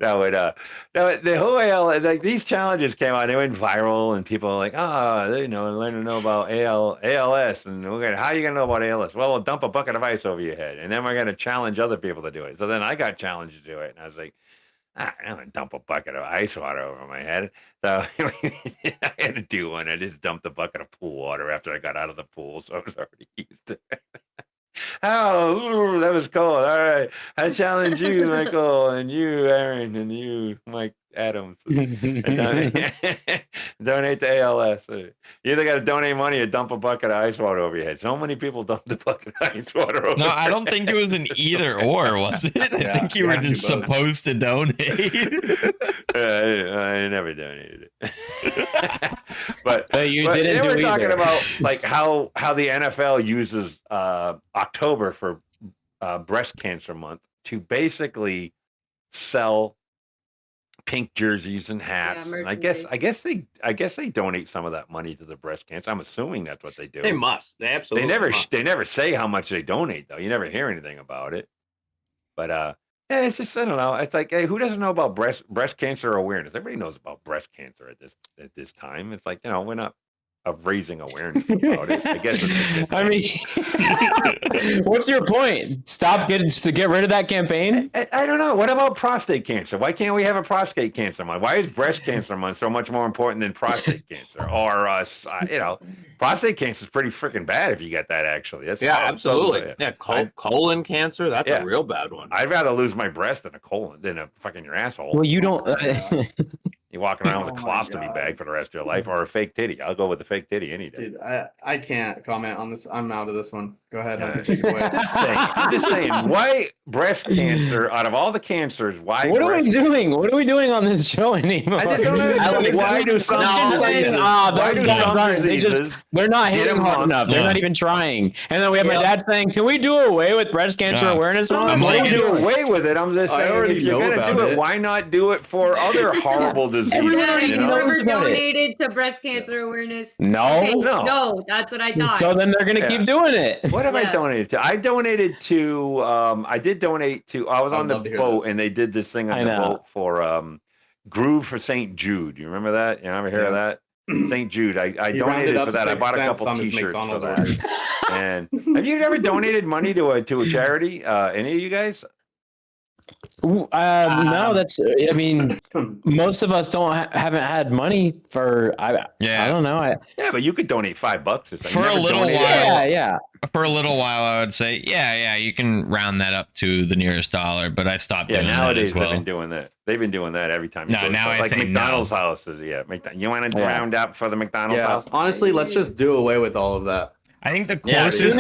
That would the whole ALS, like these challenges came out, they went viral, and people were like, learn to know about ALS, and how are you gonna know about ALS? Well, we'll dump a bucket of ice over your head, and then we're gonna challenge other people to do it. So then I got challenged to do it, and I was like, I'm gonna dump a bucket of ice water over my head. So I had to do one. I just dumped a bucket of pool water after I got out of the pool, so I was already used to it. Oh, that was cold. All right. I challenge you, Michael, and you, Aaron, and you, Mike Adams. Donate to ALS. You either got to donate money or dump a bucket of ice water over your head. So many people dumped a bucket of ice water over No, their I don't think it was an either or, was it? I think you were just supposed to donate. I never donated it. but So you but didn't they do were talking either. about like how the NFL uses October for breast cancer month to basically sell pink jerseys and hats. And I guess they donate some of that money to the breast cancer. I'm assuming that's what they do. They must. They absolutely. They never say how much they donate though. You never hear anything about it. But Yeah, it's just I don't know. It's like, hey, who doesn't know about breast cancer awareness? Everybody knows about breast cancer at this time. It's like we're not of raising awareness about it. I guess it's a good thing. I mean, what's your point? To get rid of that campaign? I don't know. What about prostate cancer? Why can't we have a prostate cancer month? Why is breast cancer month so much more important than prostate cancer? Or prostate cancer is pretty freaking bad if you get that. Actually, that's absolutely. Colon cancer. That's a real bad one. I'd rather lose my breast than a colon than a fucking your asshole. Well, you don't. You're walking around with a colostomy bag for the rest of your life, or a fake titty. I'll go with the fake titty any day. Dude, I can't comment on this. I'm out of this one. Go ahead. Take it away. I'm just saying. Why breast cancer? Out of all the cancers, why? What are we doing? What are we doing on this show anymore? I just don't understand. Why do some diseases? They're not hitting hard enough. They're not even trying. And then we have my dad saying, "Can we do away with breast cancer awareness month?" I'm not do away with it. I'm just saying, if you're gonna do it, why not do it for other horrible diseases? Have you ever donated to breast cancer awareness? No. Okay, No. no, that's what I thought. So then they're gonna keep doing it. What have I donated to? I donated to. I did donate to. I was on the boat, and they did this thing on the boat for Groove for St. Jude. You remember that? You ever hear of that? St. Jude. I donated for that. I bought a couple T-shirts for that. And have you ever donated money to a charity? Any of you guys? No, that's. I mean, most of us haven't had money for. I don't know. Yeah, but you could donate $5 for a little while. Yeah. For a little while, I would say, yeah, you can round that up to the nearest dollar. But I stopped doing that as well. They've been doing that. They've been doing that every time. No, now I like say McDonald's no. houses. Yeah, you want to round up for the McDonald's house? Honestly, let's just do away with all of that. I think the closest.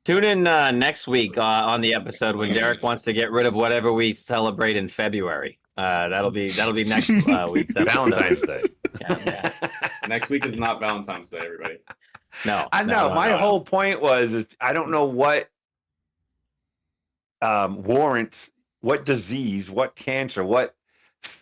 Tune in next week on the episode when Derek wants to get rid of whatever we celebrate in February. That'll be next week's episode. Valentine's Day. Yeah. Next week is not Valentine's Day, everybody. No, I know. My whole point was I don't know what warrants, what disease, what cancer, what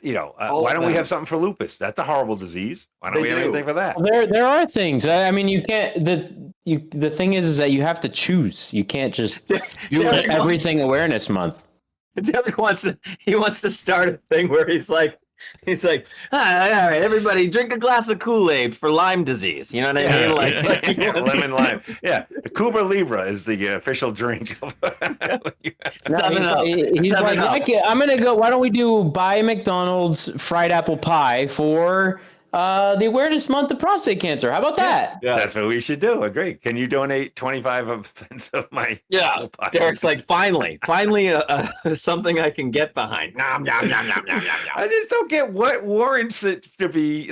why don't we have something for lupus? That's a horrible disease. Why don't we have anything for that? Well, there are things. I mean, you can't. The thing is that you have to choose. You can't just do everything awareness month. Derek wants to start a thing where he's like, all right, everybody drink a glass of Kool-Aid for Lyme disease. You know what I mean? Like lemon lime. Yeah, Cuba Libre is the official drink. He's like, I'm gonna go. Why don't we buy McDonald's fried apple pie for the awareness month of prostate cancer? How about that? Yeah, that's what we should do. Agree. Can you donate 25 cents of my apple pie? Derek's like, finally, something I can get behind. Nom, nom, nom, nom, nom, nom. I just don't get what warrants it to be.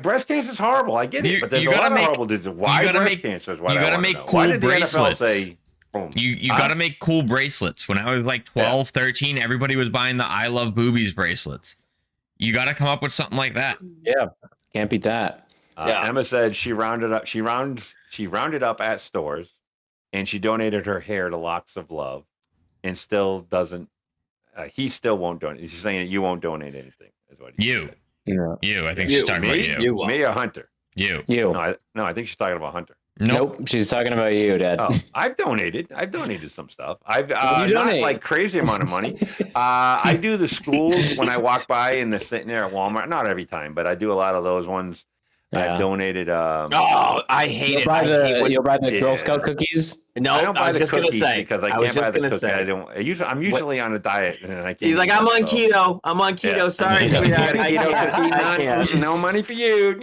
Breast cancer is horrible. I get it, but there's a lot of horrible diseases. Why breast cancer is what you I gotta make cool Why did the bracelets. NFL say? Boom? You got to make cool bracelets. When I was like 12, 13, everybody was buying the I Love Boobies bracelets. You got to come up with something like that. Yeah. Can't beat that. Emma said she rounded up at stores, and she donated her hair to Locks of Love, and still doesn't. He still won't donate. She's saying that you won't donate anything. Is what he said. You. I think she's talking about you. Me or Hunter? You. No, I think she's talking about Hunter. Nope. She's talking about you, Dad. Oh, I've donated some stuff. I've you not donate? like crazy amount of money. I do the schools when I walk by and they're sitting there at Walmart. Not every time, but I do a lot of those ones. Yeah. I've donated. I hate it. You'll buy the Girl Scout cookies? No, I don't buy the cookies say, because I can't buy the cookies. I'm usually on a diet and I can't. He's like, I'm on keto. I'm on keto. Yeah. Sorry, sweetheart. I can't. No money for you.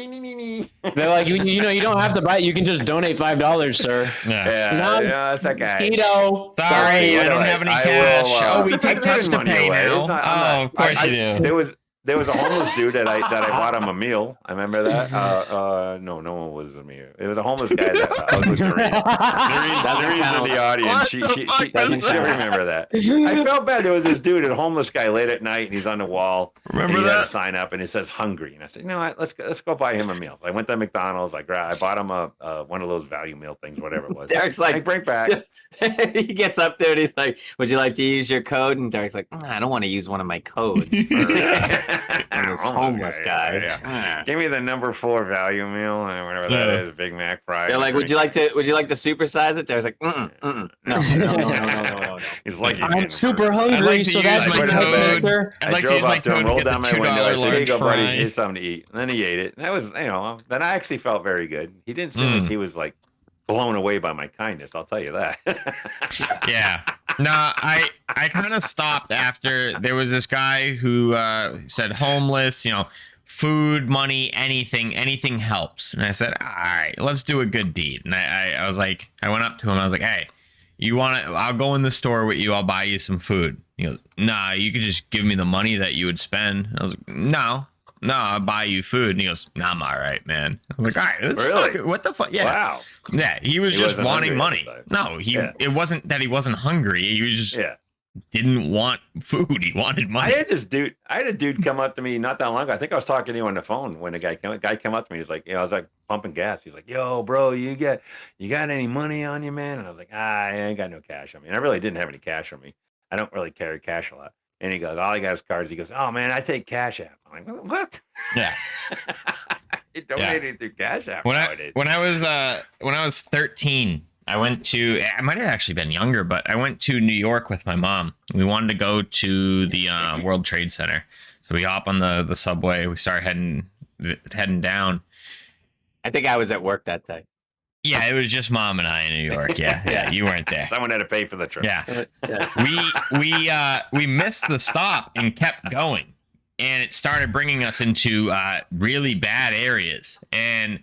They're like, you don't have to buy it. You can just donate $5, sir. Yeah, that's that guy. Keto. Sorry, I don't have any cash. We take touch to pay now. Of course you do. There was a homeless dude that I bought him a meal. I remember that. No one was a meal. It was a homeless guy that I was with Noreen's in the audience. She remember that. I felt bad. There was this dude, a homeless guy, late at night, and he's on the wall. Remember and he that? had a sign up, and it says "hungry." And I said, "You know what? Let's go buy him a meal." So I went to McDonald's. I bought him a one of those value meal things, whatever it was. Derek's like, bring back. He gets up there and he's like, "Would you like to use your code?" And Derek's like, "I don't want to use one of my codes." this homeless guy. Yeah. Give me the number 4 value meal, whatever that is, Big Mac fry. They're like, would you like to supersize it? There's like, no. He's like, I'm super hungry, so that's my code. I drove up to him, rolled down my window. I said, here you go, buddy. Here's something to eat. And then he ate it. And that was, then I actually felt very good. He didn't seem like he was like blown away by my kindness. I'll tell you that. Yeah. No, I kind of stopped after there was this guy who said homeless, food, money, anything helps. And I said, all right, let's do a good deed. And I was like, I went up to him. I was like, hey, you want to, I'll go in the store with you. I'll buy you some food. He goes, nah, you could just give me the money that you would spend. I was like, no, I'll buy you food. And he goes, nah, I'm all right, man. I was like, all right, really? What the fuck? Yeah. Wow. Yeah. He was just wanting money. No, it wasn't that he wasn't hungry. He was just didn't want food. He wanted money. I had a dude come up to me not that long ago. I think I was talking to you on the phone when a guy came up to me. He's like, I was like pumping gas. He's like, yo, bro, you got any money on you, man? And I was like, I ain't got no cash on me. And I really didn't have any cash on me. I don't really carry cash a lot. And he goes, all I got is cards. He goes, oh man, I take Cash App. I'm like, what? Yeah. You donated through Cash App. When I was 13, I might have actually been younger, but I went to New York with my mom. We wanted to go to the World Trade Center. So we hop on the subway. We start heading down. I think I was at work that day. Yeah, it was just mom and I in New York. Yeah, you weren't there. Someone had to pay for the trip. Yeah. We missed the stop and kept going. And it started bringing us into really bad areas. And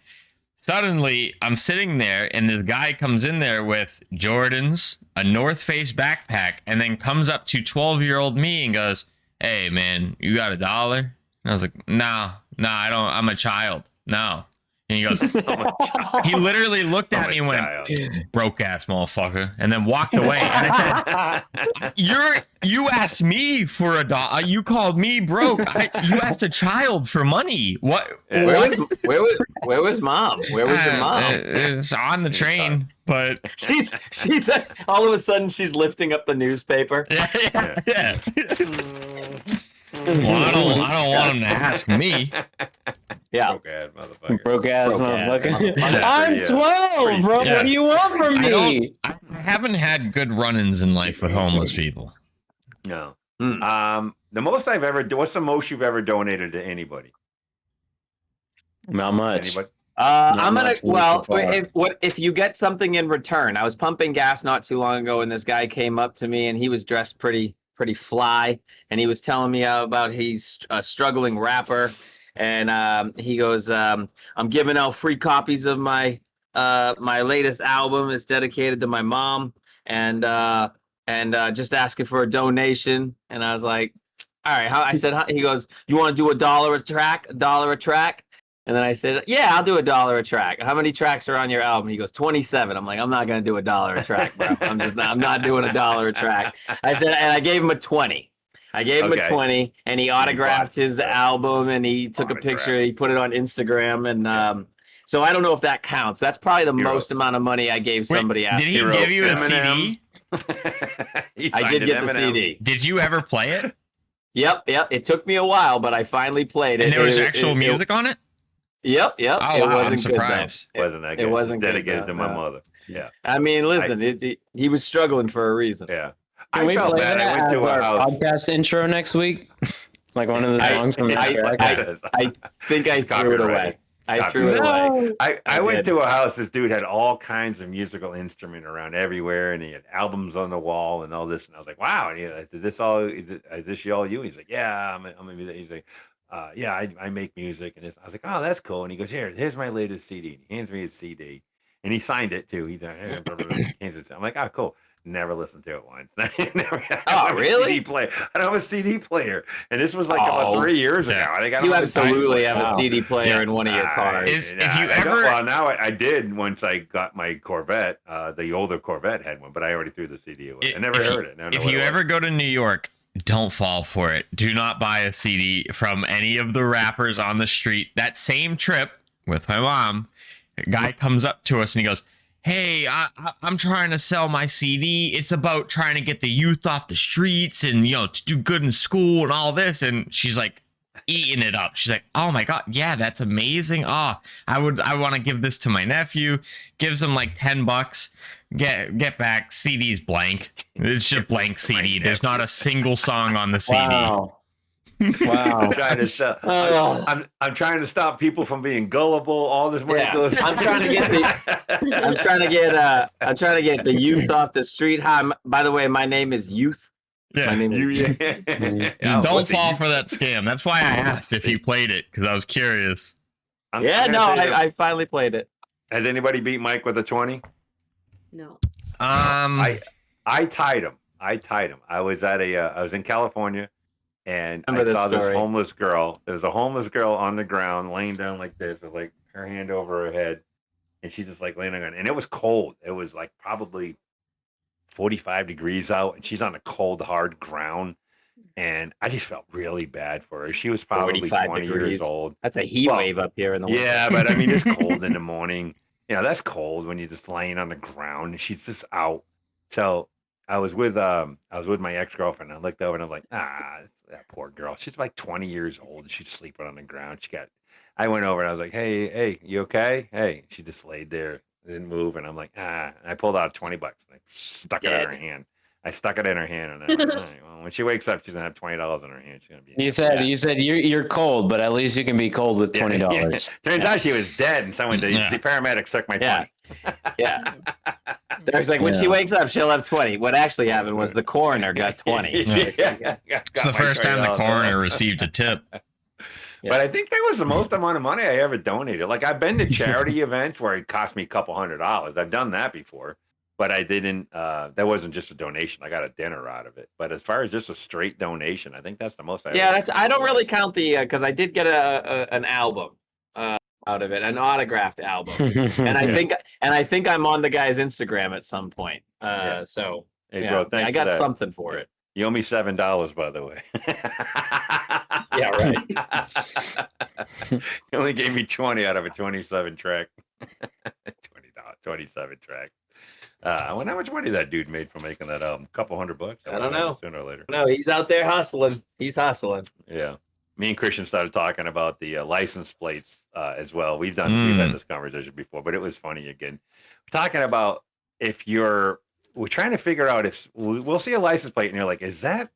suddenly, I'm sitting there, and this guy comes in there with Jordans, a North Face backpack, and then comes up to 12-year-old me and goes, hey, man, you got $1? And I was like, no, I don't. I'm a child. No. And he goes, he literally looked at me and went, broke ass motherfucker, and then walked away. And I said, you asked me for $1. You called me broke. You asked a child for money. What? Where was mom? Where was your mom? It's on the train, but she's all of a sudden she's lifting up the newspaper. Yeah. Well, I don't want him to ask me. Yeah. Broke ass motherfucker. I'm 12, bro. What do you want from me? I haven't had good run-ins in life with homeless people. No. The most I've ever what's the most you've ever donated to anybody? Not much. Anybody? I'm gonna if you get something in return. I was pumping gas not too long ago, and this guy came up to me, and he was dressed pretty fly, and he was telling me about he's a struggling rapper, and he goes, I'm giving out free copies of my latest album. It's dedicated to my mom, and just asking for a donation. And I was like, all right. I said, he goes, you want to do $1 a track? And then I said, yeah, I'll do $1 a track. How many tracks are on your album? He goes, 27. I'm like, I'm not going to do $1 a track, bro. I'm not doing $1 a track. I said, and I gave him a 20. I gave him a 20, and he autographed his album, and he took a picture. He put it on Instagram, and so I don't know if that counts. That's probably the most amount of money I gave somebody. Did he give you a CD? I did get the CD. Did you ever play it? Yep. It took me a while, but I finally played it. And there was actual music on it? Yep. Oh, it wow, wasn't I'm surprised. Good, wasn't that good? It wasn't dedicated good, to my mother. Yeah. I mean, listen, he was struggling for a reason. Yeah. Can we play that I went to our podcast intro next week? Like one of the songs from the track? I think I threw it away. I threw it away. I went to a house. This dude had all kinds of musical instrument around everywhere, and he had albums on the wall and all this. And I was like, "Wow!" And is this all? Is this all you? He's like, "Yeah, I'm gonna be." He's like, "Yeah, I make music." And I was like, "Oh, that's cool." And he goes, "Here's my latest CD." And he hands me his CD, and he signed it too. He's like, I'm like, "Oh, cool." Never listened to it once. Really? I don't have a CD player, and this was like about 3 years ago. I think you absolutely have a CD player in one of your cars. Now I did once I got my Corvette. The older Corvette had one, but I already threw the CD away. I never heard it. If you ever go to New York, don't fall for it. Do not buy a CD from any of the rappers on the street. That same trip with my mom, a guy comes up to us and he goes, hey, I'm trying to sell my CD. It's about trying to get the youth off the streets and, to do good in school and all this. And she's like, eating it up. She's like, "Oh my god, yeah, that's amazing. Oh, I want to give this to my nephew." Gives him like $10. Get back. CD's blank. It's just blank CD. There's not a single song on the CD. Wow. Wow. I'm trying to stop. I'm trying to stop people from being gullible. All this money goes. I'm trying to get the youth off the street. Hi, by the way, my name is Youth. Yeah. My name is Youth. Don't fall for that scam. That's why I asked if you played it, because I was curious. I finally played it. Has anybody beat Mike with a 20? No. I tied him. I was at I was in California, and I saw this homeless girl. There's a homeless girl on the ground, laying down like this, with like her hand over her head, and she's just like laying on the ground. And it was cold. It was like probably 45 degrees out, and she's on the cold, hard ground. And I just felt really bad for her. She was probably 20 years old. That's a heat wave up here in the winter. Yeah, but I mean, it's cold in the morning. You know, that's cold when you're just laying on the ground and she's just out. So I was with my ex-girlfriend. I looked over and I'm like, that poor girl. She's like 20 years old. She's sleeping on the ground. I went over and I was like, hey, you okay? Hey, she just laid there, didn't move. And I'm like, And I pulled out $20 and I stuck it in her hand. I stuck it in her hand, and I went, all right, well, when she wakes up, she's gonna have $20 in her hand. She's gonna be. You said you're cold, but at least you can be cold with $20. Turns out she was dead, and the paramedics took my 20. Yeah. There's like when she wakes up, she'll have 20. What actually happened was the coroner got 20. It's the first time the coroner received a tip. But I think that was the most amount of money I ever donated. Like I've been to charity events where it cost me a couple $100. I've done that before. But I didn't, that wasn't just a donation. I got a dinner out of it. But as far as just a straight donation, I think that's the most I I don't really count because I did get an album out of it, an autographed album. And I think I'm on the guy's Instagram at some point. So hey, bro, thanks I got something for it. You owe me $7, by the way. Yeah, right. You only gave me 20 out of a 27 track. $20, 27 track. I wonder how much money that dude made from making that album. A couple $100. I don't know. Sooner or later. No, he's out there hustling. He's hustling. Yeah. Me and Christian started talking about the license plates as well. We've had this conversation before, but it was funny again. We're talking about we're trying to figure out if we'll see a license plate and you're like, is that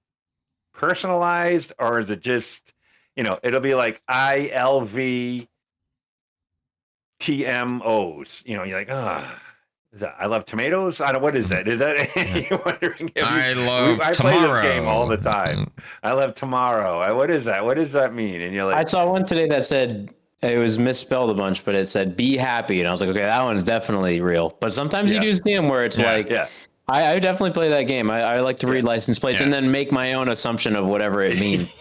personalized or is it just, it'll be like ILV TMOs. You're like, I love tomatoes. I don't. What is that? Is that? You're wondering? I play this game all the time. I love tomorrow. What is that? What does that mean? And you're like, I saw one today that said it was misspelled a bunch, but it said "be happy," and I was like, okay, that one's definitely real. But sometimes you do see them where it's I definitely play that game. I like to read license plates and then make my own assumption of whatever it means.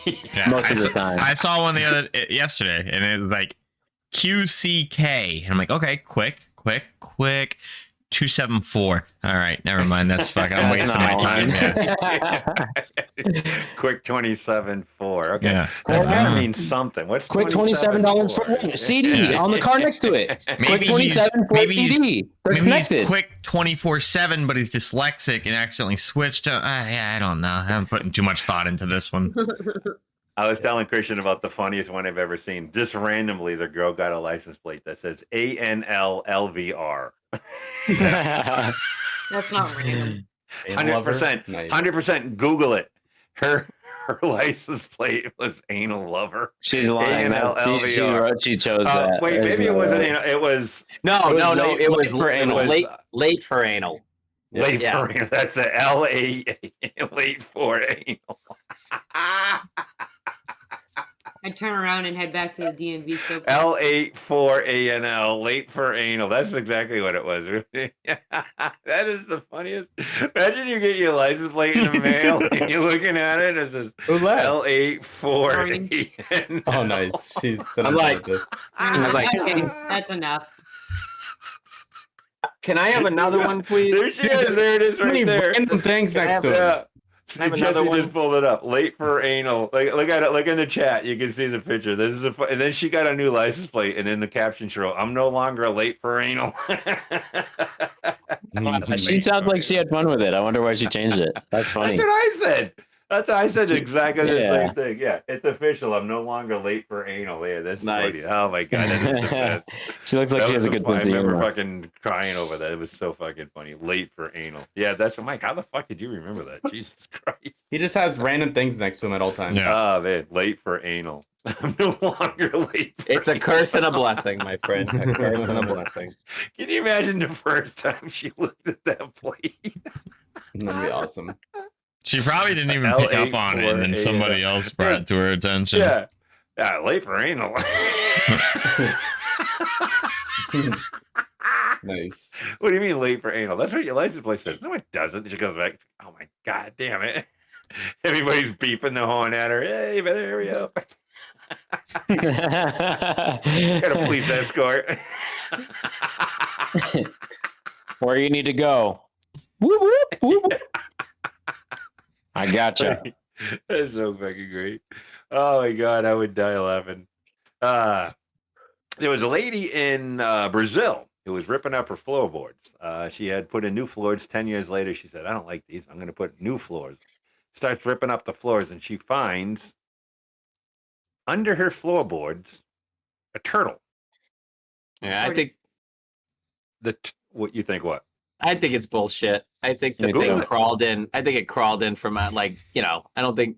Most of the time, I saw one yesterday, and it was like QCK, and I'm like, okay, quick. 274. All right, never mind. That's fucking. I'm wasting my time. Quick 27.4. Okay, that's gotta mean something. What's quick $27 for one CD on the car next to it? Quick 27 for CD. They're connected. He's quick 24/7, but he's dyslexic and accidentally switched to. I don't know. I'm putting too much thought into this one. I was telling Christian about the funniest one I've ever seen. Just randomly, the girl got a license plate that says ANLLVR. That's not random. 100%. 100%. Google it. Her license plate was anal lover. She's lying. She chose that. Wait, maybe it wasn't anal. It was. No. It was for anal. Late for anal. Late for anal. That's a LA. Late for anal. I turn around and head back to the DMV. So L84ANL, late for anal. That's exactly what it was. That is the funniest. Imagine you get your license plate in the mail and you're looking at it and it says L84ANL. Oh, nice. I'm like, okay, that's enough. Can I have another one, please? There she is. There it is right there. Random things next to it. I have another one. Just pulled it up. Late for anal. Look at it. Look in the chat. You can see the picture. This is and then she got a new license plate, and in the caption she wrote, "I'm no longer late for anal." She sounds like she had fun with it. I wonder why she changed it. That's funny. That's what I said. That's I said exactly the same thing. Yeah, it's official. I'm no longer late for anal. Yeah, that's Nice. funny. Oh my god, that is the best. She looks like That she has was a good I sense of remember humor. fucking crying over that. It was so fucking funny. Late for anal. Yeah, that's Mike. How the fuck did you remember that? Jesus Christ. He just has random things next to him at all times. Oh man, late for anal. I'm no longer late. It's a curse and a blessing, my friend. A curse and a blessing. Can you imagine the first time she looked at that plate? That'd be awesome. She probably didn't even pick up on it, and then somebody else brought it to her attention. Yeah, yeah, late for anal. Nice. What do you mean late for anal? That's what your license plate says. No, it doesn't. She goes back. Oh my god, damn it! Everybody's beeping the horn at her. Hey, but there we go. Got a police escort. Where you need to go. Whoop, whoop, whoop. I gotcha. That's so fucking great. Oh my god, I would die laughing. There was a lady in Brazil who was ripping up her floorboards. She had put in new floors. 10 years later, she said, "I don't like these. I'm going to put new floors." Starts ripping up the floors, and she finds under her floorboards a turtle. Yeah, I think what you think? What? I think it's bullshit. I think the thing crawled in. I think it crawled in from I don't think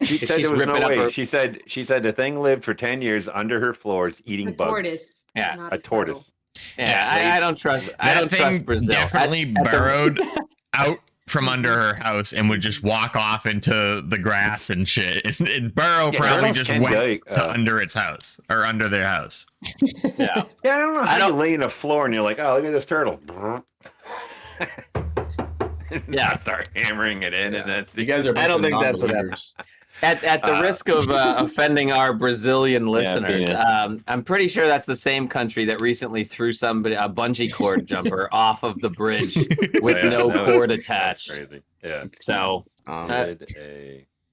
she said there was no way. She said the thing lived for 10 years under her floors eating bugs. Tortoise. Yeah, a tortoise. Yeah, I don't trust. I don't trust Brazil. Definitely burrowed out from under her house and would just walk off into the grass and shit. And Burrow probably just went to under its house or under their house. Yeah. Yeah, I don't know how you lay in a floor and you're like, oh, look at this turtle. Yeah, start hammering it in, and that's you guys are. I don't think that's what happens. At the risk of offending our Brazilian listeners, I'm pretty sure that's the same country that recently threw somebody a bungee cord jumper off of the bridge with no cord attached. Crazy. Yeah. So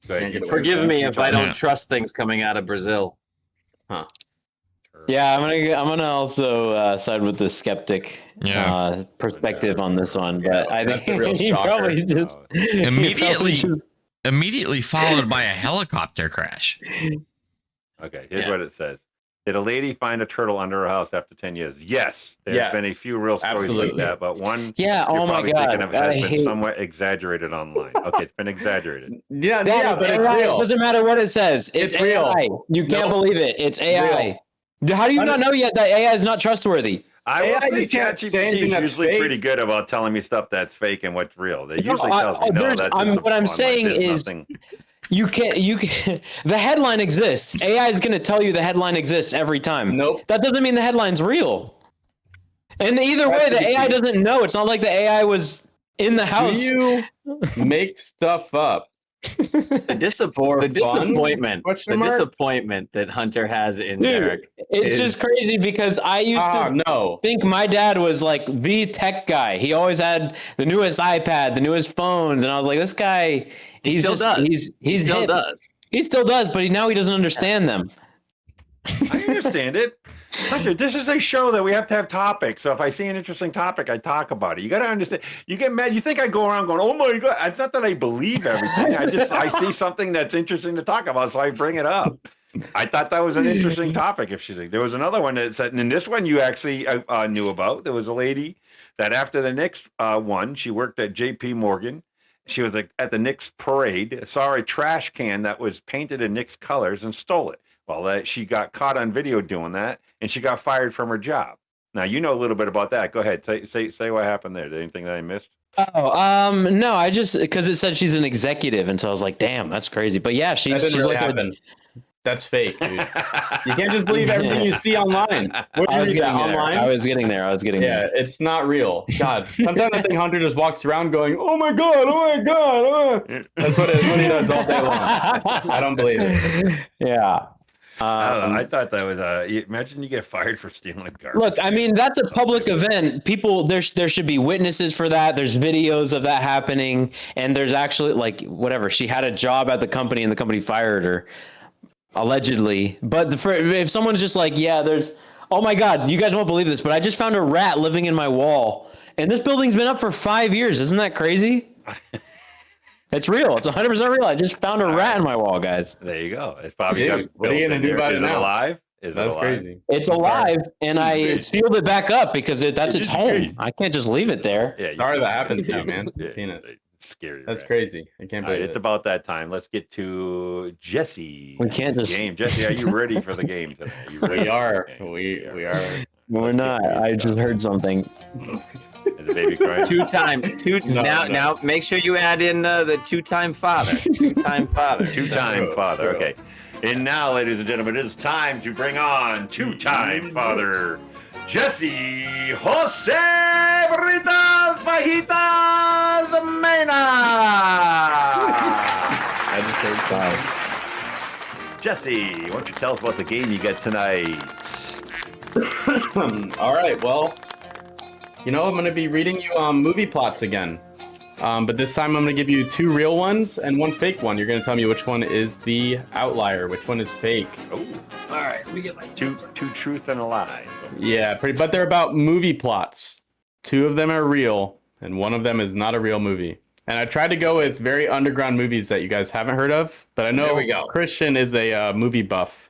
forgive me if I don't trust things coming out of Brazil. Huh. Yeah, I'm gonna also side with the skeptic perspective on this one, but I think he probably just immediately followed by a helicopter crash. Okay, here's what it says. Did a lady find a turtle under her house after 10 years? Yes. There's been a few real stories like that, but one oh my god, has been somewhat exaggerated online. Okay, it's been but but it's real. It doesn't matter what it says. It's real. AI. You can't believe it. It's AI. How do you not know yet that AI is not trustworthy? I will say ChatGPT is usually pretty good about telling me stuff that's fake and what's real. They usually tell me, no, that's what I'm saying is you can't the headline exists. AI is going to tell you the headline exists every time. Nope. That doesn't mean the headline's real. And either way, the AI doesn't know. It's not like the AI was in the house. Do you make stuff up? The disappointment that Hunter has in Derek. It's just crazy because I used to think my dad was like the tech guy. He always had the newest iPad, the newest phones, and I was like, this guy, he still does, but now he doesn't understand them. I understand it. Hunter, this is a show that we have to have topics. So if I see an interesting topic, I talk about it. You got to understand. You get mad. You think I go around going, "Oh my god!" It's not that I believe everything. I see something that's interesting to talk about, so I bring it up. I thought that was an interesting topic. There was another one that said, and this one you actually knew about. There was a lady that after the Knicks won, she worked at J.P. Morgan. She was at the Knicks parade, saw a trash can that was painted in Knicks colors and stole it. Well, she got caught on video doing that, and she got fired from her job. Now, you know a little bit about that. Go ahead. Say what happened there. Anything that I missed? No, I just, because it said she's an executive, and so I was like, damn, that's crazy. But yeah, she's really happened. That's fake, dude. You can't just believe everything you see online. What did you read that online? I was getting there. Yeah, it's not real. God, sometimes I think Hunter just walks around going, "Oh my god, oh my god." That's what he does all day long. I don't believe it. Yeah. I thought that was imagine you get fired for stealing a garbage. Look, I mean, that's a public event. People, there should be witnesses for that. There's videos of that happening, and there's actually whatever. She had a job at the company, and the company fired her, allegedly. But if someone's just like, yeah, oh my god, you guys won't believe this, but I just found a rat living in my wall, and this building's been up for 5 years. Isn't that crazy? It's real. It's 100% real. I just found a rat in my wall, guys. There you go. It's probably Dude, got what are you built gonna in do there. about it Is it now? alive? Is That's it alive? crazy. It's I'm sorry. alive, and I sealed it back up because that's its is home. crazy. I can't just leave it there. Yeah, you Sorry can't. that happened to you, man. Yeah, Penis. scary. That's rat. crazy. I can't All right, believe it's it. about that time. Let's get to Jesse. We can't just- game. Jesse, are you ready for the game today? Are you ready We for are. the game? We are. We're Let's get not. music I just on. heard something. Is the baby crying? Now make sure you add in the two-time father. Two-time father. Two-time father. Okay. And now, ladies and gentlemen, it is time to bring on two-time father, Jesse Jose Burritos Fajitas Mena. I just heard five. Jesse, why don't you tell us about the game you got tonight? All right. Well, I'm going to be reading you movie plots again. But this time I'm going to give you 2 real ones and 1 fake one. You're going to tell me which one is the outlier, which one is fake. Oh, all right. We get like two truth and a lie. Yeah, but they're about movie plots. 2 of them are real, and 1 of them is not a real movie. And I tried to go with very underground movies that you guys haven't heard of, but I know Christian is a movie buff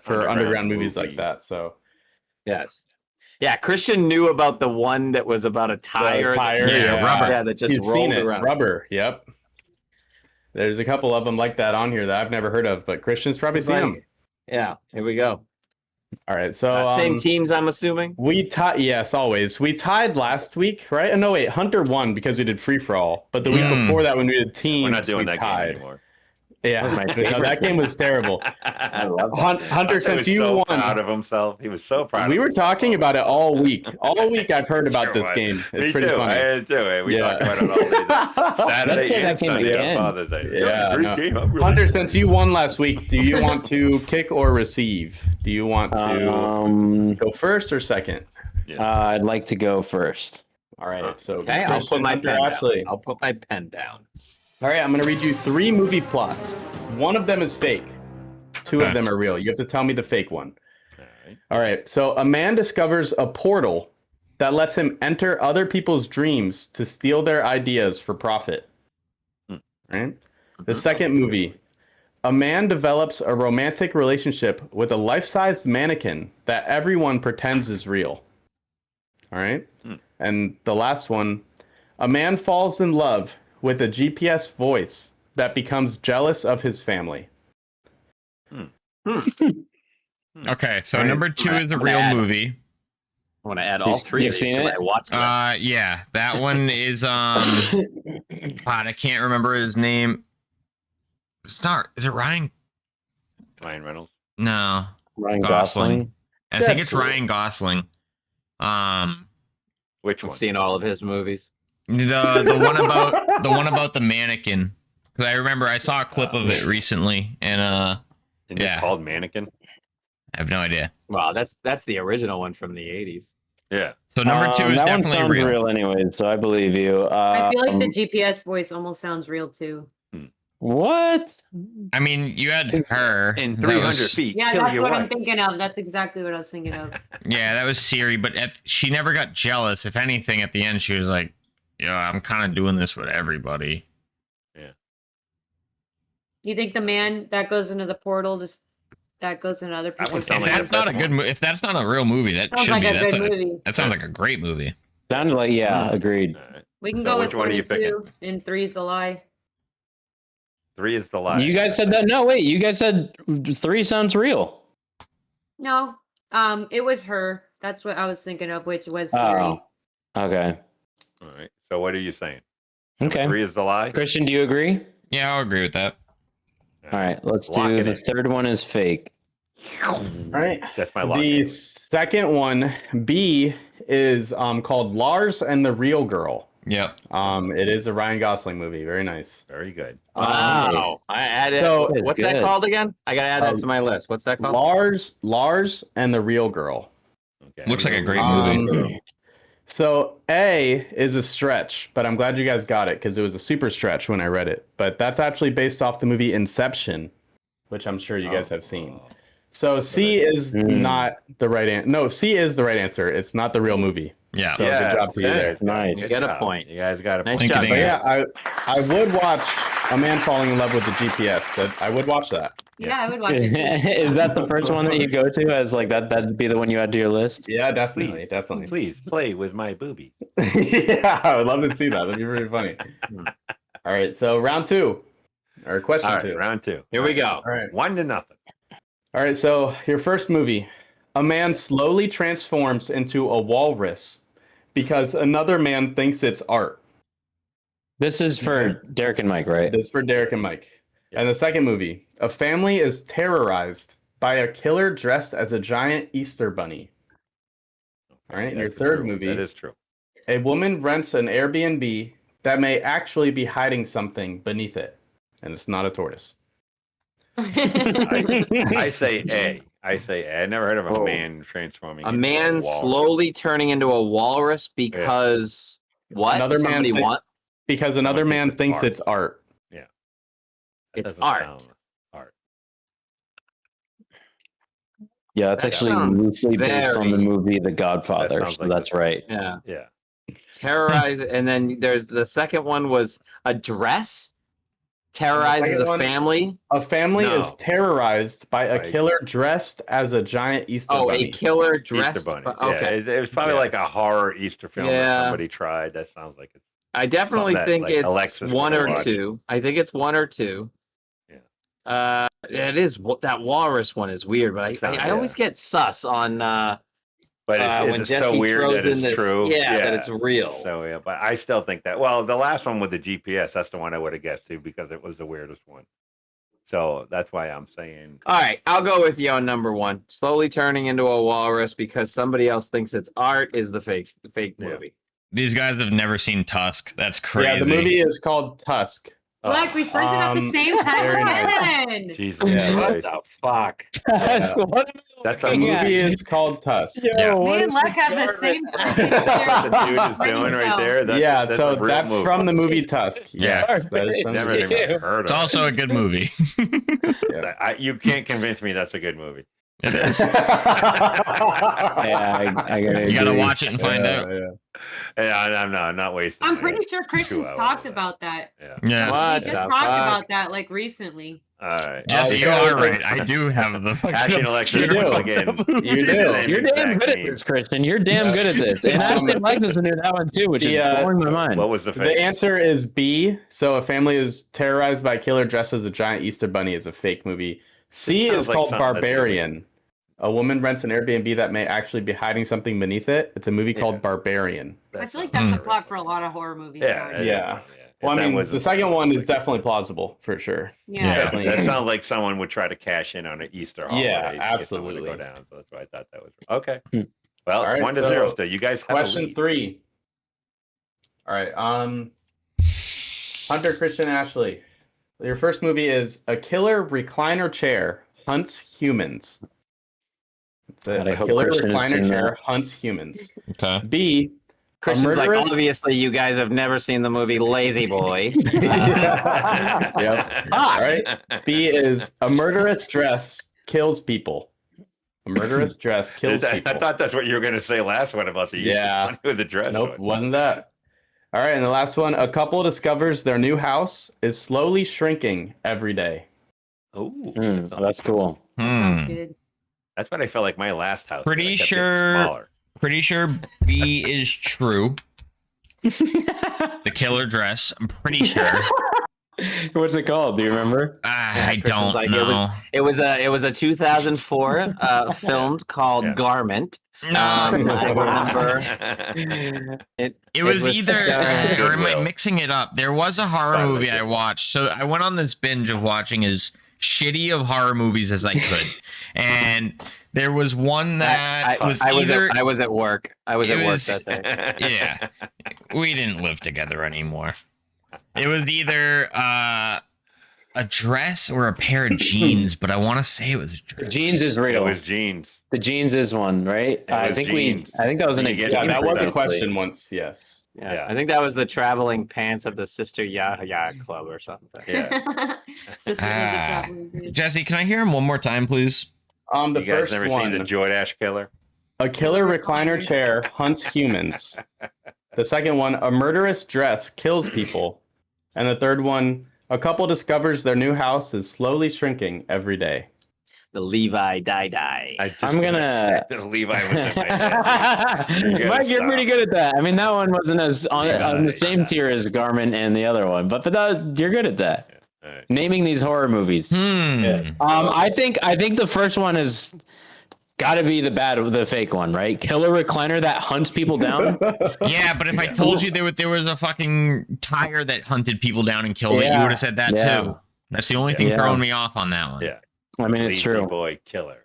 for underground movies like that. So, yes. Yeah, Christian knew about the one that was about a tire. Rubber. Yeah, that just He's rolled seen it. around. Rubber. Yep. There's a couple of them like that on here that I've never heard of, but Christian's probably seen them. Yeah, here we go. All right, so Same teams, I'm assuming. We tied. Yes, always. We tied last week, right? No, wait. Hunter won because we did free for all. But the week before that, when we did teams, we're not doing we that tied. game anymore. Yeah, no, that game was terrible. I love Hunter, since you so won, proud of himself. He was so proud. We were talking about it all week. All week, I've heard about this was. game. It's Me pretty too. funny. I did too. We talked about it all day. Saturday and Sunday on Father's Day. Yeah, Great no. game. I'm really Hunter, since you won last week, do you want to kick or receive? Do you want to go first or second? I'd like to go first. All right. So Okay, I'll put my pen down. I'll put my pen down. All right, I'm going to read you 3 movie plots. 1 of them is fake. 2 of them are real. You have to tell me the fake one. All right. So a man discovers a portal that lets him enter other people's dreams to steal their ideas for profit. Right? The second movie. A man develops a romantic relationship with a life-sized mannequin that everyone pretends is real. All right? And the last one. A man falls in love with a GPS voice that becomes jealous of his family. Okay, so number 2 is a real movie. I want to add all 3. You've seen it? I watched this. Yeah, that one is God, I can't remember his name. It's not. Is it Ryan? Ryan Reynolds. No. Ryan Gosling. I think it's Ryan Gosling. Which I've one? seen all of his movies. The one about the mannequin. Because I remember I saw a clip of it recently, and Isn't it called Mannequin? I have no idea. Wow, that's the original one from the 80s. Yeah. So number 2 is that one definitely sounds real. anyways, so I believe you. I feel like the GPS voice almost sounds real too. What? I mean, you had her In that 300 was- feet. Yeah, kill that's your what wife. I'm thinking of. That's exactly what I was thinking of. Yeah, that was Siri, but she never got jealous. If anything, at the end, she was like, "Yeah, I'm kind of doing this with everybody." You think the man that goes into the portal that goes into other That one people's sounds If like that's not a good, if that's not a real movie, that Sounds should like be. a That's good movie. That sounds like a great movie. Sounded like, yeah, agreed. All right. We can So go which with one are 1 you and picking? 2, and 3's a lie. 3 is the lie. You guys said that? No, wait. You guys said 3 sounds real. No, it was her. That's what I was thinking of, which was Siri. Oh, okay. All right. So what are you saying? Okay. 3 is the lie? Christian, do you agree? Yeah, I'll agree with that. All right, let's Lock do it the in. third one is fake. All right. That's my lock. The second one, B, is called Lars and the Real Girl. Yep. It is a Ryan Gosling movie. Very nice. Very good. Wow. I added. So- What's that good. called again? I gotta add that to my list. What's that called? Lars and the Real Girl. Okay. Looks like a great movie. So A is a stretch, but I'm glad you guys got it because it was a super stretch when I read it. But that's actually based off the movie Inception, which I'm sure you guys have seen. So C is not the right answer. No, C is the right answer. It's not the real movie. Yeah. So good job to you there. Nice. You got a point. You guys got a Nice point. job, Thank you, But guys. yeah, I would watch A Man Falling in Love with the GPS. I would watch that. Yeah, I would watch it. Too. Is that the first one that you go to as like that? That'd be the one you add to your list. Yeah, definitely, definitely. Please play with my booby. Yeah, I would love to see that. That'd be really funny. All right, so round 2, or question All right, 2. round 2. Here we go. All right. 1-0. All right, so your first movie. A man slowly transforms into a walrus because another man thinks it's art. This is for Derek and Mike, right? This is for Derek and Mike. And the second movie. A family is terrorized by a killer dressed as a giant Easter bunny. All right, and your That's third true. movie. That is true. A woman rents an Airbnb that may actually be hiding something beneath it, and it's not a tortoise. I say A. I say A. I never heard of a man transforming. A into man walrus. slowly turning into a walrus because what? Another man Somebody want? because another man thinks it's art. Yeah. It's doesn't art. sound art. Yeah, that's That actually sounds loosely based on the very- movie The Godfather. sounds So like that's the- right. Yeah. Yeah. Terrorize, and then there's the second one was a dress terrorizes second a one- family. A family No. is terrorized by a Right. killer dressed as a giant Easter Oh, bunny. a killer Easter dressed. Bunny. Okay. Yeah, it was probably like a Yes. horror Easter film that Yeah. somebody tried. That sounds like it. I definitely that, think like, it's Alexis one would or watch. two. I think it's one or two. Yeah. It is that walrus one is weird, but I always get sus on But when it's so Jesse weird throws that in it's this- true. yeah, that it's real. So yeah, but I still think that. Well, the last one with the GPS, that's the one I would have guessed too because it was the weirdest one. So that's why I'm saying. All right, I'll go with you on number one. Slowly turning into a walrus because somebody else thinks it's art is the fake movie. These guys have never seen Tusk. That's crazy. Yeah, the movie is called Tusk. Look, we sent it at the same very nice. time. Jesus Yeah, Christ. What the fuck? That's The a movie is called Tusk. Me and Luck have the same fucking That's what the dude is doing right there. That's yeah, that's so a real that's movie. from the movie Tusk. Yes, that is from Never the even heard of It's it. also a good movie. You can't convince me that's a good movie. It is. I You gotta watch it and find out. Yeah, I'm not wasting. I'm my pretty sure Christian's hours talked with about that. Yeah. We What just the talked fuck? about that like recently. All right. Jesse, you Okay. are right. I do have the fucking Passion Alexis obscure was fucking again. movie. You do. You're damn good at this, Christian. You're damn good at this. And Ashley Alexis knew that one too, which is blowing my mind. What was the The fake? answer is B. So a family is terrorized by a killer dressed as a giant Easter bunny is a fake movie. C sounds is like called something that'd be Barbarian. A woman rents an Airbnb that may actually be hiding something beneath it. It's a movie called Barbarian. I feel like that's a plot for a lot of horror movies. Yeah, nowadays. it Yeah. is, Well, If I that mean, wasn't the second something one is like- definitely plausible for sure. Yeah. Definitely. That sounds like someone would try to cash in on an Easter holiday. Yeah, to get someone to absolutely. Go down. So that's why I thought that was okay. Hmm. Well, All it's right, 1-0 so still. You guys have a Question lead. 3. All right. Hunter, Christian, Ashley. Your first movie is A Killer Recliner Chair Hunts Humans. It's God, I a hope killer Christian has recliner seen chair that. hunts humans. Okay. B. Christian's like, murderous- obviously, you guys have never seen the movie Lazy Boy. Yep. All right. B is a murderous dress kills people. A murderous dress kills I people. thought that's what you were going to say last one about the Easter Yeah. bunny with the dress. Nope, on. wasn't that. All right, and the last one. A couple discovers their new house is slowly shrinking every day. Oh, That's cool. Sounds good. That's what I felt like my last house. Pretty I kept getting sure. Smaller. Pretty sure B is true. The killer dress. I'm pretty sure. What's it called? Do you remember? I Christian's don't like, know. It was a 2004 filmed called Garment. I remember It was either, starring- or am I mixing it up? There was a horror movie I watched. So I went on this binge of watching as shitty of horror movies as I could, and there was one that was either. I was at work. I was it at work was- that day. Yeah, we didn't live together anymore. It was either a dress or a pair of jeans, but I want to say it was a dress. Jeans is real. It was jeans. The jeans is one, right? I was think jeans. I think that was an You get Yeah, it. that was a actually. question once. Yes. Yeah, I think that was the traveling pants of the Sister Yahya Club or something. Yeah. Sister of the Ah. Traveling Bridge. Jesse, can I hear him one more time, please? The You guys first never one, seen the Jordache Killer? a killer recliner chair hunts humans. The second one, a murderous dress kills people. And the third one, a couple discovers their new house is slowly shrinking every day. The Levi die. I'm gonna. The Levi was in my head. Mike, you're pretty good at that. I mean, that one wasn't as on the Levi same tier as Garmin and the other one, but you're good at that. All right. Naming these horror movies. I think the first one is got to be the fake one, right? Killer recliner that hunts people down. Yeah, but if I told you there was a fucking tire that hunted people down and killed it, you would have said that too. That's the only thing throwing me off on that one. Yeah. I mean, it's Lazy true. Boy Killer.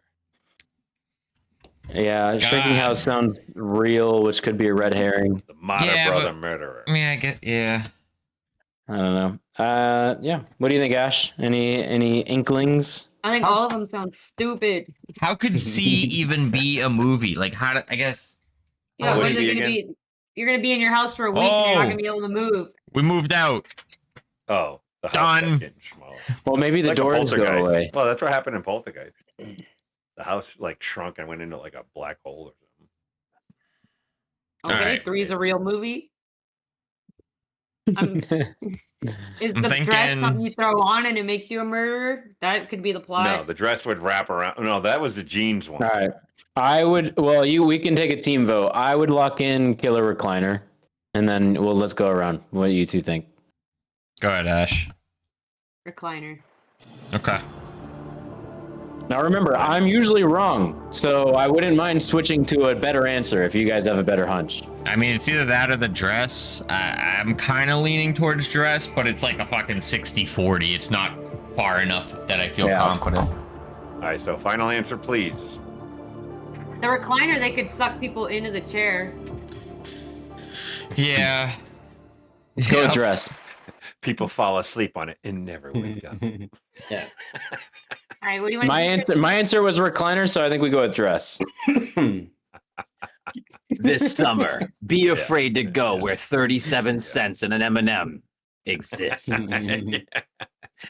Yeah, Shrinking House sounds real, which could be a red herring. The Mata Brother Murderer. I mean, I get, yeah. I don't know. Yeah. What do you think, Ash? Any inklings? I think all of them sound stupid. How could C even be a movie? Like, I guess. Yeah, What when's is it he gonna again? be? You're gonna be in your house for a week and you're not gonna be able to move. We moved out. Oh, the house Done. kept getting smaller. Well, maybe the Like a doors go poltergeist. away. Well, that's what happened in Poltergeist. The house like shrunk and went into like a black hole or something. Okay, Alright. 3's a real movie. Is I'm the dress thinking- something you throw on and it makes you a murderer? That could be the plot. No, the dress would wrap around. No, that was the jeans one. All right. I would. Well, we can take a team vote. I would lock in Killer Recliner, and then let's go around. What do you two think? Go ahead, Ash. Recliner. Okay. Now remember, I'm usually wrong, so I wouldn't mind switching to a better answer if you guys have a better hunch. I mean, it's either that or the dress. I'm kind of leaning towards dress, but it's like a fucking 60-40. It's not far enough that I feel confident. All right, so final answer, please. The recliner, they could suck people into the chair. Yeah. Let's go with dress. People fall asleep on it and never wake up. Yeah. All right, what do you want? My answer was recliner, so I think we go with dress. This summer, be afraid to go where 37 cents and an M&M exists.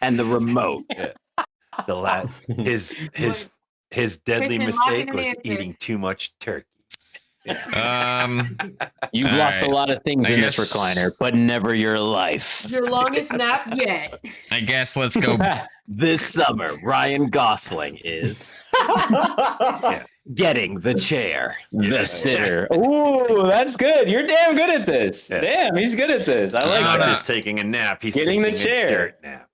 And the remote. The his deadly Kristen, lock in mistake an was answer. eating too much turkey. You've All lost a right. lot of things I in this guess- recliner, but never your life. Your longest nap yet. I guess let's go. This summer, Ryan Gosling is getting the chair. The sitter. Ooh, that's good. You're damn good at this. Yeah. Damn, he's good at this. I like Not that. just taking a nap. He's Getting the taking a chair. dirt nap.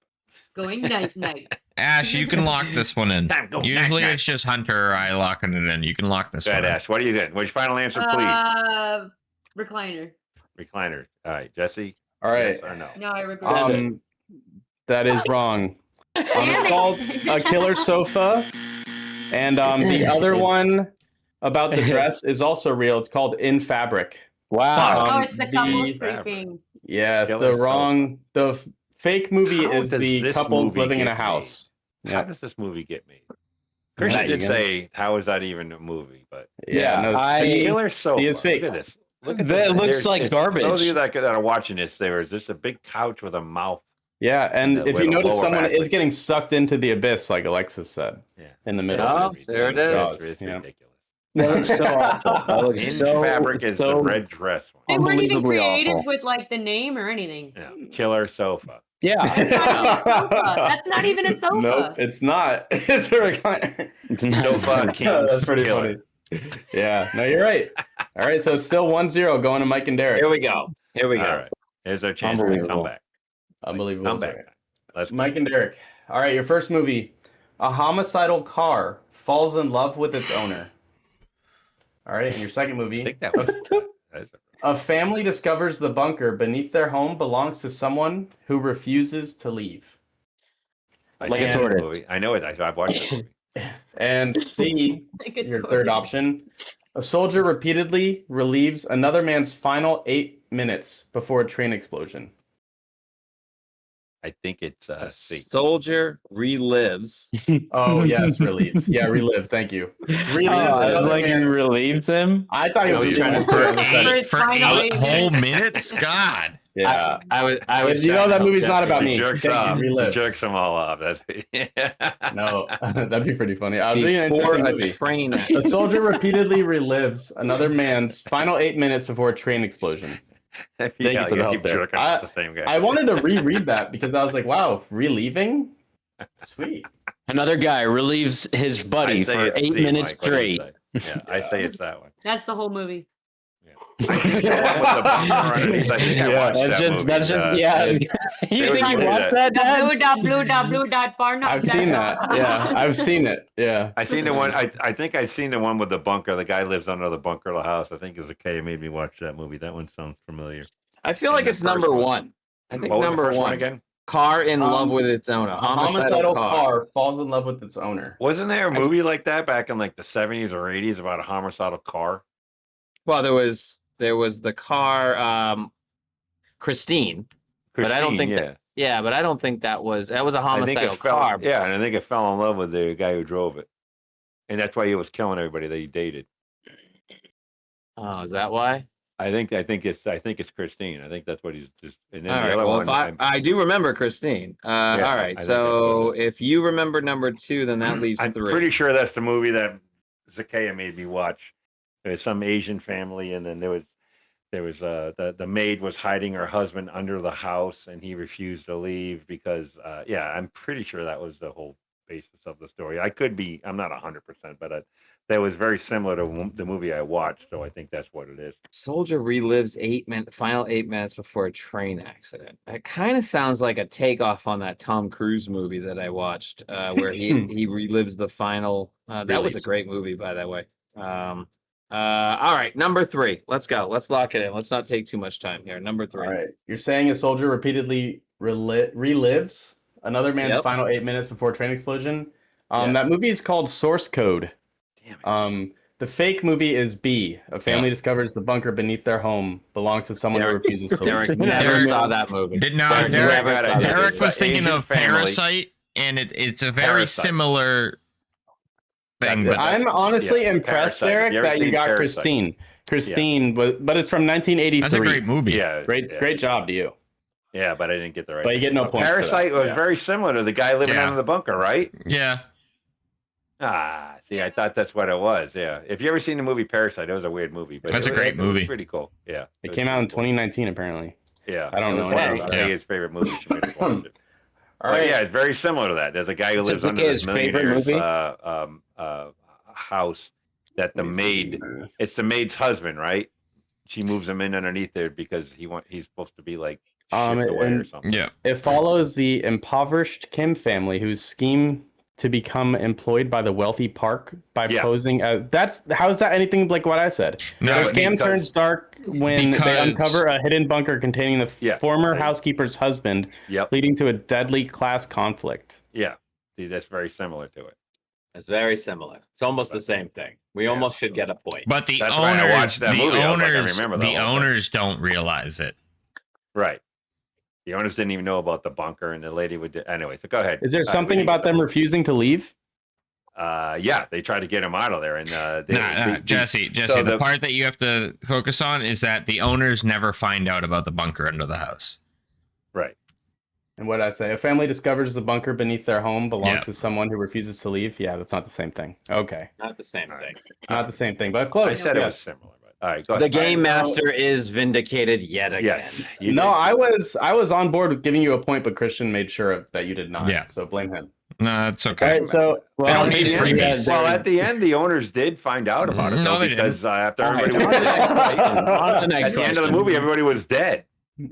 Going night night. Ash, you can lock this one in. Time, go, Usually night, it's just Hunter or I locking it in. You can lock this Go ahead, one in. Ash. What are you doing? What's your final answer, please? Recliner. Recliner. All right, Jesse. All right. Yes or no? No, I regret it. That is wrong. Damn It's it. called a killer sofa, and the other one about the dress is also real. It's called In Fabric. Wow. Oh, it's the couple sleeping. Yes, Killer the wrong. The fake movie How is does the this couples movie living in a get made? house. How Yeah. does this movie get made? Christian did say, "How is that even a movie?" But Yeah, no, I- the killer sofa. is fake. Look at this. Look at That this. looks There's- like if garbage. Those of you that are watching this, there is just a big couch with a mouth. Yeah, and The if way you the notice, lower someone back is was- getting sucked into the abyss, like Alexis said, Yeah. in the middle. Oh, of it. there it is. Jaws, It's yeah. ridiculous. That looks so awful. That looks In so Fabric is the so red dress one. They weren't even Unbelievably creative awful. with like the name or anything. Yeah. Killer sofa. Yeah. That's not even a sofa. That's not even a sofa. Nope, it's not. It's a recliner. Sofa King's That's pretty killer. funny. Yeah, no, you're right. All right, so it's still 1-0 going to Mike and Derek. Here we go. Here we All go. right. Here's our chance to come Unbelievable. back. Unbelievable. Come back. Let's go. Mike and Derek. All right, your first movie. A homicidal car falls in love with its owner. All right, and your second I movie. think that was. that's A family discovers the bunker beneath their home belongs to someone who refuses to leave. I've Like a seen that tortoise. movie. I know it. I've watched it. And C, Like a your toy. third option. A soldier repeatedly relieves another man's final 8 minutes before a train explosion. I think it's C. Soldier relives. Oh, yes, relieves. Yeah, relives. Thank you. Relieves another like you man's- relieved him. I thought he No, was you trying to for say eight- For Final 8 8 whole minutes. minutes? God. Yeah. I was. You know trying to that help movie's not Jesse. about He me. jerks Thank you, off. He relives. jerks them all off. That's No, that'd be pretty funny. I'll be an Before interesting a movie. train A accident. soldier repeatedly relives another man's final 8 minutes before a train explosion. Thank you for the help keep there. jerking off the same guy. I wanted to reread that because I was like, wow, relieving? Sweet. Another guy relieves his buddy I say for it's 8 C, minutes Mike. What do you straight. say? Yeah, I say it's that one. That's the whole movie. I think the one with the bunker underneath. I think I watched That's that movie. just yeah. There You was think a you movie watched that, The Dad? blue dot bar. I've seen that. Yeah, I've seen it. Yeah. I seen the one. I think I've seen the one with the bunker. The guy lives under the bunker of the house. I think it's a K. Made me watch that movie. That one sounds familiar. I feel like it's number one. I think What was the number first one one again? Car in love with its owner. A homicidal car falls in love with its owner. Wasn't there a movie like that back in like the 70s or 80s about a homicidal car? Well, there was the car, Christine, but I don't think yeah. that. Yeah, but I don't think that was a I think homicidal it fell. car. Yeah, and I think it fell in love with the guy who drove it, and that's why he was killing everybody that he dated. Oh, is that why? I think it's Christine. I think that's what he's just. And then All the right. other Well, one, I do remember Christine. All I right. think that's So what it if you remember number two, then that leaves I'm three. pretty sure that's the movie that Zakaya made me watch. There's some Asian family, and then there was the maid was hiding her husband under the house, and he refused to leave because I'm pretty sure that was the whole basis of the story. I'm not 100%, but that was very similar to the movie I watched, so I think that's what it is. Soldier relives final 8 minutes before a train accident. That kind of sounds like a takeoff on that Tom Cruise movie that I watched, where he relives the final. That was a great movie, by the way. All right, number three. Let's go. Let's lock it in. Let's not take too much time here. Number three. All right. You're saying a soldier repeatedly relives another man's final 8 minutes before a train explosion? Yes. That movie is called Source Code. Damn it. The fake movie is B. A family discovers the bunker beneath their home belongs to someone who refuses to leave. Derek never saw that movie. Derek was thinking Asian of family. Parasite, and it's a very similar thing. But I'm honestly impressed, Parasite. Derek, You ever that you seen got Parasite? Christine, but it's from 1983. that's a great movie. Yeah, Great job to you. Yeah, but I didn't get the right. But you get no points for that. Parasite was very similar to the guy living Yeah. under the bunker, right? Yeah. See, I thought that's what it was. Yeah. If you ever seen the movie Parasite, it was a weird movie, but That's a great it was movie. pretty cool. Yeah. It was came out in pretty 2019, apparently. cool. Yeah. I don't know It was anything one of about it. his favorite movies. You might have watched it. All But right. yeah, it's very similar to that. There's a guy who So lives it's under okay, this his favorite millionaire's movie? house that the maid. It's the maid's husband, right? She moves him in underneath there because he's supposed to be like shipped away or something. Yeah. It follows the impoverished Kim family whose scheme to become employed by the wealthy Park by posing as how is that anything like what I said? No, Their scam because- turns dark when because- they uncover a hidden bunker containing the former housekeeper's husband, leading to a deadly class conflict. Yeah. See, that's very similar to it. It's very similar. It's almost the same thing. We almost should get a point. But the That's why I owners, watched that movie. I was like, I remember that the whole thing. owners don't realize it. Right. The owners didn't even know about the bunker, and the lady would. Anyway, so go ahead. Is there something about them refusing to leave? Yeah, they tried to get him out of there, and Jesse, so the part that you have to focus on is that the owners never find out about the bunker under the house. Right. And what did I say? A family discovers the bunker beneath their home belongs Yeah. to someone who refuses to leave. Yeah, that's not the same thing. Okay. Not the same thing. Not the same thing, but close. I said it was similar. But, all right, go ahead. The game master is vindicated yet again. Yes. you No, did. I was on board with giving you a point, but Christian made sure that you did not. Yeah. So blame him. No, it's All okay. right, so They don't need At the end- freebies. well, at the end, the owners did find out about it. No, though, they because after All right. everybody was dead, right? On to the next At the end of the question. movie, everybody was dead.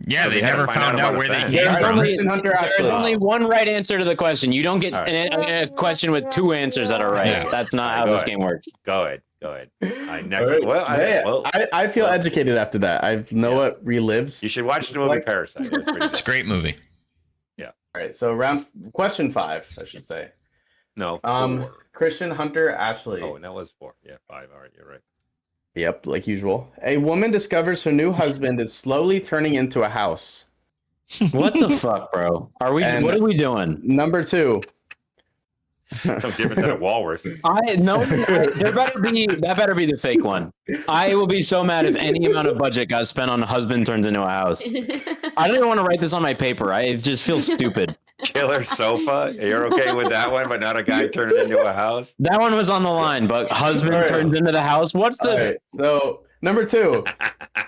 Yeah, So they they had to never find found out out about where it they then. came There's from. only Hunter There's Ashley. only one right answer to the question. You don't get All right. a question with two answers that are right. Yeah. That's not how Go this ahead. game works. Go ahead. I All never. right. Well, I feel educated after that. I know what relives. you should watch the movie Parasite. It was pretty It's a good. great movie. All right, so question 5, I should say. No. 4. Christian, Hunter, Ashley. Oh, and that was 4. Yeah, 5. All right, you're right. Yep, like usual. A woman discovers her new husband is slowly turning into a house. What the fuck, bro? And- What are we doing? Number 2. So different than a walrus. That better be the fake one. I will be so mad if any amount of budget got spent on a husband turns into a house. I don't even want to write this on my paper. It just feels stupid. Killer sofa. You're okay with that one, but not a guy turning into a house. That one was on the line, but husband turns into the house. What's the? Right, so number 2,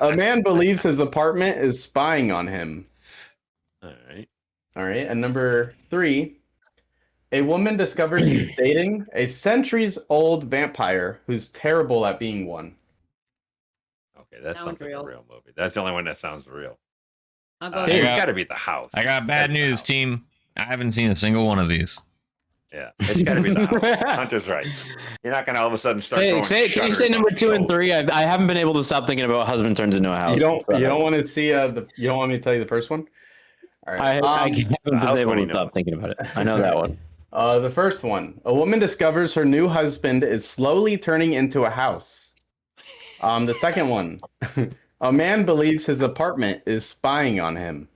a man believes his apartment is spying on him. All right, and number 3, a woman discovers she's dating a centuries-old vampire who's terrible at being one. Okay, that sounds like a real movie. That's the only one that sounds real. I'll go It's got to be The House. I got bad news, team. I haven't seen a single one of these. Yeah, it's got to be The House. Hunter's right. You're not going to all of a sudden start going Can you say number 2 and 3? I haven't been able to stop thinking about husband turns into a house. You don't want to see you don't want me to tell you the first one? All right. I haven't been able to stop thinking about it. I know that one. The first one. A woman discovers her new husband is slowly turning into a house. The second one. A man believes his apartment is spying on him.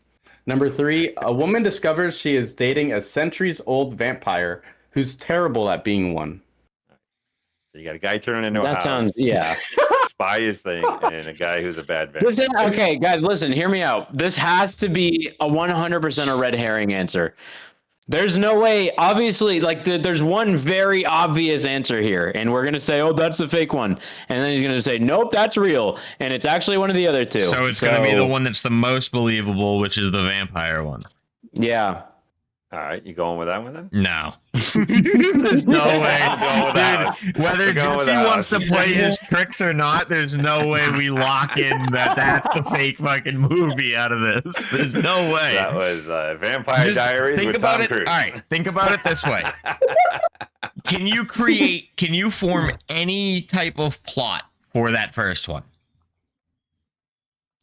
Number 3. A woman discovers she is dating a centuries-old vampire who's terrible at being one. So you got a guy turning into a house. That sounds, yeah. Spy his thing, and a guy who's a bad vampire. Okay, guys, listen, hear me out. This has to be a 100% a red herring answer. There's no way, obviously, like there's one very obvious answer here, and we're gonna say, "Oh, that's the fake one," and then he's gonna say, "Nope, that's real," and it's actually one of the other two. So it's gonna be the one that's the most believable, which is the vampire one. Yeah. All right, you going with that one then? No. There's no way. Dude, whether Jesse wants to play his tricks or not, there's no way we lock in that's the fake fucking movie out of this. There's no way. That was Vampire Diaries with Tom Cruise. All right, think about it this way. Can you form any type of plot for that first one?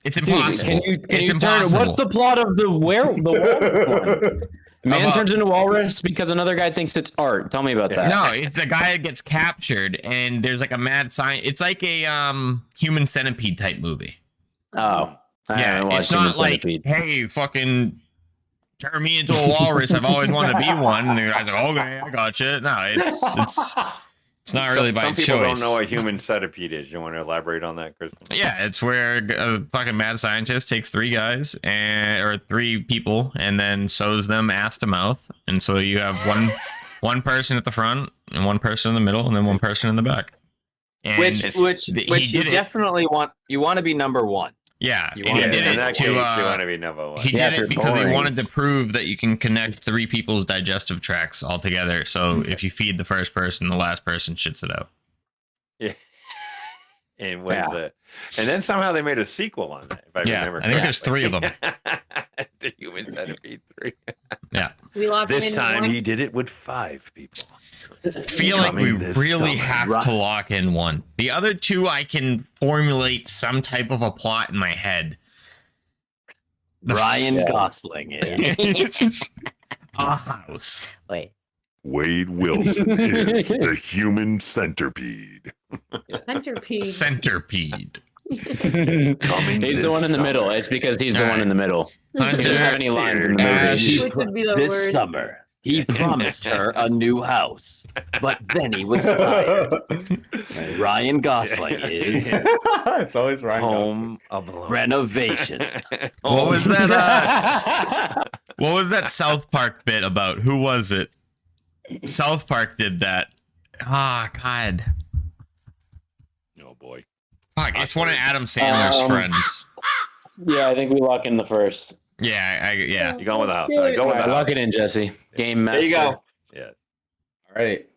It's impossible. Dude, can you turn? What's the plot of the werewolf one? Man turns into walrus because another guy thinks it's art. Tell me about that. No, it's a guy that gets captured, and there's like a mad science. It's like a human centipede type movie. Oh, yeah. It's not like, hey, fucking turn me into a walrus. I've always wanted to be one. And the guy's like, okay, I gotcha. No, it's not really by choice. Some people don't know what human centipede is. You want to elaborate on that, Chris? Yeah, it's where a fucking mad scientist takes 3 guys or 3 people and then sews them ass to mouth, and so you have one person at the front and one person in the middle and then one person in the back. And which you definitely want. You want to be number 1. Yeah, you want to be number 1. He did it because he wanted to prove that you can connect 3 people's digestive tracts all together. So if you feed the first person, the last person shits it out. Yeah. And and then somehow they made a sequel on that. If I remember correctly. I think there's 3 of them. The Human Centipede 3. Yeah. This time he did it with 5 people. I feel like we really have to lock in one. The other 2, I can formulate some type of a plot in my head. Ryan Gosling is a house. Wait. Wade Wilson is the Human Centipede. Centipede. He's the one in the middle. It's because he's the one in the middle. He doesn't have any lines in the movie. Which would be the this word? summer. He promised her a new house, but then he was fired. Ryan Gosling is it's always Ryan Home Alone. Renovation. What was that? What was that South Park bit about? Who was it? South Park did that. Ah, God. Oh boy. Fuck, it's one of Adam Sandler's friends. Yeah, I think we lock in the first. Yeah, yeah. You going with the house? Go with the house. Lock it in, Jesse. Game master. There you go. Yeah. All right.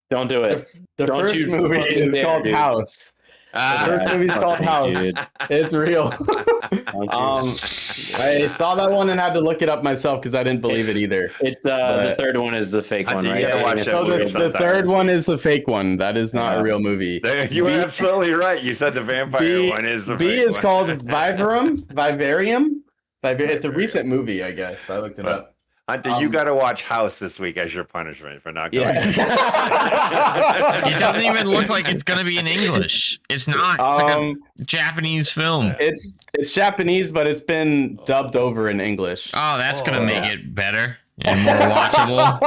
Don't do it. The first movie is called House. The first movie's called House. It's real. I saw that one and had to look it up myself because I didn't believe it either. It's the third one is the fake one, right? So the third one is the fake one. That is not a real movie. You were absolutely right. You said the vampire one is the fake one. B is called Vivarium. It's a recent movie, I guess. I looked it up. Hunter, you got to watch House this week as your punishment for not going. It doesn't even look like it's going to be in English. It's not. It's like a Japanese film. It's Japanese, but it's been dubbed over in English. Oh, that's going to make it better. and more watchable.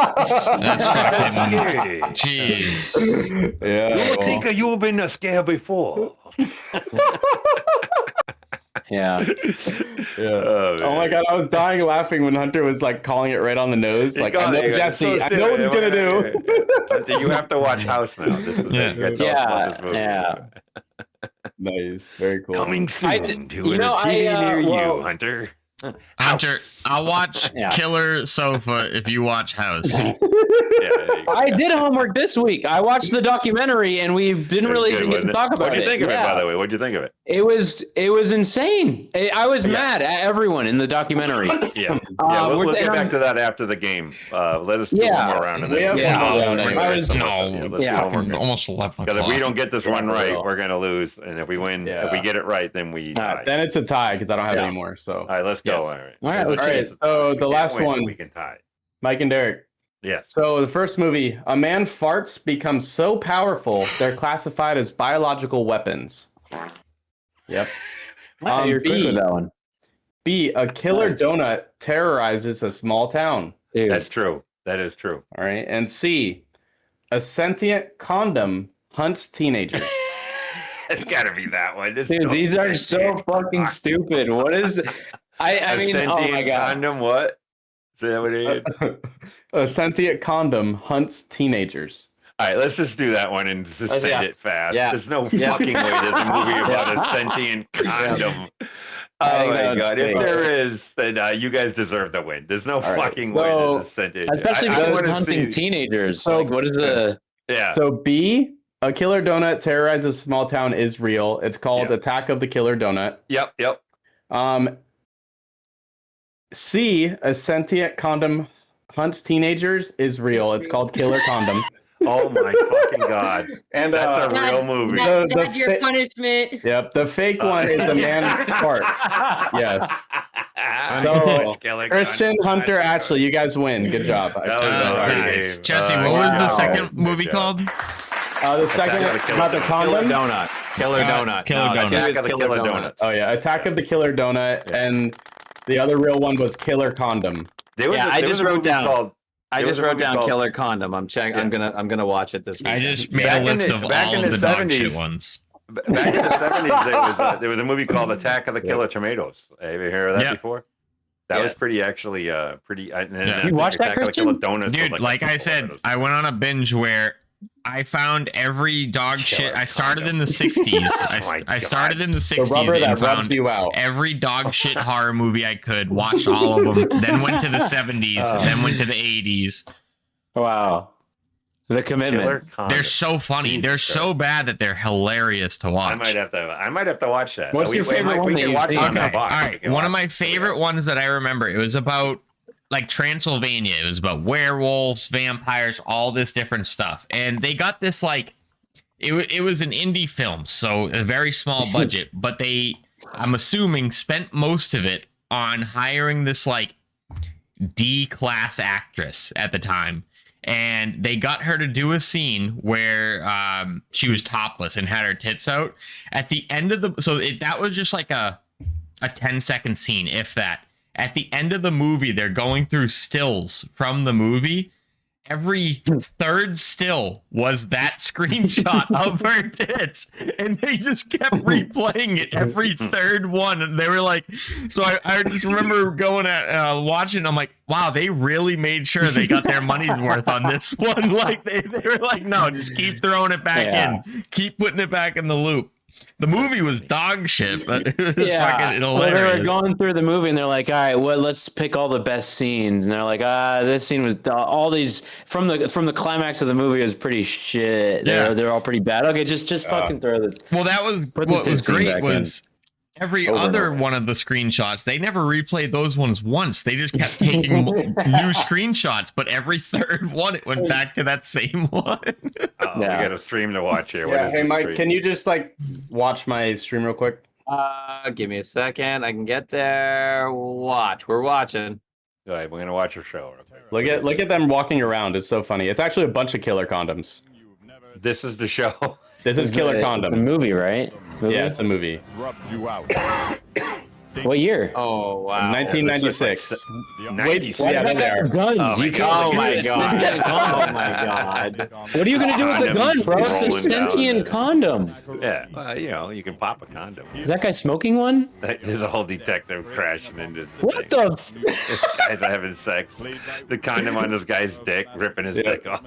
That's fucking Scary. jeez. Yeah. You well, think you've been scared before? Yeah. Yeah. Oh my god, I was dying laughing when Hunter was like calling it right on the nose. You Like, got I know it. Jesse, So I know what he's gonna do. Hunter, you have to watch House now. This is Yeah. you gotta tell us about this movie. Yeah. Nice, very cool. Coming soon to you know, a TV near well- you, Hunter. Hunter, I'll watch Yeah. Killer Sofa if you watch House. Yeah, there you go. I did homework this week. I watched the documentary, and we didn't It was really good, even get to wasn't it? talk about it. What'd you think of it, Yeah. by the way? What'd you think of it? It was insane. I was mad at everyone in the documentary. Yeah, we'll we're- get and back I'm- to that after the game. Let us do Yeah. one more round. And We then have Yeah. one more round bring anyway. it I in was- some more No, stuff. Let's do yeah. one more fucking game. almost 11 Because o'clock. if we don't get this one right, will. we're gonna lose. And if we win, if we Yeah. get it right, then we tie. Then it's a tie because I don't have Yeah. any more. So, All right, let's go. Yes. All right. All right, let's all see. right. So We the can't last win, but one, we can tie. Mike and Derek. Yes. So the first movie, a man farts become so powerful they're classified as biological weapons. Yep. You're quick with that one. B, a killer donut terrorizes a small town. Dude. That's true. That is true. All right. And C, a sentient condom hunts teenagers. It's got to be that one. There's Dude, no these are so sentient fucking condom. stupid. What is? I A mean, oh sentient my god. condom. What? Is that what it is? A sentient condom hunts teenagers. All right, let's just do that one and just Let's- send yeah. it fast. Yeah. There's no Yeah. fucking way there's a movie about a sentient condom. I Oh think my that's god! If great. there is, then you guys deserve the win. There's no right, fucking way so- there's a sentient. Especially I because wanna it's hunting see- teenagers. So- Like, what is the? Yeah. So B, a killer donut terrorizes a small town is real. It's called Yeah. Attack of the Killer Donut. Yep. C, a sentient condom hunts teenagers is real. It's called Killer Condom. Oh my fucking god! And That's a Dad, real movie. Dad, The Dad, your fa- punishment. Yep, the fake one is a man farts. Yes. So, Killer Christian, condom. Hunter, Ashley, you guys win. Good job. That was a hard Nice. game. Jesse, what was the wow. second Good movie job. called? The second Attack of the Killer about the Donut. Killer condom. donut. Killer donut. Killer No, donut. that Attack is of the Killer Donut. Oh yeah, Attack of the Killer Donut, Yeah. and the other real one was Killer Condom. There was Yeah, a- I there just was a wrote movie down- called- I there just was a wrote movie down called- Killer Condom. I'm checking. Yeah. I'm gonna watch it this week. I just made Back a in list the- of back all in of the the dog 70s. shit ones. Back in the 70s, there was a movie called Attack of the Killer Tomatoes. Have you heard of that Yeah. before? That was Yes. pretty, actually, pretty. And Yeah. I You think watched that, Attack of the Christian? Killer Donuts was Dude, like like a I sequel said, to those. I went on a binge where I found every dog shit. Killer I started condom. in the 60s. Oh my I started God. in the The 60s rubber and that rubs found you out. every dog shit horror movie I could, watched all of them, then went to the 70s, then went to the 80s. Wow. The commitment. Killer Condom. They're so funny. Jesus They're Christ. so bad that they're hilarious to watch. I might have to watch that. What's your favorite Mike, one we that can you've watch it seen? on Okay, the all box. We right. can One of watch my it. favorite ones that I remember, it was about like Transylvania. It was about werewolves, vampires, all this different stuff. And they got this like, it was an indie film, so a very small budget, but they, I'm assuming, spent most of it on hiring this like D-class actress at the time. And they got her to do a scene where she was topless and had her tits out. At the end of the, that was just like a 10-second scene, if that. At the end of the movie, they're going through stills from the movie. Every third still was that screenshot of her tits, and they just kept replaying it every third one. And they were like, so I just remember going at watching. I'm like, wow, they really made sure they got their money's worth on this one. Like they were like, no, just keep throwing it back in, keep putting it back in the loop. The movie was dog shit, but it was fucking hilarious. Well, they were going through the movie and they're like, all right, well, let's pick all the best scenes. And they're like, this scene was all these from the climax of the movie was pretty shit. They're all pretty bad. Okay, just fucking throw the. Well, that was Put the what was tit scene great back was every Over and other over. one of the screenshots. They never replayed those ones once. They just kept taking new screenshots, but every third one it went back to that same one. We got a stream to watch here. What Yeah, is hey this Mike, stream? can you just like watch my stream real quick? Give me a second. I can get there. Watch. We're watching. All right, we're gonna watch your show. Real quick. Look at them walking around. It's so funny. It's actually a bunch of killer condoms. This is the show. This is Killer The Condom. movie, right? Yeah, it's a movie. Rub you out. What year? Oh wow. 1996. Wait, Why yeah, do there they they have are. guns? Oh my You God. can't Oh my use a god. sentient condom. Oh my god. What are you gonna do with the gun, bro? It's a Rolling down sentient there. condom. Yeah, well, you know, you can pop a condom. Is that guy smoking one? There's a whole detective crashing into the What thing. the? This guy's having sex. The condom on this guy's dick, ripping his dick off.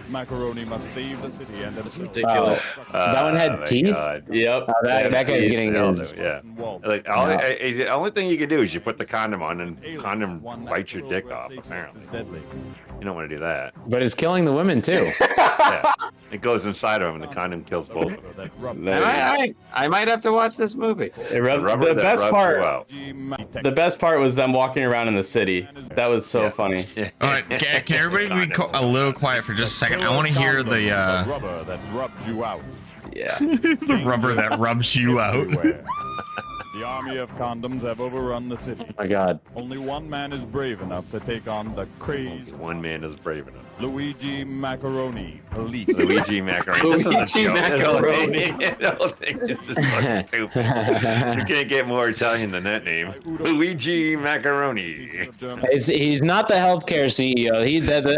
Macaroni must save the city and It's ridiculous. That one had my teeth? God. Yep. Oh, that guy's getting Hell, his. yeah. Like the only thing you can do is you put the condom on, and condom bites your dick off. Apparently, you don't want to do that. But it's killing the women too. Yeah. It goes inside of him, and the condom kills both of them. I might have to watch this movie. The The best part was them walking around in the city. That was so funny. All right, can everybody be a little quiet for just a second? I want to hear the rubber that rubs you out. Yeah. the rubber that rubs you out. The army of condoms have overrun the city. Oh my God. Only one man is brave enough to take on the craze. One man is brave enough. Luigi Macaroni, police. Luigi Macaroni. This is a joke. Macaroni. The whole thing is just fucking stupid. You can't get more Italian than that name. Luigi Macaroni. He's not the healthcare CEO.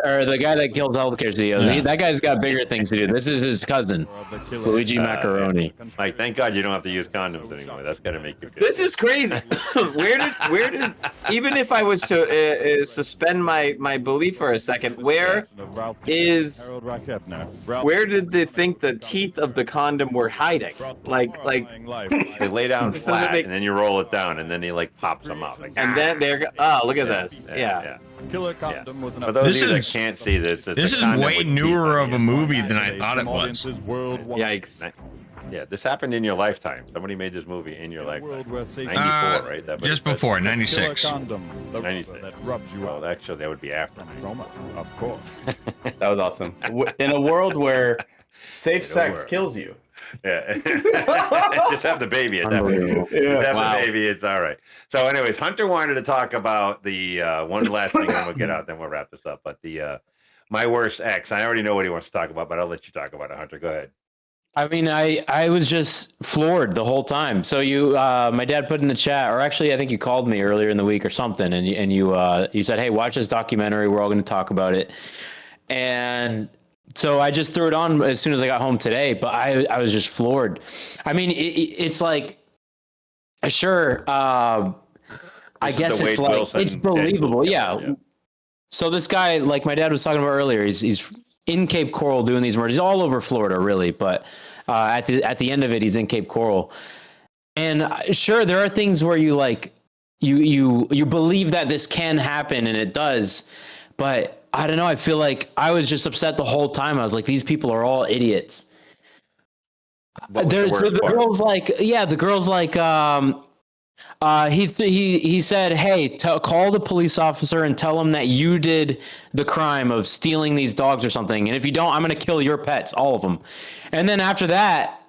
Or the guy that kills healthcare CEOs. Yeah. That guy's got bigger things to do. This is his cousin, Luigi Macaroni. Like, thank God you don't have to use condoms anymore. That's got to make you feel. This is crazy. where did even if I was to suspend my belief for a second, where did they think the teeth of the condom were hiding? Like They lay down This doesn't flat, make- and then you roll it down, and then he like pops them up. Like, and then look at this. Yeah. Killer condom was an For those This of you is- that can't see this, it's This a is condom way with teeth newer on of the a inside. movie than I thought it was. audiences worldwide. Yikes. Yeah, this happened in your lifetime. Somebody made this movie in your lifetime. World where safety- 94, right? That, Just that's- before 96. Killer condom, the 96. rubber that rubs you Well, out. actually, that would be after. Trauma, of course. That was awesome. In a world where safe sex world. kills you. Yeah. Just have the baby at that point. Unbelievable. Just have Wow. the baby. It's all right. So, anyways, Hunter wanted to talk about the one last thing, and we'll get out, then we'll wrap this up. But the my worst ex. I already know what he wants to talk about, but I'll let you talk about it, Hunter. Go ahead. I mean, I was just floored the whole time. So my dad put in the chat, or actually, I think you called me earlier in the week or something, and you said, "Hey, watch this documentary. We're all going to talk about it." And so I just threw it on as soon as I got home today. But I was just floored. I mean, it's like, sure. I This is guess the it's Wade like Wilson it's believable. Deadpool Yeah. killer, So this guy, like my dad was talking about earlier, he's in Cape Coral doing these murders. He's all over Florida, really, but at the end of it, he's in Cape Coral. And sure, there are things where you like you believe that this can happen, and it does. But I don't know. I feel like I was just upset the whole time. I was like, these people are all idiots. What was the There's worst the part? girls like, yeah, the girls like. He said, "Hey, call the police officer and tell him that you did the crime of stealing these dogs or something. And if you don't, I'm gonna kill your pets, all of them." And then after that,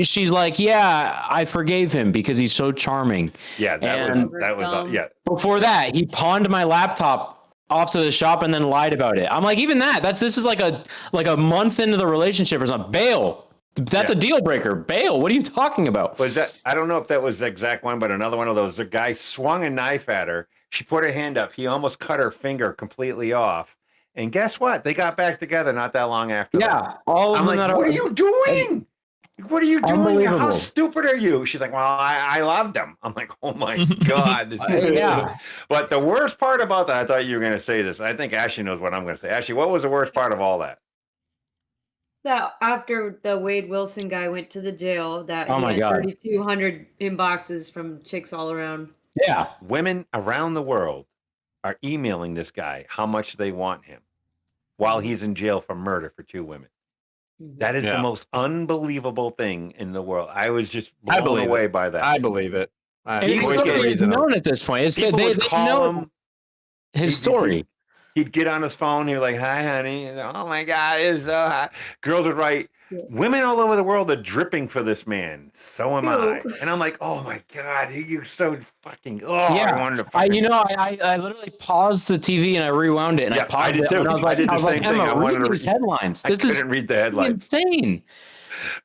she's like, "Yeah, I forgave him because he's so charming." Yeah, that was yeah. Before that, he pawned my laptop off to the shop and then lied about it. I'm like, even this is like a month into the relationship or something. Bail. That's a deal breaker. Bail. What are you talking about? Was that? I don't know if that was the exact one, but another one of those. The guy swung a knife at her. She put her hand up. He almost cut her finger completely off. And guess what? They got back together not that long after. Yeah, all of I'm them like, that what are are you doing? What are you doing? How Unbelievable. stupid are you? She's like, well, I loved him. I'm like, oh my God. This is yeah. But the worst part about that, I thought you were going to say this. I think Ashley knows what I'm going to say. Ashley, what was the worst part of all that? That after the Wade Wilson guy went to the jail, that Oh he my had God. 3,200 inboxes from chicks all around. Yeah. Women around the world are emailing this guy how much they want him while he's in jail for murder for 2 women. That is the most unbelievable thing in the world. I was just blown away by that. I believe it. His story is known at this point. People would call know him. his story. He'd get on his phone. He'd be like, "Hi, honey." Oh my God, it's so hot. Girls would write. Women all over the world are dripping for this man. So am I. And I'm like, oh my God, you're so fucking. Oh, I wanted to. Fucking... I literally paused the TV and I rewound it and I paused I did it. too. And I was like, I did the same thing. Emma, I wanted read to these headlines. I This is couldn't read the headlines. insane.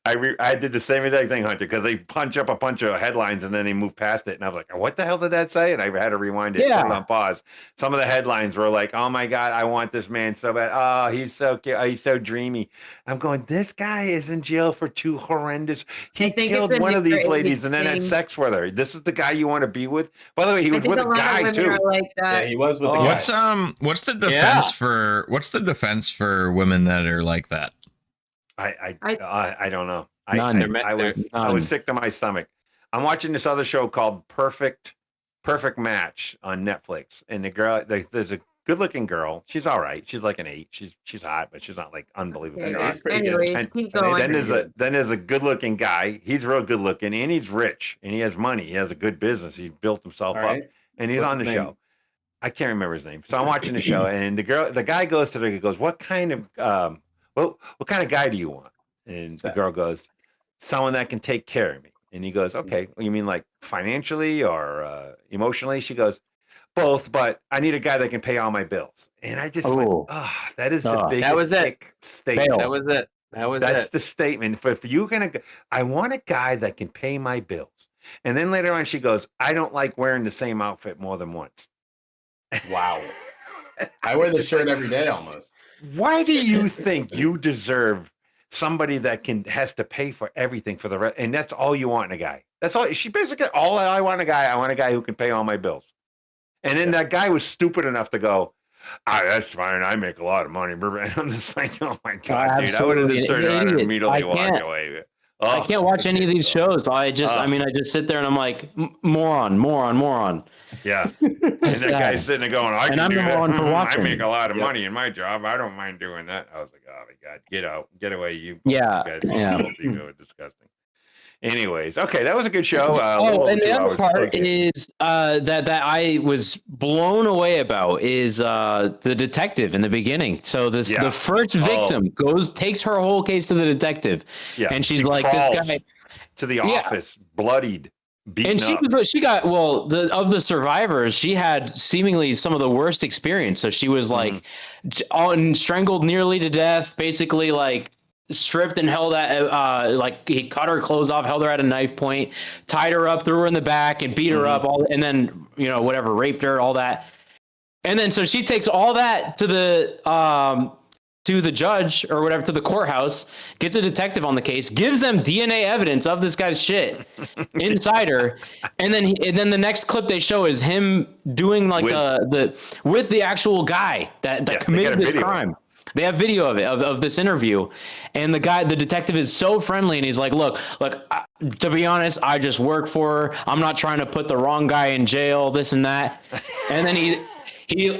I did the same exact thing, Hunter, because they punch up a bunch of headlines and then they move past it, and I was like, "What the hell did that say?" And I had to rewind it, put it on pause. Some of the headlines were like, "Oh my God, I want this man so bad. Oh, he's so cute. Oh, he's so dreamy." I'm going, "This guy is in jail for 2 horrendous. He killed one of these ladies and then had sex with her. This is the guy you want to be with." By the way, he was with a guy too. Like that. Yeah, he was with the guy. What's the defense for women that are like that? I don't know. I was sick to my stomach. I'm watching this other show called Perfect Match on Netflix, and the girl, there's a good-looking girl. She's all right. She's like an 8. She's hot, but she's not like unbelievably hot. Anyways, keep going. Then there's a good-looking guy. He's real good-looking, and he's rich, and he has money. He has a good business. He built himself up, and he's on the show. I can't remember his name. So I'm watching the show, and the guy goes to he goes, "What kind of what kind of guy do you want?" And the girl goes, "Someone that can take care of me." And he goes, "Okay, well, you mean like financially or emotionally?" She goes, "Both, but I need a guy that can pay all my bills." And I just went, "Oh, that is the biggest statement." That was it. That's the statement. But if you're gonna, I want a guy that can pay my bills. And then later on, she goes, "I don't like wearing the same outfit more than once." Wow. I wear this shirt every day almost. Why do you think you deserve somebody that has to pay for everything for the rest, and that's all you want in a guy? That's all. She basically, all I want in a guy. I want a guy who can pay all my bills. And then that guy was stupid enough to go, "That's fine. I make a lot of money." And I'm just like, "Oh my God, dude! I would have just turned around and immediately walked away." I can't watch any of these shows. I mean, I just sit there and I'm like, moron. Yeah. And that guy's sitting there going, "I can do that. I make a lot of money in my job. I don't mind doing that." I was like, "Oh my God, get out, get away, you." Yeah. Disgusting. Anyways, okay, that was a good show. And the other part is that I was blown away about is the detective in the beginning. So the first victim takes her whole case to the detective, and she's like, "This guy to the office, bloodied." And she got of the survivors, she had seemingly some of the worst experience. So she was like strangled nearly to death, basically like stripped and held at like he cut her clothes off, held her at a knife point, tied her up, threw her in the back, and beat her up and then whatever, raped her, all that. And then so she takes all that to the judge or whatever, to the courthouse, gets a detective on the case, gives them DNA evidence of this guy's shit inside her, and then the next clip they show is him doing like with the actual guy that committed this crime. They have video of it, of this interview, and the detective is so friendly, and he's like, look, to be honest, I just work for her. I'm not trying to put the wrong guy in jail, this and that. And then he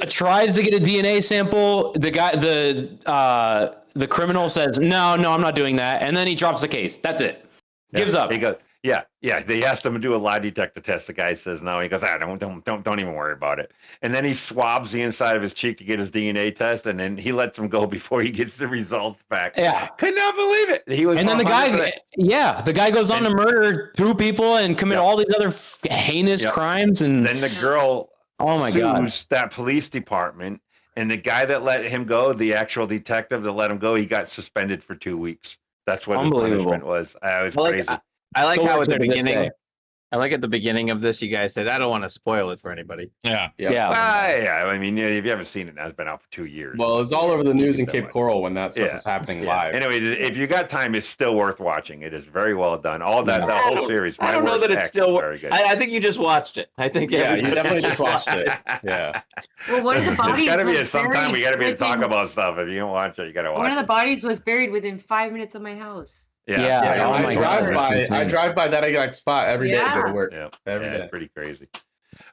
tries to get a DNA sample. The guy, the criminal says, no, I'm not doing that. And then he drops the case. That's it. Gives up. He goes, yeah. They asked him to do a lie detector test. The guy says no. He goes, don't even worry about it. And then he swabs the inside of his cheek to get his DNA test, and then he lets him go before he gets the results back. Yeah, could not believe it. He was. And then the guy goes on to murder 2 people and commit all these other heinous crimes. And then the girl. Oh my God! That police department, and the guy that let him go, the actual detective that let him go, he got suspended for 2 weeks. That's what his punishment was. I was crazy. I like how at the beginning. I like at the beginning of this, you guys said, "I don't want to spoil it for anybody." Yeah. I mean, if you haven't seen it now, it's been out for 2 years. Well, it was all over the news in Cape Coral when that stuff was happening live. Anyway, if you got time, it's still worth watching. It is very well done. All that whole series. I don't know that it's still very good. I think you just watched it. I think you definitely just watched it. Yeah. Well, one of the bodies. There's got to be sometime we got to be able to talk about stuff. If you don't watch it, you got to watch. One of the bodies was buried within 5 minutes of my house. Yeah. Oh my God. I drive by that exact spot every day to go to work. Every day. It's pretty crazy.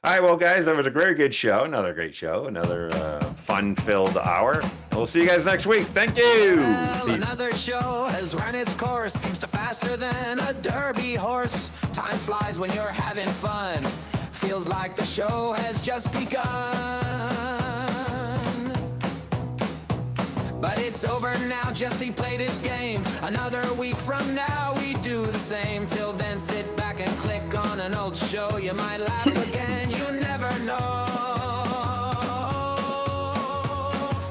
All right, well, guys, that was a very good show. Another great show. Another fun-filled hour. We'll see you guys next week. Thank you. Well, another show has run its course. Seems to faster than a derby horse. Time flies when you're having fun. Feels like the show has just begun. But it's over now, Jesse played his game. Another week from now, we do the same. Till then, sit back and click on an old show. You might laugh again, you never know.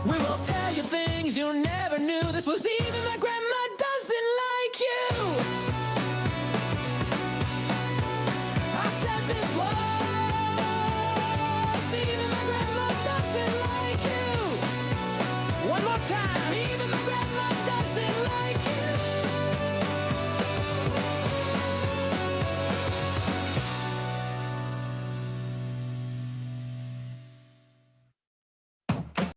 We will tell you things you never knew. This was even my grandma doesn't like you. time.